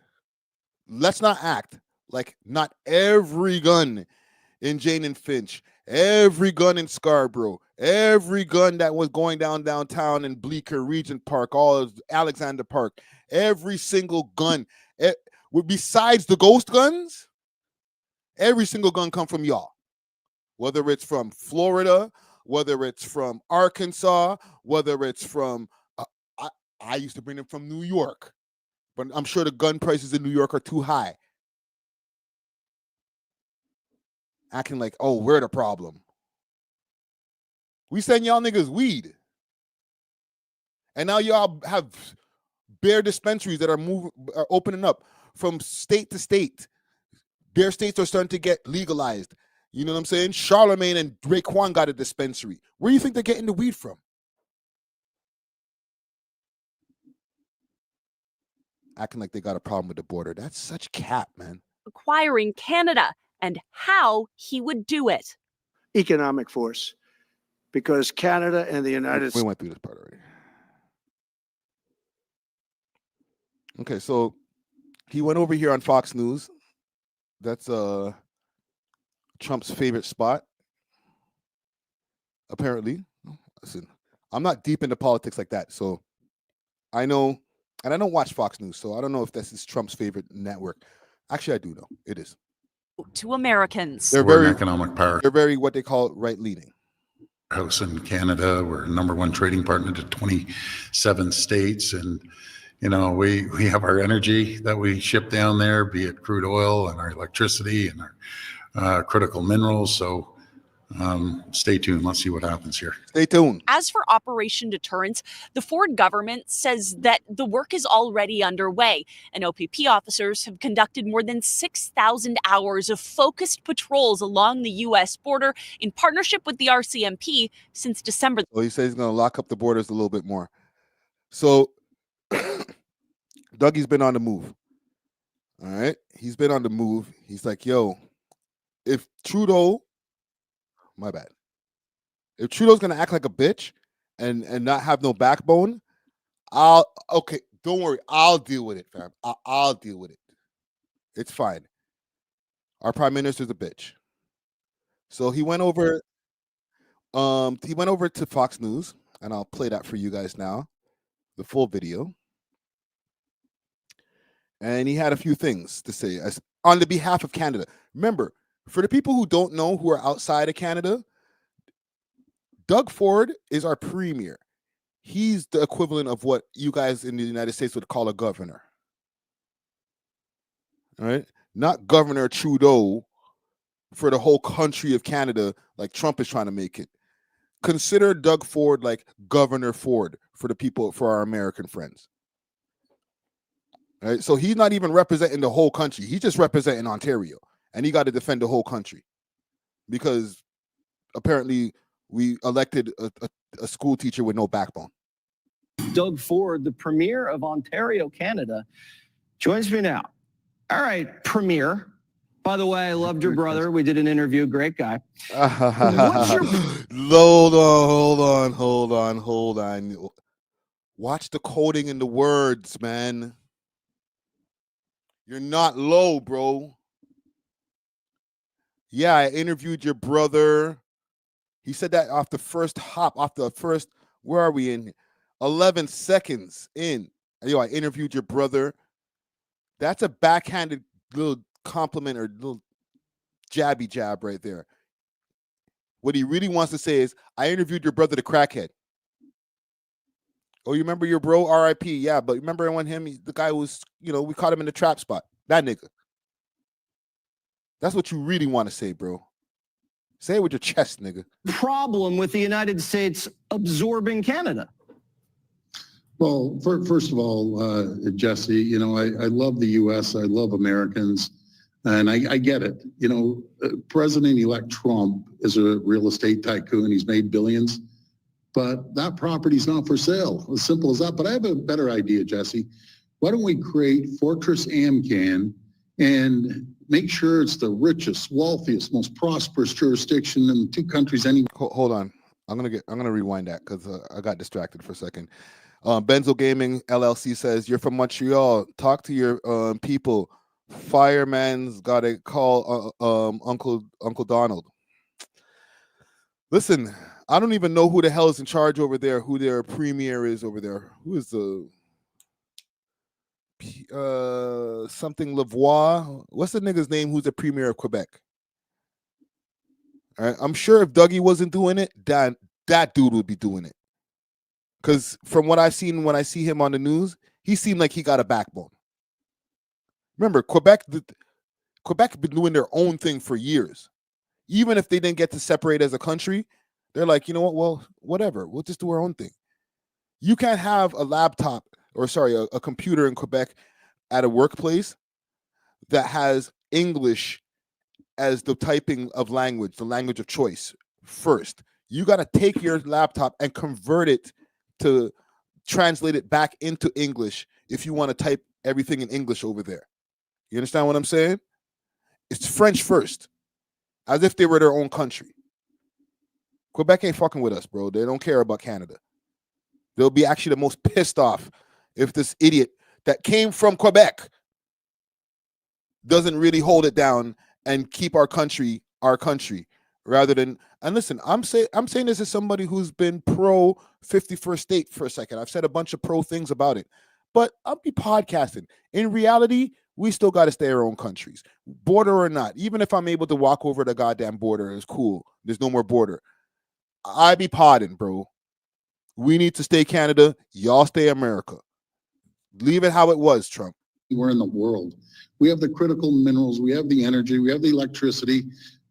let's not act like not every gun in Jane and Finch, every gun in Scarborough, every gun that was going downtown in Bleecker, Regent Park, all of Alexander Park, every single gun, besides the ghost guns, every single gun come from y'all. Whether it's from Florida, whether it's from Arkansas, whether it's from, I used to bring them from New York, but I'm sure the gun prices in New York are too high. Acting like, oh, we're the problem. We send y'all niggas weed. And now y'all have bear dispensaries that are opening up from state to state. Their states are starting to get legalized. You know what I'm saying? Charlemagne and Raekwon got a dispensary. Where do you think they're getting the weed from? Acting like they got a problem with the border. That's such cap, man. Acquiring Canada and how he would do it. Economic force, because Canada and the United States. We went through this part already. Okay, so he went over here on Fox News. That's Trump's favorite spot, apparently. Listen, I'm not deep into politics like that, so I know, and I don't watch Fox News, so I don't know if this is Trump's favorite network. Actually, I do know. It is. To Americans. We're an economic power. They're very, what they call, right-leaning. House in Canada, we're number one trading partner to 27 states, and you know, we have our energy that we ship down there, be it crude oil and our electricity and our critical minerals. So stay tuned. Let's see what happens here. Stay tuned. As for Operation Deterrence, the Ford government says that the work is already underway, and OPP officers have conducted more than 6,000 hours of focused patrols along the U.S. border in partnership with the RCMP since December. So he says he's going to lock up the borders a little bit more. So Dougie's been on the move. All right. He's been on the move. He's like, yo, if Trudeau, my bad. If Trudeau's going to act like a bitch and not have no backbone, okay, don't worry. I'll deal with it, fam. I'll deal with it. It's fine. Our prime minister's a bitch. So he went over to Fox News, and I'll play that for you guys now, the full video. And he had a few things to say on the behalf of Canada. Remember, for the people who don't know, who are outside of Canada, Doug Ford is our premier. He's the equivalent of what you guys in the United States would call a governor. All right? Not Governor Trudeau for the whole country of Canada like Trump is trying to make it. Consider Doug Ford like Governor Ford for the people, for our American friends. Right? So he's not even representing the whole country. He's just representing Ontario. And he got to defend the whole country. Because apparently we elected a school teacher with no backbone. Doug Ford, the Premier of Ontario, Canada, joins me now. All right, Premier. By the way, I loved your brother. We did an interview. Great guy. Hold on. Watch the coding in the words, man. You're not low, bro. Yeah, I interviewed your brother. He said that off the first hop, where are we in? 11 seconds in. Yo, I interviewed your brother. That's a backhanded little compliment or little jabby jab right there. What he really wants to say is, I interviewed your brother, the crackhead. Oh, you remember your bro? R.I.P. Yeah, but remember when the guy was, we caught him in the trap spot. That nigga. That's what you really want to say, bro. Say it with your chest, nigga. Problem with the United States absorbing Canada? Well, first of all, Jesse, you know, I love the U.S. I love Americans, and I get it. You know, President-elect Trump is a real estate tycoon. He's made billions, but that property's not for sale. As simple as that. But I have a better idea, Jesse. Why don't we create Fortress Amcan and make sure it's the richest, wealthiest, most prosperous jurisdiction in the two countries anyway? Hold on. I'm gonna rewind that because I got distracted for a second. Benzo Gaming LLC says you're from Montreal. Talk to your people. Fireman's got to call Uncle Donald. Listen, I don't even know who the hell is in charge over there. Who their premier is over there? Who is the something Lavoie? What's the nigga's name? Who's the premier of Quebec? All right, I'm sure if Dougie wasn't doing it, that dude would be doing it. Because from what I've seen when I see him on the news, he seemed like he got a backbone. Remember, Quebec have been doing their own thing for years. Even if they didn't get to separate as a country, they're like, you know what? Well, whatever. We'll just do our own thing. You can't have a computer in Quebec at a workplace that has English as the typing of language, the language of choice first. You got to take your laptop and convert it to translate it back into English if you want to type everything in English over there. You understand what I'm saying? It's French first, as if they were their own country. Quebec ain't fucking with us, bro. They don't care about Canada. They'll be actually the most pissed off if this idiot that came from Quebec doesn't really hold it down and keep our country rather than. And listen, I'm saying this as somebody who's been pro 51st state for a second. I've said a bunch of pro things about it, but I'll be podcasting. In reality, we still got to stay our own countries, border or not. Even if I'm able to walk over the goddamn border, it's cool. There's no more border. I be podding, bro. We need to stay Canada. Y'all stay America. Leave it how it was, Trump. We're in the world. We have the critical minerals. We have the energy. We have the electricity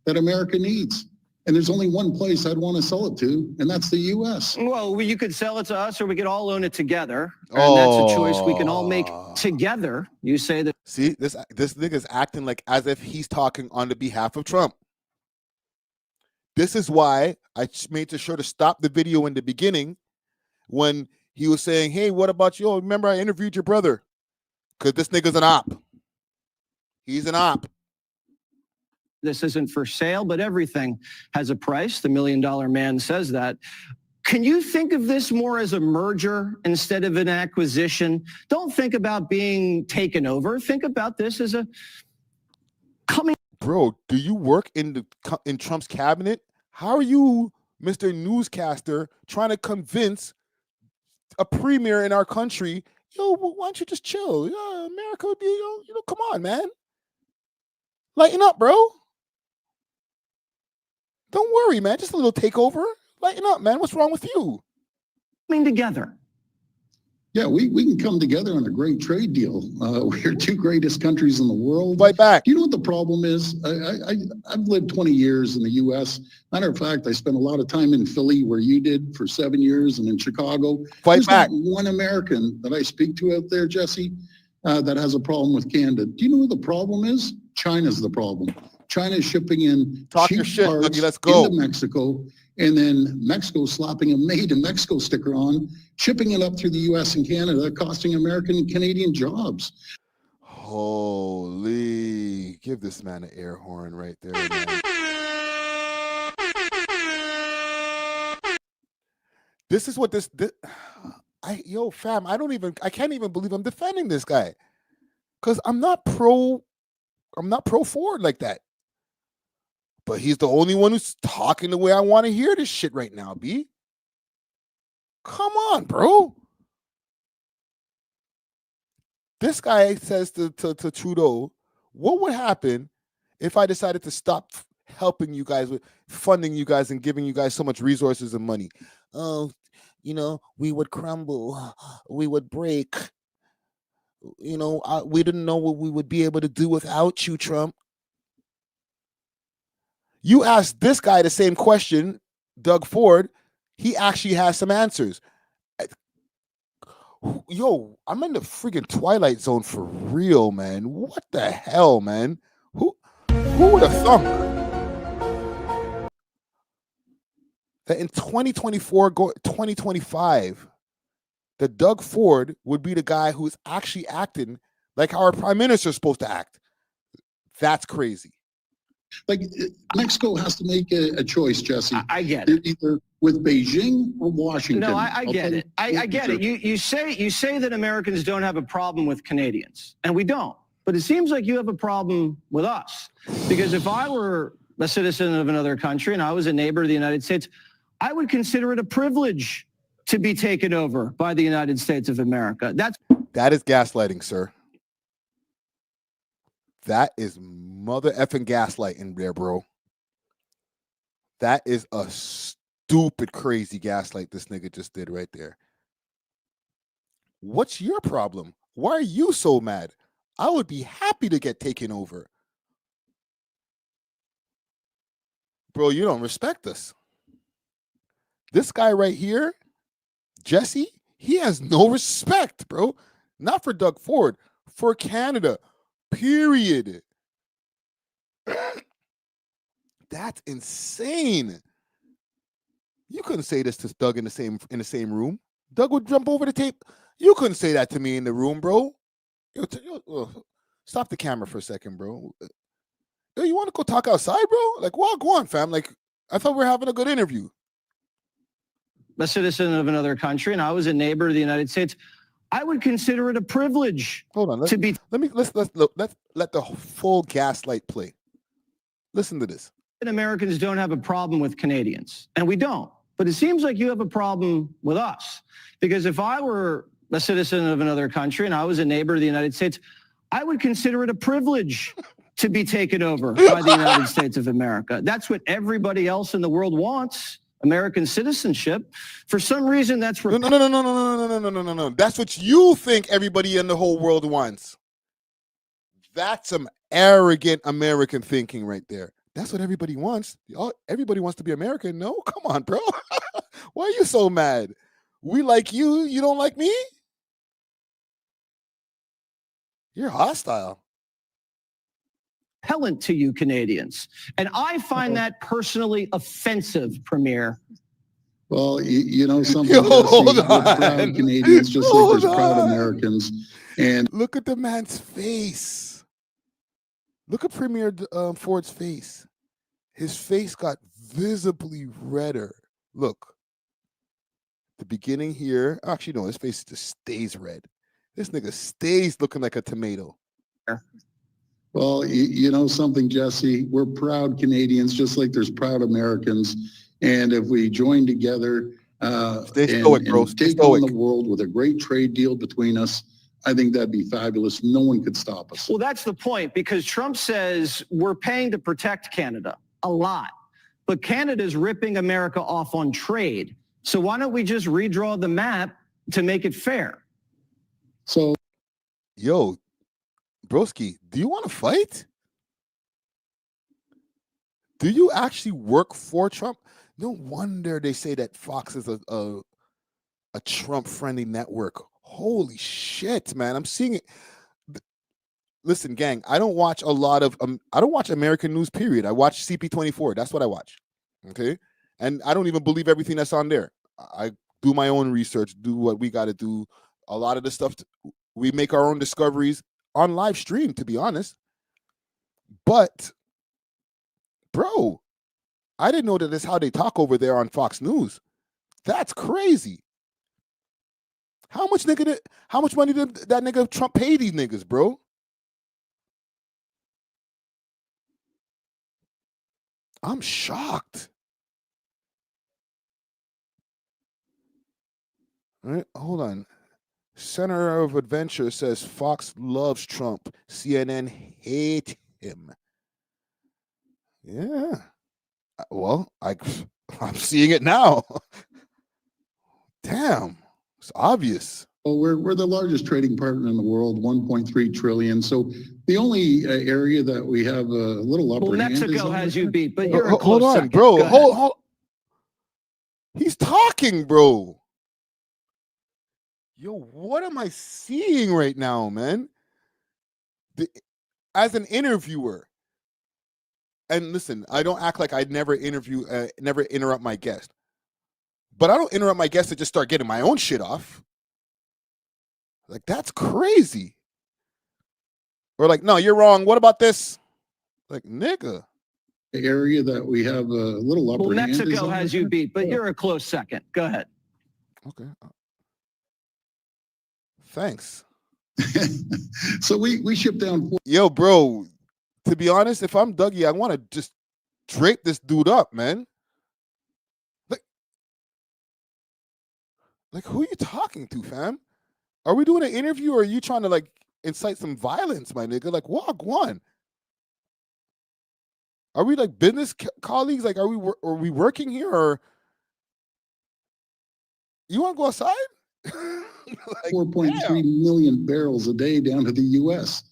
that America needs. And there's only one place I'd want to sell it to, and that's the U.S. Well, you could sell it to us, or we could all own it together. And that's a choice we can all make together. You say that. See, this nigga's acting like as if he's talking on the behalf of Trump. This is why I made sure to stop the video in the beginning when he was saying, hey, what about you? Oh, remember I interviewed your brother? Because this nigga's an op. He's an op. This isn't for sale, but everything has a price. The $1 Million Man says that. Can you think of this more as a merger instead of an acquisition? Don't think about being taken over. Think about this as a coming. Bro, do you work in Trump's cabinet? How are you, Mr. Newscaster, trying to convince a premier in our country, yo, why don't you just chill? Yeah, America would be, you know, come on, man. Lighten up, bro. Don't worry, man. Just a little takeover. Lighten up, man. What's wrong with you? Coming together. Yeah, we can come together on a great trade deal. We're two greatest countries in the world. Fight back. Do you know what the problem is? I've lived 20 years in the U.S. Matter of fact, I spent a lot of time in Philly, where you did for 7 years, and in Chicago. Fight back. Not one American that I speak to out there, Jesse, that has a problem with Canada. Do you know what the problem is? China's the problem. China's shipping in Talk cheap your shit, parts Dougie, let's go. into Mexico, and then Mexico slapping a Made in Mexico sticker on, shipping it up through the U.S. and Canada, costing American and Canadian jobs. Holy, give this man an air horn right there, man. This is what this fam, I can't even believe I'm defending this guy. Because I'm not pro Ford like that. But he's the only one who's talking the way I want to hear this shit right now, B. Come on, bro. This guy says to Trudeau, what would happen if I decided to stop helping you guys with funding you guys and giving you guys so much resources and money? Oh, you know, we would crumble. We would break. You know, we didn't know what we would be able to do without you, Trump. You asked this guy the same question, Doug Ford. He actually has some answers. Yo, I'm in the freaking Twilight Zone for real, man. What the hell, man? Who would have thunk that in 2024, 2025, that Doug Ford would be the guy who's actually acting like how our prime minister is supposed to act? That's crazy. Like Mexico has to make a choice, Jesse. I get it. Either with Beijing or Washington. No, I get it. I get it. You say that Americans don't have a problem with Canadians, and we don't. But it seems like you have a problem with us. Because if I were a citizen of another country and I was a neighbor of the United States, I would consider it a privilege to be taken over by the United States of America. That is gaslighting, sir. That is mother effing gaslighting there, bro. That is a stupid, crazy gaslight this nigga just did right there. What's your problem? Why are you so mad? I would be happy to get taken over. Bro, you don't respect us. This guy right here, Jesse, he has no respect, bro. Not for Doug Ford, for Canada. Period. That's insane. You couldn't say this to Doug in the same room. Doug would jump over the tape. You couldn't say that to me in the room, bro. Stop the camera for a second, bro. Yo, you want to go talk outside, bro? Like, well, go on, fam. Like, I thought we were having a good interview. A citizen of another country, and I was a neighbor of the United States, I would consider it a privilege. Hold on, let's let the full gaslight play. Listen to this. Americans don't have a problem with Canadians, and we don't. But it seems like you have a problem with us. Because if I were a citizen of another country and I was a neighbor of the United States, I would consider it a privilege to be taken over by the United States of America. That's what everybody else in the world wants. American citizenship. For some reason, that's no. That's what you think everybody in the whole world wants. That's some arrogant American thinking right there. That's what everybody wants. Everybody wants to be American. No, come on, bro. Why are you so mad? We like you. You don't like me? You're hostile. Repellent to you Canadians. And I find that personally offensive, Premier. Well, you know something. We're proud Canadians, just like there's proud Americans. And look at the man's face. Look at Premier Ford's face. His face got visibly redder. Look. The beginning here. Actually, no, his face just stays red. This nigga stays looking like a tomato. Well, you know something, Jesse? We're proud Canadians, just like there's proud Americans. And if we join together and take on the world with a great trade deal between us, I think that'd be fabulous. No one could stop us. Well, that's the point, because Trump says we're paying to protect Canada a lot. But Canada's ripping America off on trade. So why don't we just redraw the map to make it fair? So, yo, broski, do you want to fight? Do you actually work for Trump? No wonder they say that Fox is a Trump-friendly network. Holy shit, man. I'm seeing it. Listen, gang, I don't watch a lot of I don't watch American news, period. I watch CP24. That's what I watch. Okay? And I don't even believe everything that's on there. I do my own research, do what we got to do. A lot of the stuff, we make our own discoveries on live stream, to be honest. But, bro, I didn't know that that's how they talk over there on Fox News. That's crazy. How much money did that nigga Trump pay these niggas, bro? I'm shocked. All right, hold on. Center of Adventure says Fox loves Trump. CNN hate him. Yeah. Well, I'm seeing it now. Damn. It's obvious. Well, we're the largest trading partner in the world, 1.3 trillion. So the only area that we have a little upper hand is Mexico has you beat, but you're a close hold on, second. bro. Hold. He's talking, bro. Yo, what am I seeing right now, man? As an interviewer, and listen, I don't act like I'd never never interrupt my guest. But I don't interrupt my guest to just start getting my own shit off. Like, that's crazy. Or like, no, you're wrong. What about this? Like, nigga. The area that we have a little upper Well, hand is Mexico on has there. you beat, but you're a close second. Go ahead. Okay. Thanks. So we ship down. Yo, bro, to be honest, if I'm Dougie, I want to just drape this dude up, man. Like, who are you talking to, fam? Are we doing an interview or are you trying to, like, incite some violence, my nigga? Like, walk one. Are we, like, business colleagues? Like, are we working here or you want to go outside? Like, 4.3 million barrels a day down to the U.S.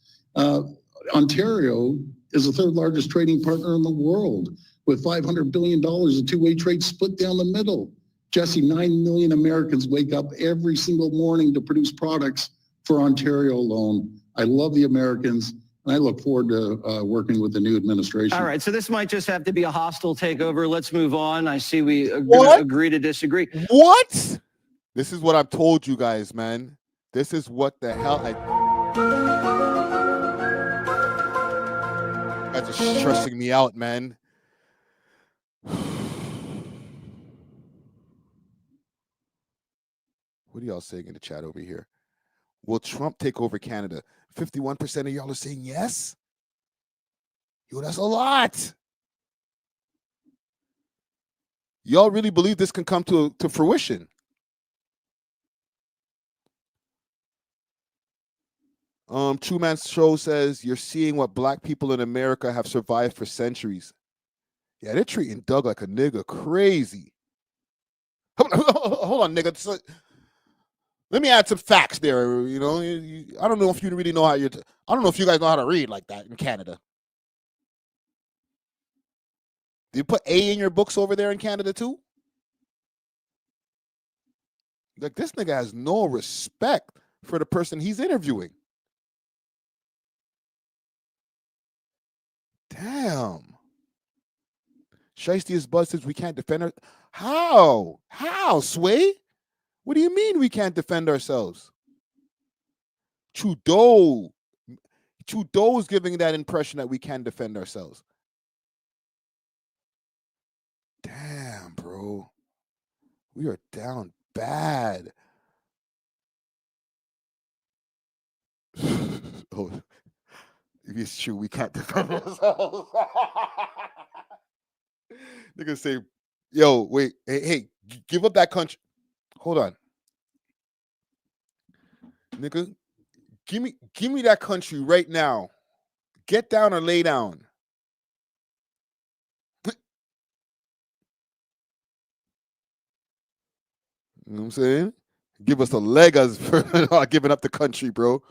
Ontario is the third largest trading partner in the world with $500 billion of two-way trade split down the middle. Jesse, 9 million Americans wake up every single morning to produce products for Ontario alone. I love the Americans, and I look forward to working with the new administration. All right, so this might just have to be a hostile takeover. Let's move on. I see we agree to disagree. What? This is what I've told you guys, man. This is what the hell I... That's just stressing me out, man. What are y'all saying in the chat over here? Will Trump take over Canada? 51% of y'all are saying yes? Yo, that's a lot. Y'all really believe this can come to fruition? True Man's Show says, you're seeing what black people in America have survived for centuries. Yeah, they're treating Doug like a nigga crazy. Hold on, nigga. Let me add some facts there. You know, I don't know if you really know how I don't know if you guys know how to read like that in Canada. Do you put A in your books over there in Canada too? Like, this nigga has no respect for the person he's interviewing. Damn. Shiesty's Buzz says we can't defend her. How? How, Sway? What do you mean we can't defend ourselves? Trudeau's giving that impression that we can defend ourselves. Damn, bro. We are down bad. Oh, if it's true, we can't defend ourselves. Niggas say, yo, wait, hey, give up that country. Hold on. Nigga, give me that country right now. Get down or lay down. You know what I'm saying? Give us a leg us for not giving up the country, bro.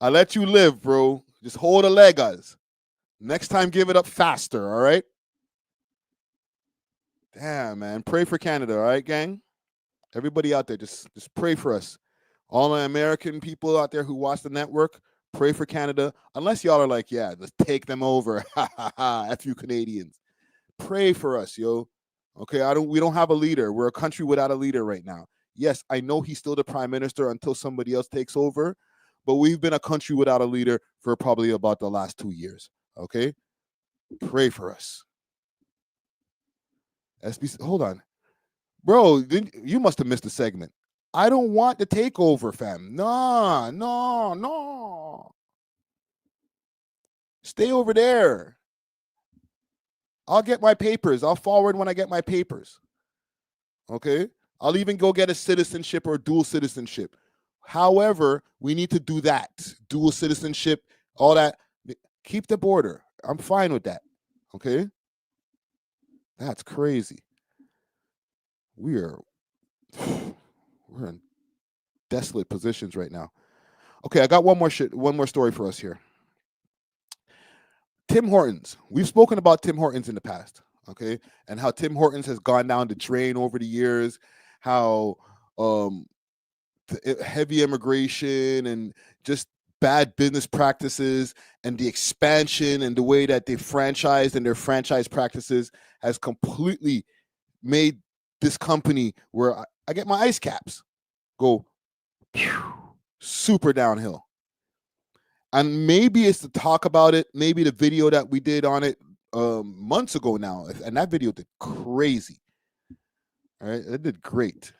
I let you live, bro. Just hold a leg us. Next time, give it up faster, all right? Damn, man. Pray for Canada, all right, gang? Everybody out there, just pray for us. All the American people out there who watch the network, pray for Canada. Unless y'all are like, yeah, let's take them over. Ha, ha, ha. F you Canadians. Pray for us, yo. Okay, we don't have a leader. We're a country without a leader right now. Yes, I know he's still the prime minister until somebody else takes over, but we've been a country without a leader for probably about the last 2 years. Okay? Pray for us. SBC, hold on. Bro, you must have missed a segment. I don't want the takeover, fam. No. Stay over there. I'll get my papers. I'll forward when I get my papers. Okay? I'll even go get a citizenship or dual citizenship. However, we need to do that. Dual citizenship, all that. Keep the border. I'm fine with that. Okay? That's crazy. We're in desolate positions right now. Okay, I got one more story for us here. Tim Hortons. We've spoken about Tim Hortons in the past, okay? And how Tim Hortons has gone down the drain over the years, how heavy immigration and just bad business practices and the expansion and the way that they franchised and their franchise practices has completely made this company where I get my ice caps go super downhill. And maybe it's the talk about it, maybe the video that we did on it months ago now, and that video did crazy. All right, it did great.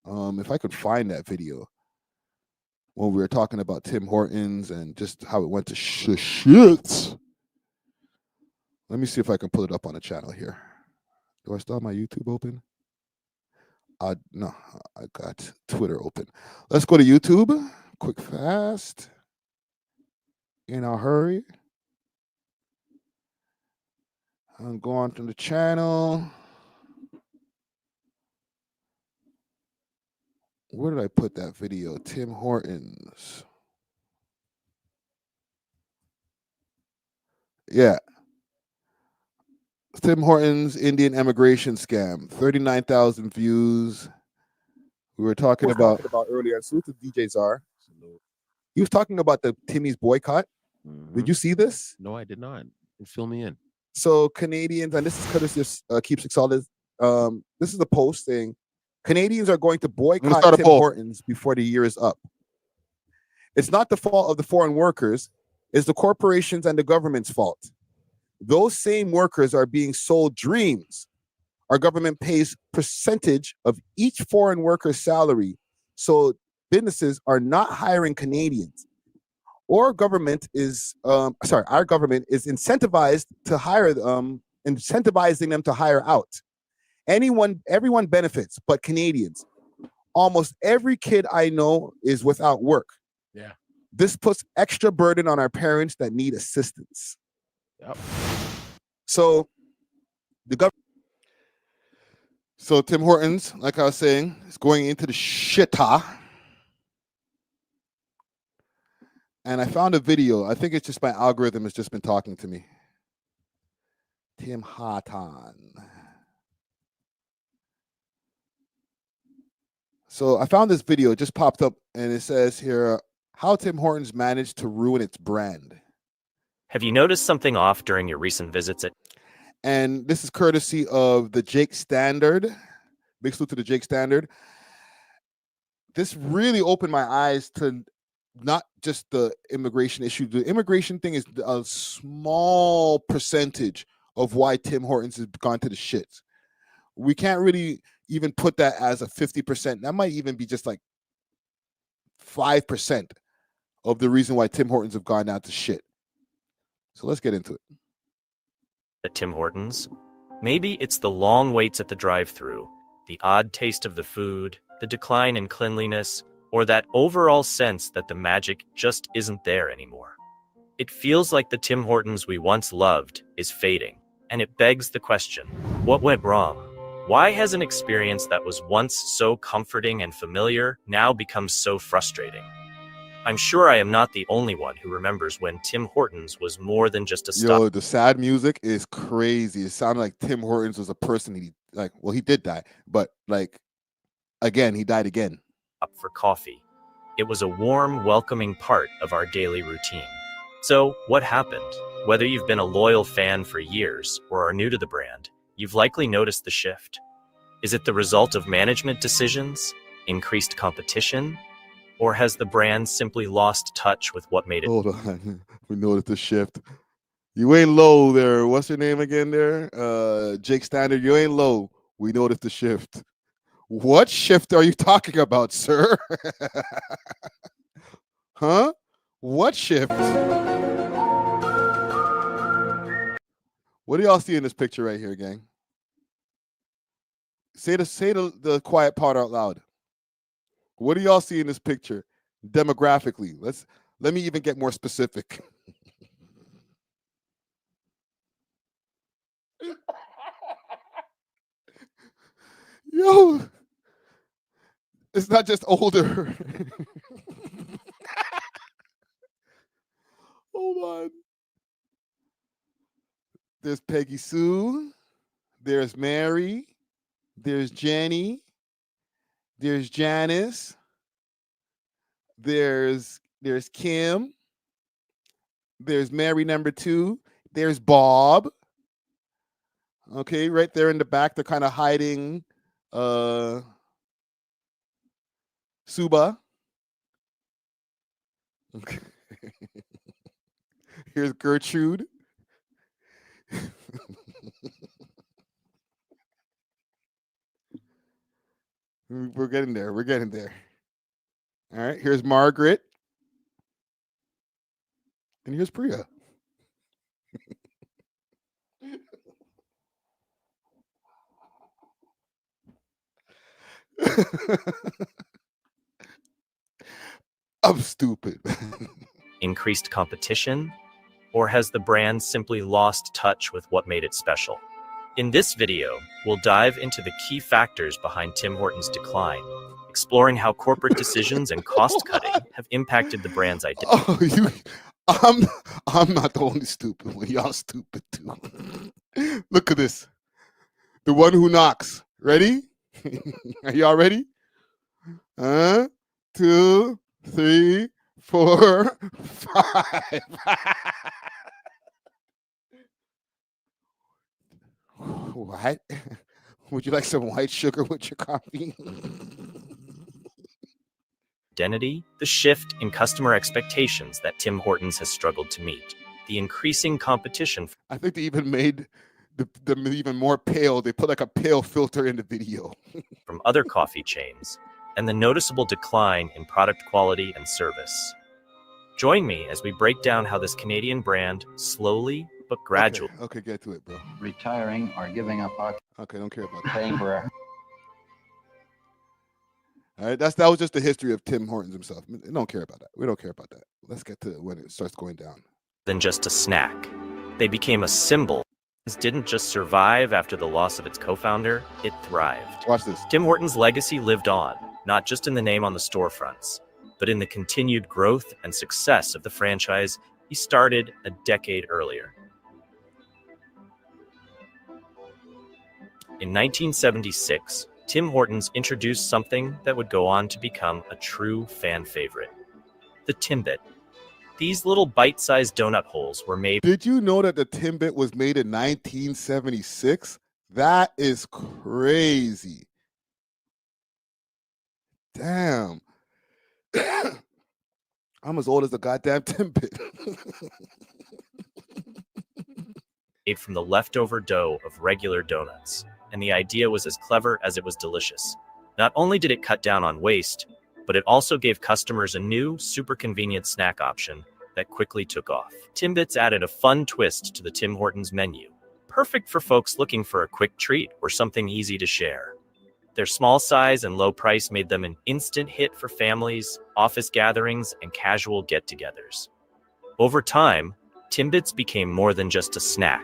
If I could find that video when we were talking about Tim Hortons and just how it went to shit. Let me see if I can pull it up on the channel here. Do I still have my YouTube open? No, I got Twitter open. Let's go to YouTube, quick, fast, in a hurry. I'm going to the channel. Where did I put that video? Tim Hortons. Yeah. Tim Hortons Indian immigration scam. 39,000 views. We were talking about earlier. Salute to DJ Czar. He was talking about the Timmy's boycott. Did you see this? No, I did not. Fill me in. So Canadians, and this is courtesy of Keep Six Solid. This is a post saying Canadians are going to boycott Tim Hortons before the year is up. It's not the fault of the foreign workers. It's the corporations and the government's fault. Those same workers are being sold dreams. Our government pays percentage of each foreign worker's salary, so businesses are not hiring Canadians. Our government is incentivized to hire incentivizing them to hire out. Everyone benefits, but Canadians. Almost every kid I know is without work. Yeah. This puts extra burden on our parents that need assistance. Yep. So So Tim Hortons, like I was saying, is going into the shitta. And I found a video. I think it's just my algorithm has just been talking to me. Tim Hortons. So I found this video. It just popped up, and it says here, how Tim Hortons managed to ruin its brand. Have you noticed something off during your recent visits at... And this is courtesy of the Jake Standard. Big salute to the Jake Standard. This really opened my eyes to not just the immigration issue. The immigration thing is a small percentage of why Tim Hortons has gone to the shits. We can't really even put that as a 50%. That might even be just like 5% of the reason why Tim Hortons have gone down to shit. So let's get into it. At Tim Hortons? Maybe it's the long waits at the drive-thru, the odd taste of the food, the decline in cleanliness, or that overall sense that the magic just isn't there anymore. It feels like the Tim Hortons we once loved is fading, and it begs the question, what went wrong? Why has an experience that was once so comforting and familiar now become so frustrating? I'm sure I am not the only one who remembers when Tim Hortons was more than just a stop. Yo, the sad music is crazy. It sounded like Tim Hortons was a person he did die, but again, he died again. Up for coffee. It was a warm, welcoming part of our daily routine. So, what happened? Whether you've been a loyal fan for years or are new to the brand, you've likely noticed the shift. Is it the result of management decisions, increased competition, or has the brand simply lost touch with what made it? Hold on, we noticed the shift. You ain't low there. What's your name again there? Jake Standard, you ain't low. We noticed the shift. What shift are you talking about, sir? Huh? What shift? What do y'all see in this picture right here, gang? Say the quiet part out loud. What do y'all see in this picture demographically? Let me even get more specific. Yo, it's not just older. Hold on. There's Peggy Sue. There's Mary. There's Jenny. There's Janice. There's Kim. There's Mary number 2. There's Bob. Okay, right there in the back, they're kind of hiding Suba. Okay. Here's Gertrude. We're getting there. We're getting there. All right, here's Margaret. And here's Priya. I'm stupid. Increased competition? Or has the brand simply lost touch with what made it special? In this video, we'll dive into the key factors behind Tim Hortons' decline, exploring how corporate decisions and cost-cutting have impacted the brand's identity. Oh, I'm not the only stupid one. Y'all stupid too. Look at this. The one who knocks. Ready? Are y'all ready? 2, 3, 4, 5. What? Would you like some white sugar with your coffee? Identity, the shift in customer expectations that Tim Hortons has struggled to meet, the increasing competition. I think they even made them even more pale. They put like a pale filter in the video. From other coffee chains, and the noticeable decline in product quality and service. Join me as we break down how this Canadian brand slowly but gradually. Okay, get to it, bro. Retiring or giving up our Okay, don't care about that. paying for our All right, that was just the history of Tim Hortons himself. We don't care about that. We don't care about that. Let's get to when it starts going down. Than just a snack. They became a symbol. This didn't just survive after the loss of its co-founder, it thrived. Watch this. Tim Hortons' legacy lived on, not just in the name on the storefronts, but in the continued growth and success of the franchise he started a decade earlier. In 1976, Tim Hortons introduced something that would go on to become a true fan favorite, the Timbit. These little bite-sized donut holes were made. Did you know that the Timbit was made in 1976? That is crazy. Damn. I'm as old as the goddamn Timbit. Made from the leftover dough of regular donuts, and the idea was as clever as it was delicious. Not only did it cut down on waste, but it also gave customers a new, super convenient snack option that quickly took off. Timbits added a fun twist to the Tim Hortons menu, perfect for folks looking for a quick treat or something easy to share. Their small size and low price made them an instant hit for families, office gatherings, and casual get-togethers. Over time, Timbits became more than just a snack.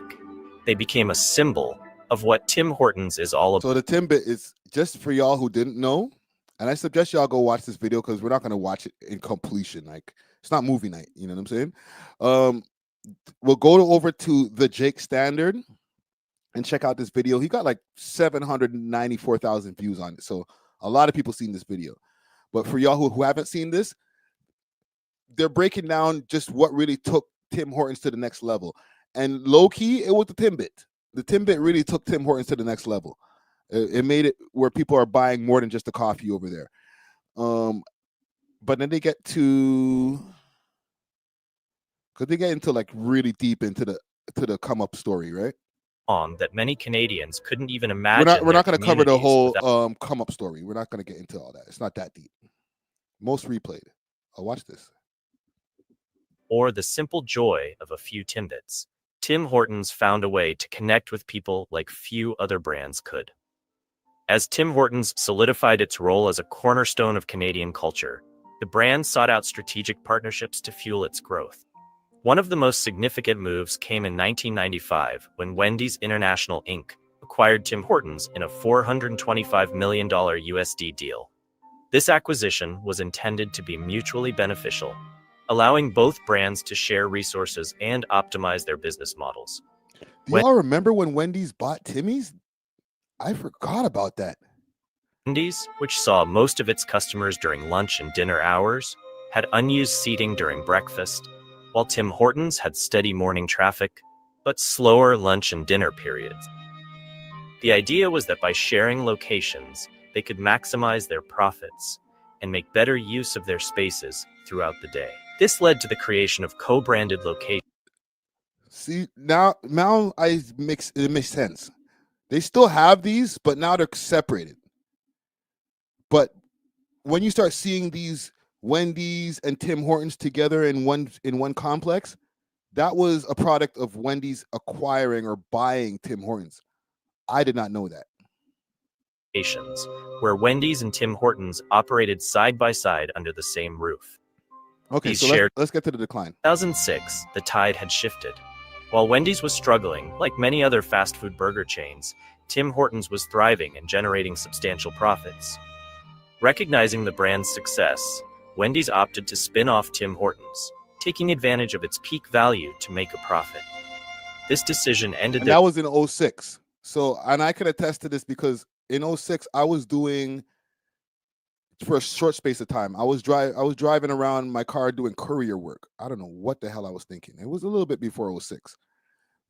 They became a symbol of what Tim Hortons is all about. So the Timbit is, just for y'all who didn't know, and I suggest y'all go watch this video because we're not going to watch it in completion. Like, it's not movie night, you know what I'm saying? We'll go over to the Jake Standard and check out this video. He got like 794,000 views on it. So a lot of people seen this video. But for y'all who haven't seen this, they're breaking down just what really took Tim Hortons to the next level. And low-key, it was the Timbit. The Timbit really took Tim Hortons to the next level. It made it where people are buying more than just the coffee over there. But then they get to, because they get into like really deep into the come up story, right? That many Canadians couldn't even imagine. We're not going to cover the whole without... come up story. We're not going to get into all that. It's not that deep. Most replayed. Watch this. Or the simple joy of a few Timbits. Tim Hortons found a way to connect with people like few other brands could. As Tim Hortons solidified its role as a cornerstone of Canadian culture, the brand sought out strategic partnerships to fuel its growth. One of the most significant moves came in 1995 when Wendy's International Inc. acquired Tim Hortons in a $425 million USD deal. This acquisition was intended to be mutually beneficial, allowing both brands to share resources and optimize their business models. Do y'all remember when Wendy's bought Timmy's? I forgot about that. Wendy's, which saw most of its customers during lunch and dinner hours, had unused seating during breakfast, while Tim Hortons had steady morning traffic, but slower lunch and dinner periods. The idea was that by sharing locations, they could maximize their profits and make better use of their spaces throughout the day. This led to the creation of co-branded locations. See, now it makes sense. They still have these, but now they're separated. But when you start seeing these Wendy's and Tim Hortons together in one complex, that was a product of Wendy's acquiring or buying Tim Hortons. I did not know that. Where Wendy's and Tim Hortons operated side by side under the same roof. Okay, These so let's get to the decline. 2006, the tide had shifted. While Wendy's was struggling, like many other fast food burger chains, Tim Hortons was thriving and generating substantial profits. Recognizing the brand's success, Wendy's opted to spin off Tim Hortons, taking advantage of its peak value to make a profit. This decision ended. And that was in 06. So, and I could attest to this because in 06, I was doing, for a short space of time, I was driving around my car doing courier work. I don't know what the hell I was thinking. It was a little bit before 06.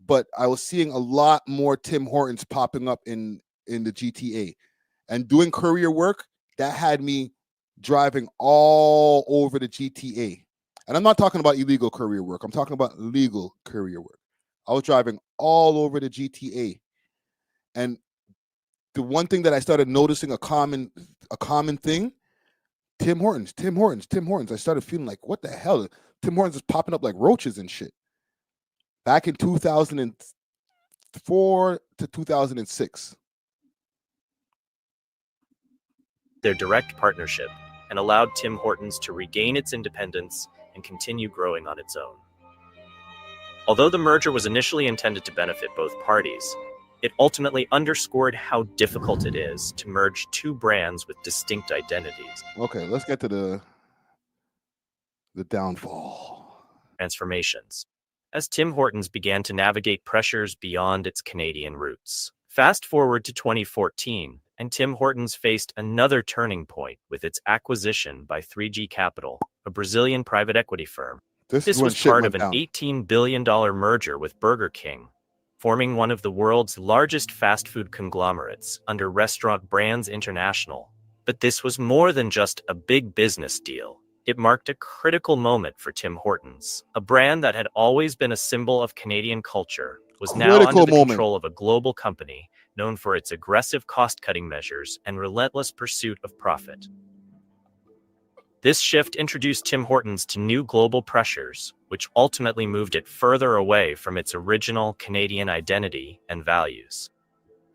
But I was seeing a lot more Tim Hortons popping up in the GTA. And doing courier work, that had me driving all over the GTA. And I'm not talking about illegal courier work. I'm talking about legal courier work. I was driving all over the GTA. And the one thing that I started noticing a common thing, Tim Hortons. I started feeling like, what the hell? Tim Hortons is popping up like roaches and shit. Back in 2004 to 2006. Their direct partnership and allowed Tim Hortons to regain its independence and continue growing on its own. Although the merger was initially intended to benefit both parties, it ultimately underscored how difficult it is to merge two brands with distinct identities. Okay, let's get to the downfall. Transformations. As Tim Hortons began to navigate pressures beyond its Canadian roots. Fast forward to 2014, and Tim Hortons faced another turning point with its acquisition by 3G Capital, a Brazilian private equity firm. This was part of an $18 billion merger with Burger King, forming one of the world's largest fast food conglomerates under Restaurant Brands International. But this was more than just a big business deal. It marked a critical moment for Tim Hortons. A brand that had always been a symbol of Canadian culture was now under the control of a global company known for its aggressive cost-cutting measures and relentless pursuit of profit. This shift introduced Tim Hortons to new global pressures, which ultimately moved it further away from its original Canadian identity and values.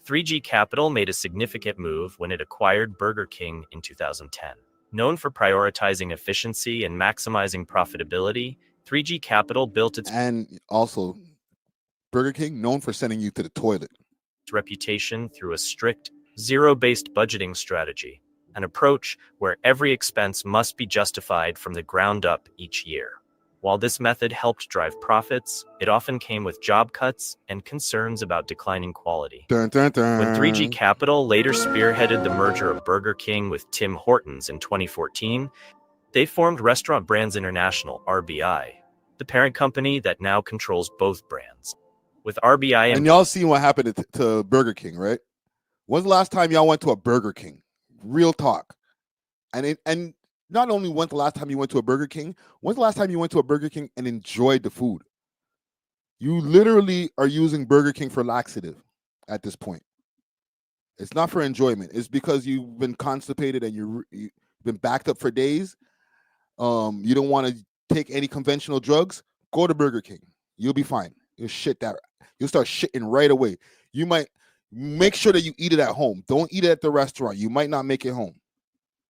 3G Capital made a significant move when it acquired Burger King in 2010. Known for prioritizing efficiency and maximizing profitability, 3G Capital built its Burger King known for sending you to the toilet. Reputation through a strict, zero-based budgeting strategy, an approach where every expense must be justified from the ground up each year. While this method helped drive profits, it often came with job cuts and concerns about declining quality. Dun, dun, dun. When 3G Capital later spearheaded the merger of Burger King with Tim Hortons in 2014, they formed Restaurant Brands International, RBI, the parent company that now controls both brands. With RBI and y'all seen what happened to Burger King, right? When's the last time y'all went to a Burger King? Real talk. And not only when's the last time you went to a Burger King, when's the last time you went to a Burger King and enjoyed the food? You literally are using Burger King for laxative at this point. It's not for enjoyment. It's because you've been constipated and you've been backed up for days. You don't want to take any conventional drugs. Go to Burger King. You'll be fine. You'll start shitting right away. You might make sure that you eat it at home. Don't eat it at the restaurant. You might not make it home.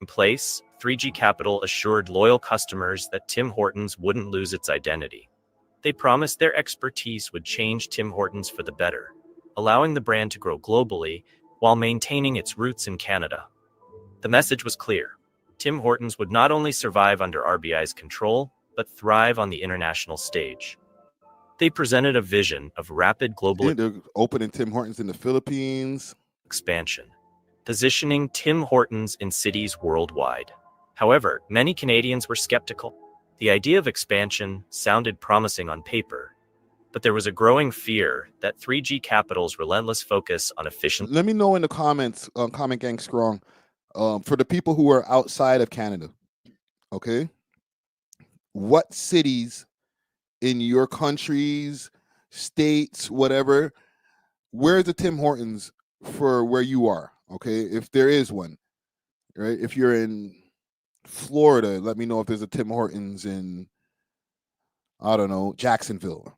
In place, 3G Capital assured loyal customers that Tim Hortons wouldn't lose its identity. They promised their expertise would change Tim Hortons for the better, allowing the brand to grow globally while maintaining its roots in Canada. The message was clear. Tim Hortons would not only survive under RBI's control, but thrive on the international stage. They presented a vision of rapid global they're opening Tim Hortons in the Philippines. Expansion, positioning Tim Hortons in cities worldwide. However, many Canadians were skeptical. The idea of expansion sounded promising on paper, but there was a growing fear that 3G Capital's relentless focus on efficiency. Let me know in the comments, Comment Gang Strong, for the people who are outside of Canada, okay? What cities in your countries, states, whatever, where's the Tim Hortons for where you are, okay? If there is one, right? If you're in Florida, let me know if there's a Tim Hortons in, I don't know, Jacksonville.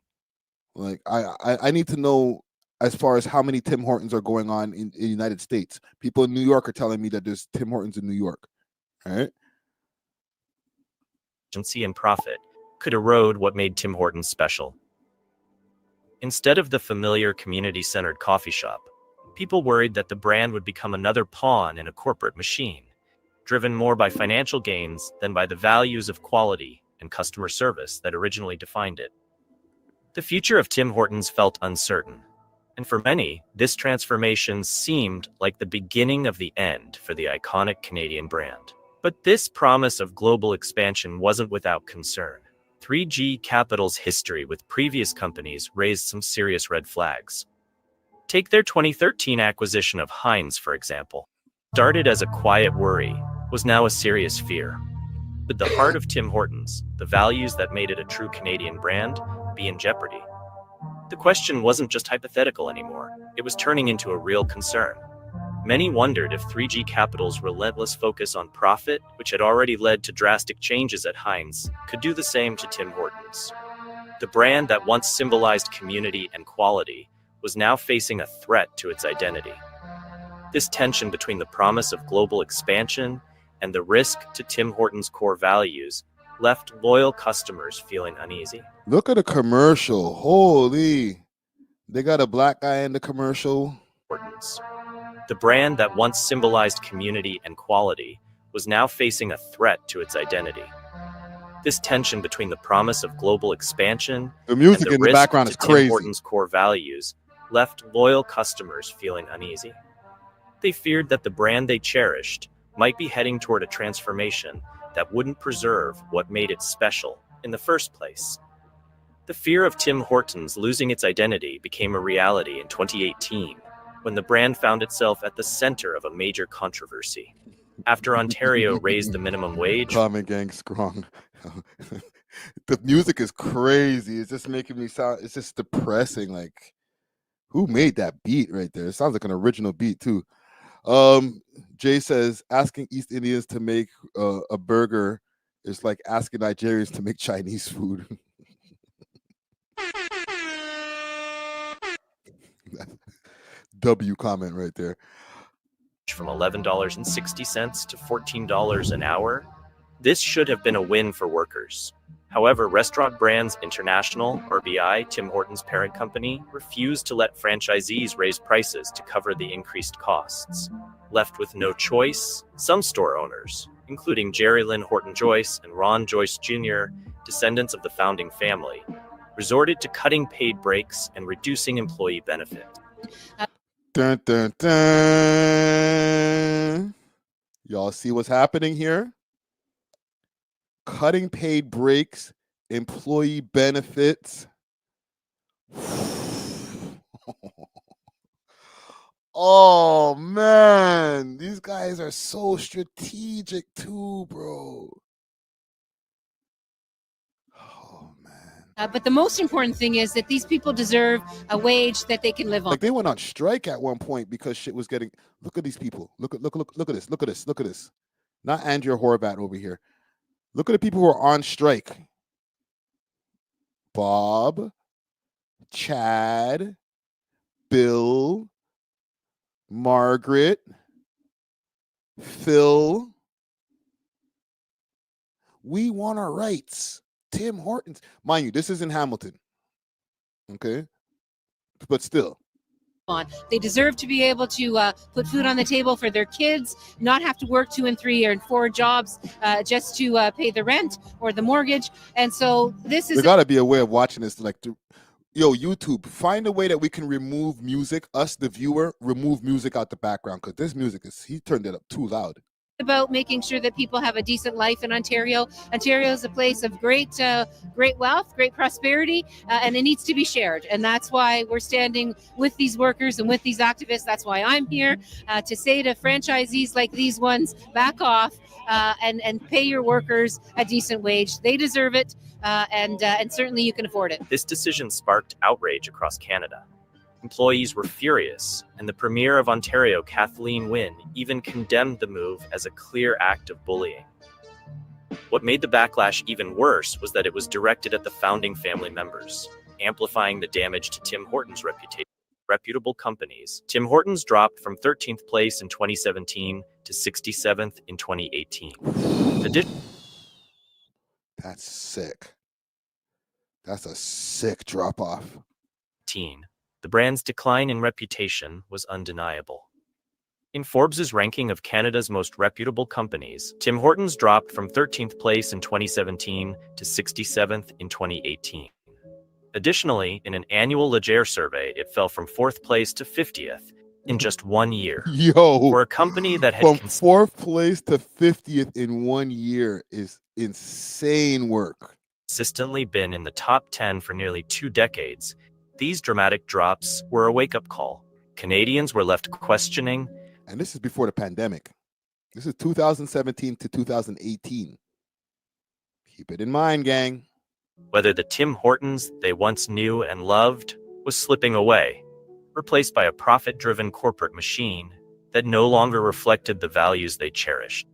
Like, I need to know as far as how many Tim Hortons are going on in the United States. People in New York are telling me that there's Tim Hortons in New York, all right? Efficiency and profit could erode what made Tim Hortons special. Instead of the familiar community-centered coffee shop, people worried that the brand would become another pawn in a corporate machine, driven more by financial gains than by the values of quality and customer service that originally defined it. The future of Tim Hortons felt uncertain, and for many, this transformation seemed like the beginning of the end for the iconic Canadian brand. But this promise of global expansion wasn't without concern. 3G Capital's history with previous companies raised some serious red flags. Take their 2013 acquisition of Heinz, for example. Started as a quiet worry, was now a serious fear. Would the heart of Tim Hortons, the values that made it a true Canadian brand, be in jeopardy? The question wasn't just hypothetical anymore. It was turning into a real concern. Many wondered if 3G Capital's relentless focus on profit, which had already led to drastic changes at Heinz, could do the same to Tim Hortons. The brand that once symbolized community and quality was now facing a threat to its identity. This tension between the promise of global expansion and the risk to Tim Hortons' core values left loyal customers feeling uneasy. Look at the commercial. Holy. They got a black guy in the commercial. Hortons. The brand that once symbolized community and quality was now facing a threat to its identity. This tension between the promise of global expansion The music and in the risk background to is Tim crazy. Hortons' core values left loyal customers feeling uneasy. They feared that the brand they cherished might be heading toward a transformation that wouldn't preserve what made it special in the first place. The fear of Tim Hortons losing its identity became a reality in 2018, when the brand found itself at the center of a major controversy. After Ontario raised the minimum wage, Comment Gang Strong. The music is crazy. It's just making me sound, it's just depressing. Like, who made that beat right there? It sounds like an original beat too. Jay says, asking East Indians to make a burger is like asking Nigerians to make Chinese food. W comment right there. from $11.60 to $14 an hour. This should have been a win for workers. However, Restaurant Brands International, RBI, Tim Hortons' parent company, refused to let franchisees raise prices to cover the increased costs. Left with no choice, some store owners, including Jerry Lynn Horton Joyce and Ron Joyce Jr., descendants of the founding family, resorted to cutting paid breaks and reducing employee benefit. Dun, dun, dun. Y'all see what's happening here? Cutting paid breaks, employee benefits. Oh man, these guys are so strategic too, bro. But the most important thing is that these people deserve a wage that they can live on. Like, they went on strike at one point because shit was getting. Look at these people. Look at this. Look at this. Look at this. Not Andrea Horvath over here. Look at the people who are on strike. Bob, Chad, Bill, Margaret, Phil. We want our rights. Tim Hortons. Mind you, this is in Hamilton. Okay? But still. They deserve to be able to put food on the table for their kids, not have to work 2 and 3 and 4 jobs just to pay the rent or the mortgage. And so this is... There got to be a way of watching this. Like, yo, YouTube, find a way that we can remove music, us, the viewer, remove music out the background, because this music is, he turned it up too loud. about making sure that people have a decent life in Ontario. Ontario is a place of great wealth, great prosperity, and it needs to be shared. And that's why we're standing with these workers and with these activists. That's why I'm here to say to franchisees like these ones, back off and pay your workers a decent wage. They deserve it, and certainly you can afford it. This decision sparked outrage across Canada. Employees were furious, and the Premier of Ontario, Kathleen Wynne, even condemned the move as a clear act of bullying. What made the backlash even worse was that it was directed at the founding family members, amplifying the damage to Tim Hortons' reputation. Reputable companies. Tim Hortons dropped from 13th place in 2017 to 67th in 2018. That's sick. That's a sick drop off. The brand's decline in reputation was undeniable. In Forbes' ranking of Canada's most reputable companies, Tim Hortons dropped from 13th place in 2017 to 67th in 2018. Additionally, in an annual Leger survey, it fell from 4th place to 50th in just 1 year. Yo, for a company that had from 4th place to 50th in 1 year is insane work. Consistently been in the top 10 for nearly 2 decades, these dramatic drops were a wake-up call. Canadians were left questioning. And this is before the pandemic. This is 2017 to 2018. Keep it in mind, gang. Whether the Tim Hortons they once knew and loved was slipping away, replaced by a profit-driven corporate machine that no longer reflected the values they cherished.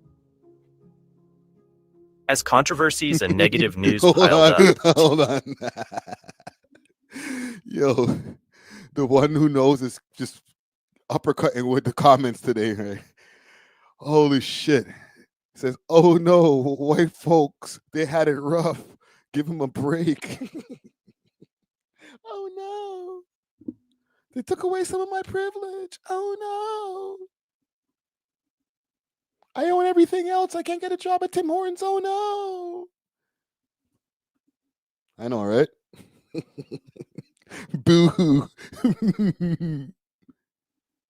As controversies and negative news piled up. Hold on. Yo, the one who knows is just uppercutting with the comments today, right? Holy shit. Says, oh no, white folks, they had it rough. Give them a break. Oh no. They took away some of my privilege. Oh no. I own everything else. I can't get a job at Tim Hortons. Oh no. I know, right? Boo-hoo.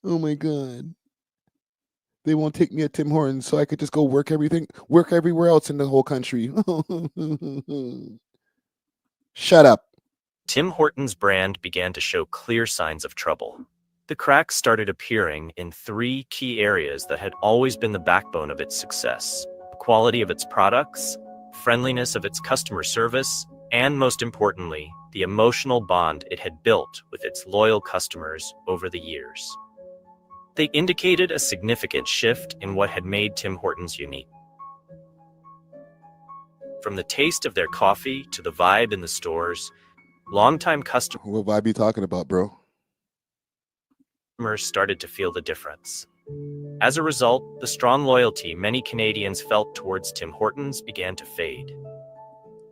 Oh my God. They won't take me at Tim Hortons, so I could just go work everywhere else in the whole country. Shut up. Tim Hortons' brand began to show clear signs of trouble. The cracks started appearing in 3 key areas that had always been the backbone of its success: the quality of its products, friendliness of its customer service, and most importantly, the emotional bond it had built with its loyal customers over the years. They indicated a significant shift in what had made Tim Hortons unique. From the taste of their coffee to the vibe in the stores, longtime customers. What vibe you talking about, bro? Started to feel the difference. As a result, the strong loyalty many Canadians felt towards Tim Hortons began to fade.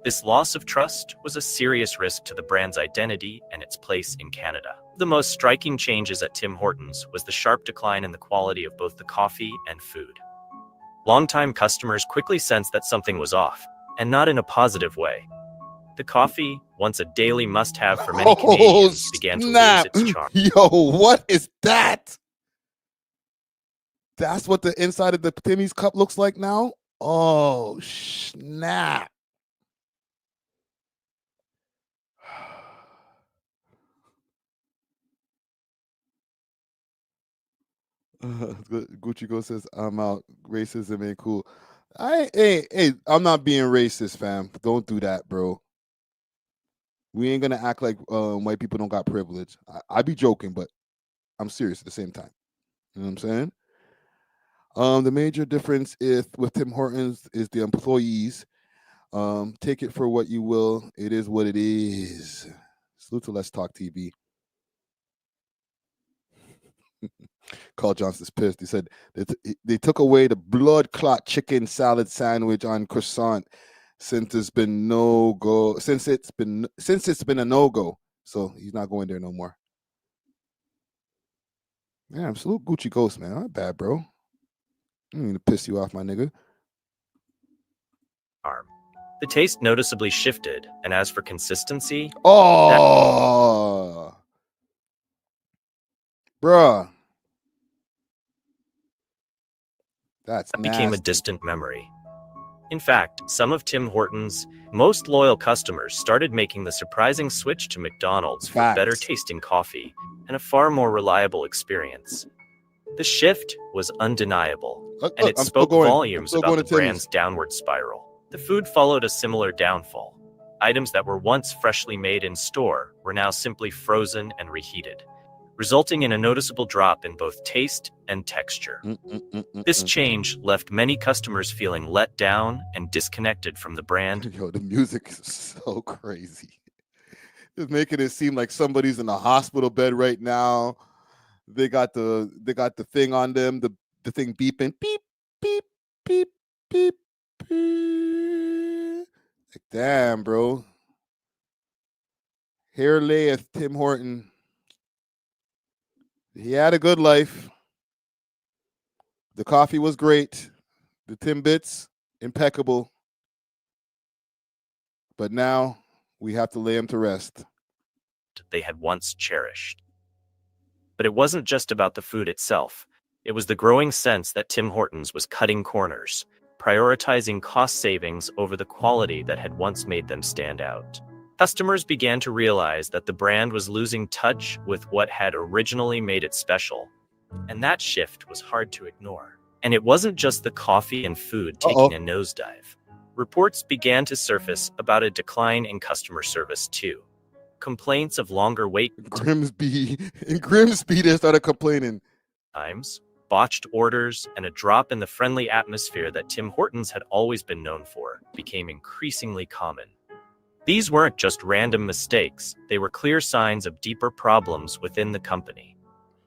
This loss of trust was a serious risk to the brand's identity and its place in Canada. The most striking changes at Tim Hortons was the sharp decline in the quality of both the coffee and food. Longtime customers quickly sensed that something was off, and not in a positive way. The coffee, once a daily must-have for many Canadians, began to lose its charm. Yo, what is that? That's what the inside of the Timmy's cup looks like now? Oh, snap. Gucci Go says, I'm out. Racism ain't cool. Hey, I'm not being racist, fam. Don't do that, bro. We ain't gonna act like white people don't got privilege. I be joking, but I'm serious at the same time. You know what I'm saying? The major difference is with Tim Hortons is the employees. Take it for what you will. It is what it is. Salute to Let's Talk TV. Carl Johnson's pissed. He said they took away the blood clot chicken salad sandwich on croissant since it's been no-go. Since it's been a no-go. So he's not going there no more. Man, salute Gucci Ghost, man. Not bad, bro. I don't mean to piss you off, my nigga. The taste noticeably shifted, and as for consistency, bruh. That's became a nasty. distant memory. In fact, some of Tim Hortons' most loyal customers started making the surprising switch to McDonald's for better tasting coffee and a far more reliable experience. The shift was undeniable, and it spoke volumes about the brand's downward spiral. The food followed a similar downfall. Items that were once freshly made in store were now simply frozen and reheated, resulting in a noticeable drop in both taste and texture. This change left many customers feeling let down and disconnected from the brand. Yo, the music is so crazy. It's making it seem like somebody's in a hospital bed right now. They got the thing on them, the thing beeping, beep, beep, beep, beep, beep. Like, damn, bro. Here layeth Tim Horton. He had a good life. The coffee was great. The Timbits, impeccable. But now we have to lay him to rest. They had once cherished. But it wasn't just about the food itself. It was the growing sense that Tim Hortons was cutting corners, prioritizing cost savings over the quality that had once made them stand out. Customers began to realize that the brand was losing touch with what had originally made it special, and that shift was hard to ignore. And it wasn't just the coffee and food taking a nosedive. Reports began to surface about a decline in customer service too. Complaints of longer wait Grimsby, they started complaining. Times, botched orders, and a drop in the friendly atmosphere that Tim Hortons had always been known for became increasingly common. These weren't just random mistakes, they were clear signs of deeper problems within the company.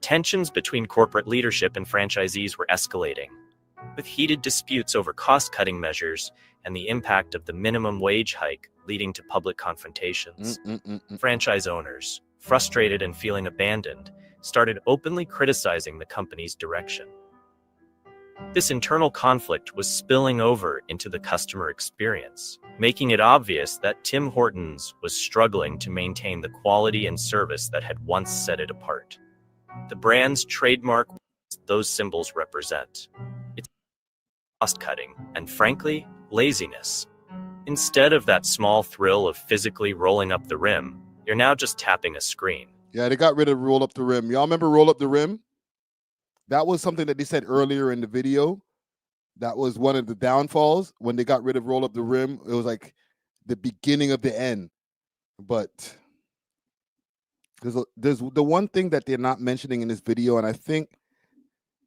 Tensions between corporate leadership and franchisees were escalating, with heated disputes over cost-cutting measures and the impact of the minimum wage hike leading to public confrontations. Franchise owners, frustrated and feeling abandoned, started openly criticizing the company's direction. This internal conflict was spilling over into the customer experience, making it obvious that Tim Hortons was struggling to maintain the quality and service that had once set it apart. The brand's trademark, those symbols represent. It's cost-cutting and, frankly, laziness. Instead of that small thrill of physically rolling up the rim, you're now just tapping a screen. Yeah, they got rid of roll up the rim. Y'all remember roll up the rim? That was something that they said earlier in the video. That was one of the downfalls when they got rid of roll up the rim. It was like the beginning of the end. But there's the one thing that they're not mentioning in this video, and I think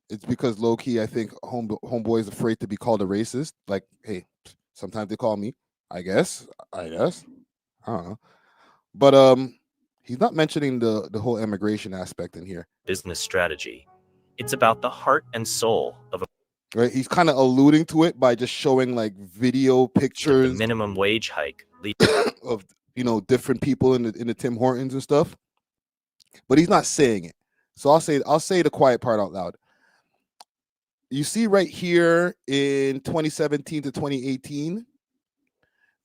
it's because low-key, I think homeboy is afraid to be called a racist. Like, hey, sometimes they call me, I guess. I don't know. But he's not mentioning the whole immigration aspect in here. Business strategy. It's about the heart and soul of a right. He's kind of alluding to it by just showing like video pictures, the minimum wage hike of different people in the Tim Hortons and stuff. But he's not saying it. So I'll say the quiet part out loud. You see right here in 2017 to 2018,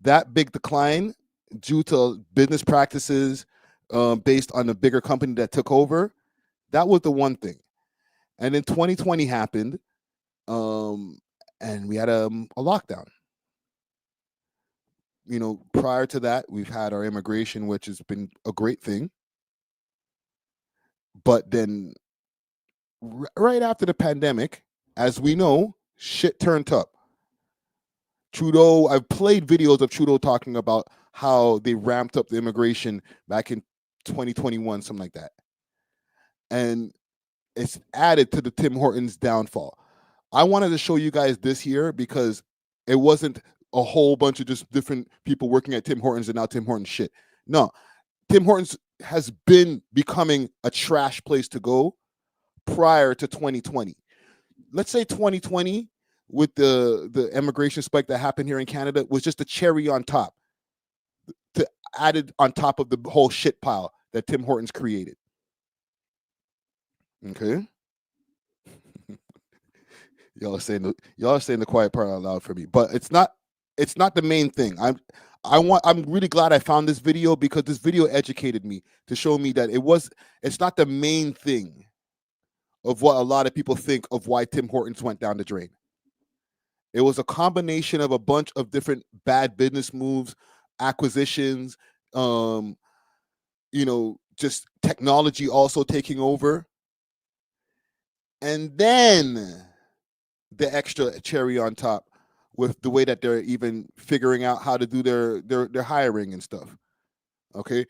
that big decline due to business practices based on the bigger company that took over. That was the one thing. And then 2020 happened, and we had a lockdown. Prior to that, we've had our immigration, which has been a great thing. But then right after the pandemic, as we know, shit turned up. Trudeau, I've played videos of Trudeau talking about how they ramped up the immigration back in 2021, something like that. And it's added to the Tim Hortons downfall. I wanted to show you guys this here because it wasn't a whole bunch of just different people working at Tim Hortons and now Tim Hortons shit. No, Tim Hortons has been becoming a trash place to go prior to 2020. Let's say 2020 with the immigration spike that happened here in Canada was just a cherry on top, added on top of the whole shit pile that Tim Hortons created. Okay. Y'all are saying the quiet part out loud for me, but it's not the main thing. I'm really glad I found this video because this video educated me to show me that it's not the main thing of what a lot of people think of why Tim Hortons went down the drain. It was a combination of a bunch of different bad business moves, acquisitions, just technology also taking over. And then the extra cherry on top with the way that they're even figuring out how to do their hiring and stuff. Okay.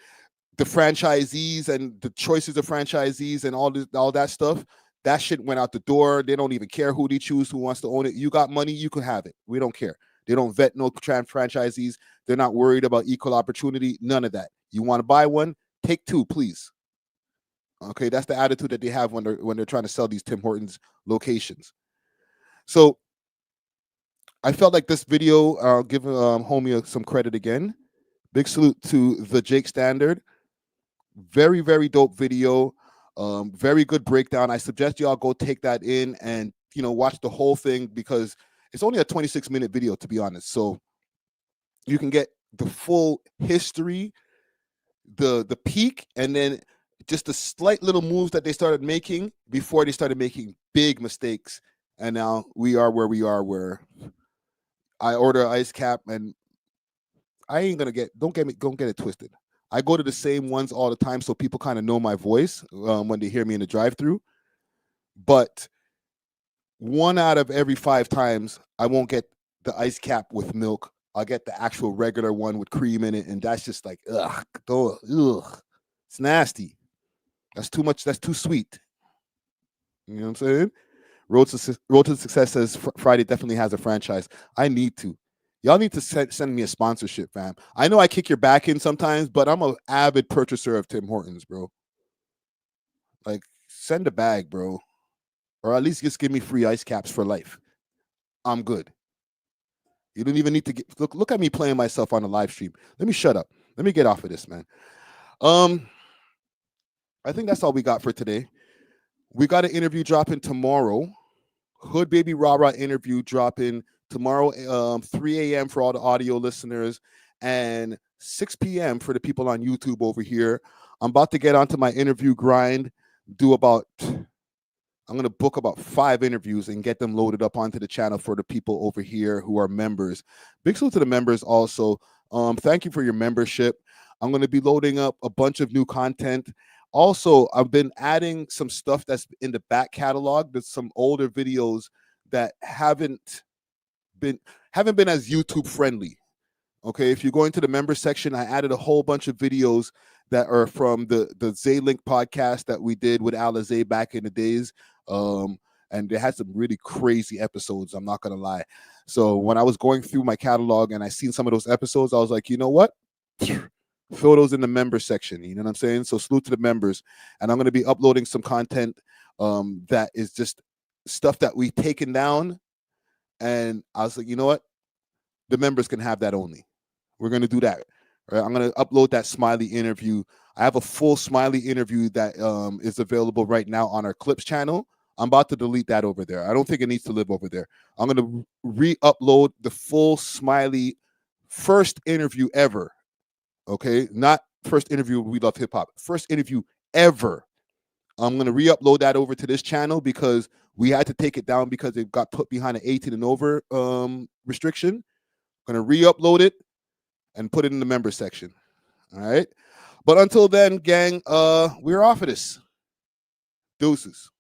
The franchisees and the choices of franchisees and all that stuff, that shit went out the door. They don't even care who they choose, who wants to own it. You got money, you can have it. We don't care. They don't vet no franchisees. They're not worried about equal opportunity. None of that. You want to buy one? Take two, please. Okay, that's the attitude that they have when they're trying to sell these Tim Hortons locations. So I felt like this video, I'll give homie some credit again. Big salute to the Jake Standard. Very, very dope video. Very good breakdown. I suggest y'all go take that in and watch the whole thing, because it's only a 26-minute video, to be honest. So you can get the full history, the peak, and then just the slight little moves that they started making before they started making big mistakes. And now we are where we are, where I order an ice cap, and I ain't gonna don't get it twisted. I go to the same ones all the time, so people kind of know my voice when they hear me in the drive-thru. But 1 out of every 5 times, I won't get the ice cap with milk. I'll get the actual regular one with cream in it, and that's just like, ugh. It's nasty. That's too much. That's too sweet. You know what I'm saying? Road to Success says Friday definitely has a franchise. I need to. Y'all need to send me a sponsorship, fam. I know I kick your back in sometimes, but I'm an avid purchaser of Tim Hortons, bro. Like, send a bag, bro. Or at least just give me free ice caps for life. I'm good. You don't even need to look at me playing myself on a live stream. Let me shut up. Let me get off of this, man. I think that's all we got for today. We got an interview dropping tomorrow. Hood Baby Rah Rah interview dropping tomorrow, 3 a.m. for all the audio listeners, and 6 p.m. for the people on YouTube over here. I'm about to get onto my interview grind, I'm going to book about 5 interviews and get them loaded up onto the channel for the people over here who are members. Big salute to the members also. Thank you for your membership. I'm going to be loading up a bunch of new content. Also, I've been adding some stuff that's in the back catalog. There's some older videos that haven't been as YouTube friendly. Okay, if you go into the member section, I added a whole bunch of videos that are from the Z-Link podcast that we did with Alizé back in the days. And they had some really crazy episodes, I'm not gonna lie. So when I was going through my catalog and I seen some of those episodes, I was like, you know what? Throw those in the member section. You know what I'm saying? So salute to the members. And I'm going to be uploading some content that is just stuff that we've taken down. And I was like, you know what? The members can have that only. We're going to do that. Right? I'm going to upload that Smiley interview. I have a full Smiley interview that is available right now on our Clips channel. I'm about to delete that over there. I don't think it needs to live over there. I'm going to re-upload the full Smiley first interview ever. Okay, not first interview We Love Hip Hop. First interview ever. I'm going to re-upload that over to this channel because we had to take it down because it got put behind an 18 and over restriction. I'm going to re-upload it and put it in the member section. All right. But until then, gang, we're off of this. Deuces.